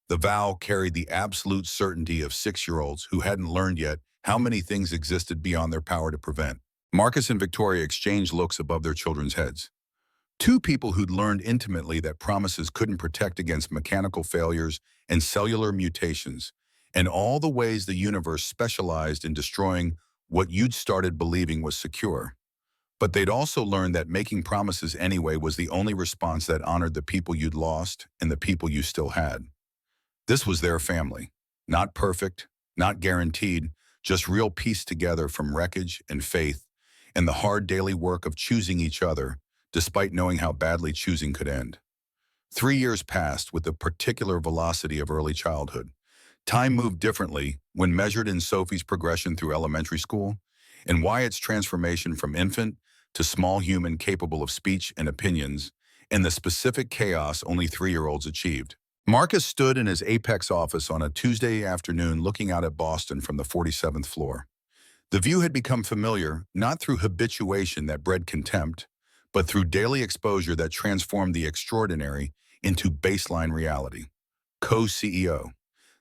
The vow carried the absolute certainty of 6-year-olds who hadn't learned yet how many things existed beyond their power to prevent. Marcus and Victoria exchanged looks above their children's heads. Two people who'd learned intimately that promises couldn't protect against mechanical failures and cellular mutations, and all the ways the universe specialized in destroying what you'd started believing was secure. But they'd also learned that making promises anyway was the only response that honored the people you'd lost and the people you still had. This was their family. Not perfect, not guaranteed, just real pieced together from wreckage and faith and the hard daily work of choosing each other, despite knowing how badly choosing could end. 3 years passed with the particular velocity of early childhood. Time moved differently when measured in Sophie's progression through elementary school and Wyatt's transformation from infant to small human capable of speech and opinions, and the specific chaos only 3-year-olds achieved. Marcus stood in his Apex office on a Tuesday afternoon looking out at Boston from the 47th floor. The view had become familiar, not through habituation that bred contempt, but through daily exposure that transformed the extraordinary into baseline reality. Co-CEO.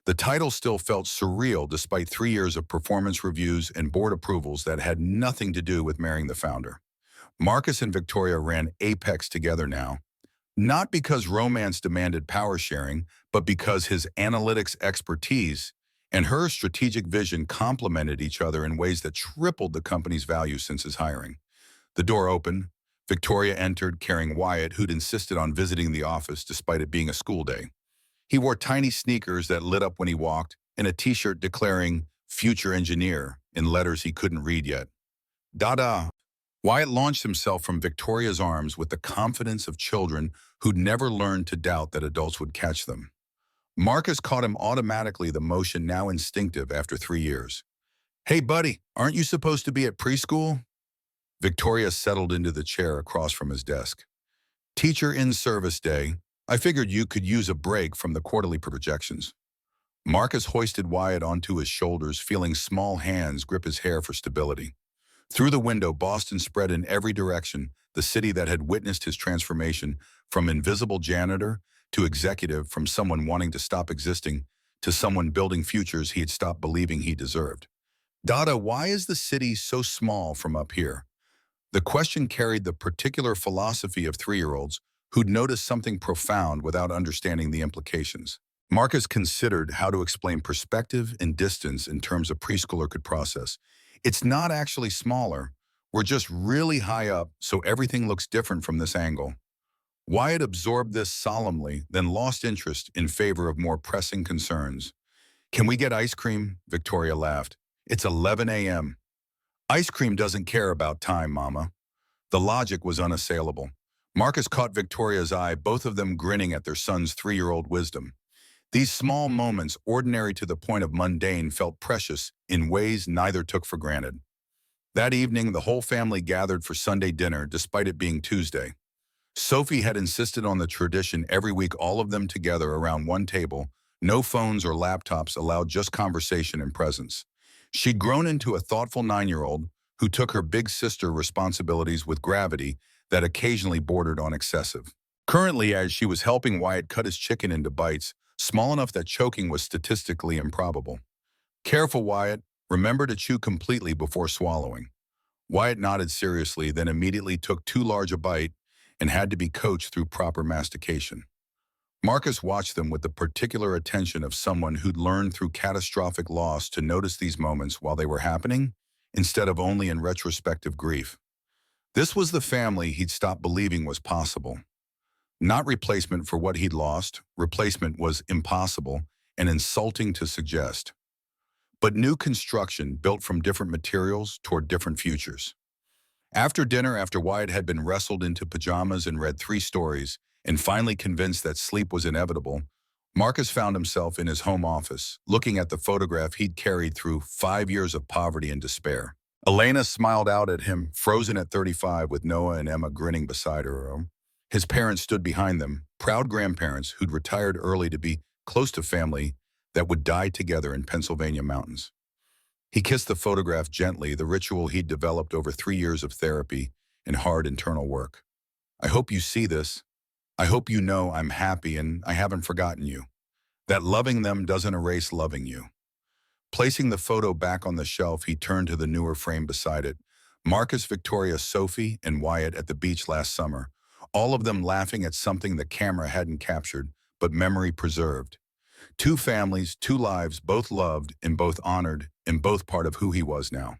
The title still felt surreal despite 3 years of performance reviews and board approvals that had nothing to do with marrying the founder. Marcus and Victoria ran Apex together now, not because romance demanded power sharing, but because his analytics expertise and her strategic vision complemented each other in ways that tripled the company's value since his hiring. The door opened. Victoria entered, carrying Wyatt, who'd insisted on visiting the office despite it being a school day. He wore tiny sneakers that lit up when he walked and a t-shirt declaring "Future Engineer" in letters he couldn't read yet. "Dada." Wyatt launched himself from Victoria's arms with the confidence of children who'd never learned to doubt that adults would catch them. Marcus caught him automatically, the motion now instinctive after 3 years. "Hey, buddy, aren't you supposed to be at preschool?" Victoria settled into the chair across from his desk. "Teacher in service day." I figured you could use a break from the quarterly projections. Marcus hoisted Wyatt onto his shoulders, feeling small hands grip his hair for stability. Through the window, Boston spread in every direction, the city that had witnessed his transformation from invisible janitor to executive, from someone wanting to stop existing to someone building futures he had stopped believing he deserved. Dada, why is the city so small from up here? The question carried the particular philosophy of three-year-olds who'd noticed something profound without understanding the implications. Marcus considered how to explain perspective and distance in terms a preschooler could process. It's not actually smaller. We're just really high up, so everything looks different from this angle. Wyatt absorbed this solemnly, then lost interest in favor of more pressing concerns. Can we get ice cream? Victoria laughed. It's 11 a.m. Ice cream doesn't care about time, Mama. The logic was unassailable. Marcus caught Victoria's eye, both of them grinning at their son's 3-year-old wisdom. These small moments, ordinary to the point of mundane, felt precious in ways neither took for granted. That evening, the whole family gathered for Sunday dinner, despite it being Tuesday. Sophie had insisted on the tradition every week, all of them together around one table, no phones or laptops allowed, just conversation and presence. She'd grown into a thoughtful 9-year-old who took her big sister responsibilities with gravity that occasionally bordered on excessive. Currently, as she was helping Wyatt cut his chicken into bites, small enough that choking was statistically improbable. Careful, Wyatt. Remember to chew completely before swallowing. Wyatt nodded seriously, then immediately took too large a bite and had to be coached through proper mastication. Marcus watched them with the particular attention of someone who'd learned through catastrophic loss to notice these moments while they were happening, instead of only in retrospective grief. This was the family he'd stopped believing was possible. Not replacement for what he'd lost, replacement was impossible and insulting to suggest. But new construction built from different materials toward different futures. After dinner, after Wyatt had been wrestled into pajamas and read 3 stories, and finally convinced that sleep was inevitable, Marcus found himself in his home office, looking at the photograph he'd carried through 5 years of poverty and despair. Elena smiled out at him, frozen at 35, with Noah and Emma grinning beside her. His parents stood behind them, proud grandparents who'd retired early to be close to family that would die together in Pennsylvania mountains. He kissed the photograph gently, the ritual he'd developed over 3 years of therapy and hard internal work. I hope you see this. I hope you know I'm happy and I haven't forgotten you. That loving them doesn't erase loving you. Placing the photo back on the shelf, he turned to the newer frame beside it. Marcus, Victoria, Sophie, and Wyatt at the beach last summer, all of them laughing at something the camera hadn't captured, but memory preserved. 2 families, 2 lives, both loved and both honored, and both part of who he was now.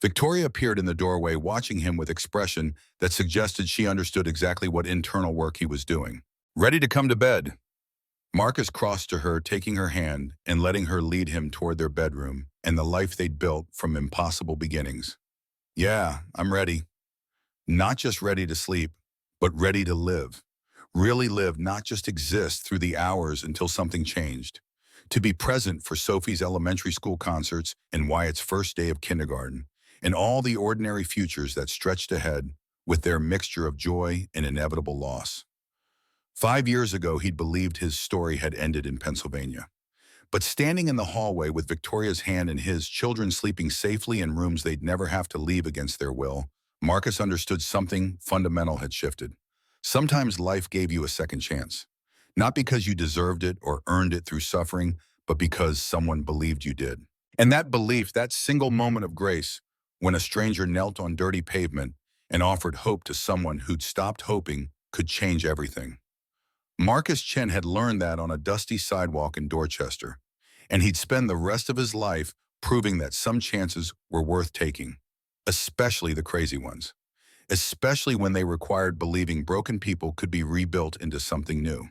Victoria appeared in the doorway, watching him with expression that suggested she understood exactly what internal work he was doing. Ready to come to bed? Marcus crossed to her, taking her hand and letting her lead him toward their bedroom and the life they'd built from impossible beginnings. Yeah, I'm ready. Not just ready to sleep, but ready to live. Really live, not just exist through the hours until something changed. To be present for Sophie's elementary school concerts and Wyatt's first day of kindergarten, and all the ordinary futures that stretched ahead with their mixture of joy and inevitable loss. 5 years ago, he'd believed his story had ended in Pennsylvania. But standing in the hallway with Victoria's hand in his, children sleeping safely in rooms they'd never have to leave against their will, Marcus understood something fundamental had shifted. Sometimes life gave you a second chance. Not because you deserved it or earned it through suffering, but because someone believed you did. And that belief, that single moment of grace, when a stranger knelt on dirty pavement and offered hope to someone who'd stopped hoping, could change everything. Marcus Chen had learned that on a dusty sidewalk in Dorchester, and he'd spend the rest of his life proving that some chances were worth taking, especially the crazy ones, especially when they required believing broken people could be rebuilt into something new.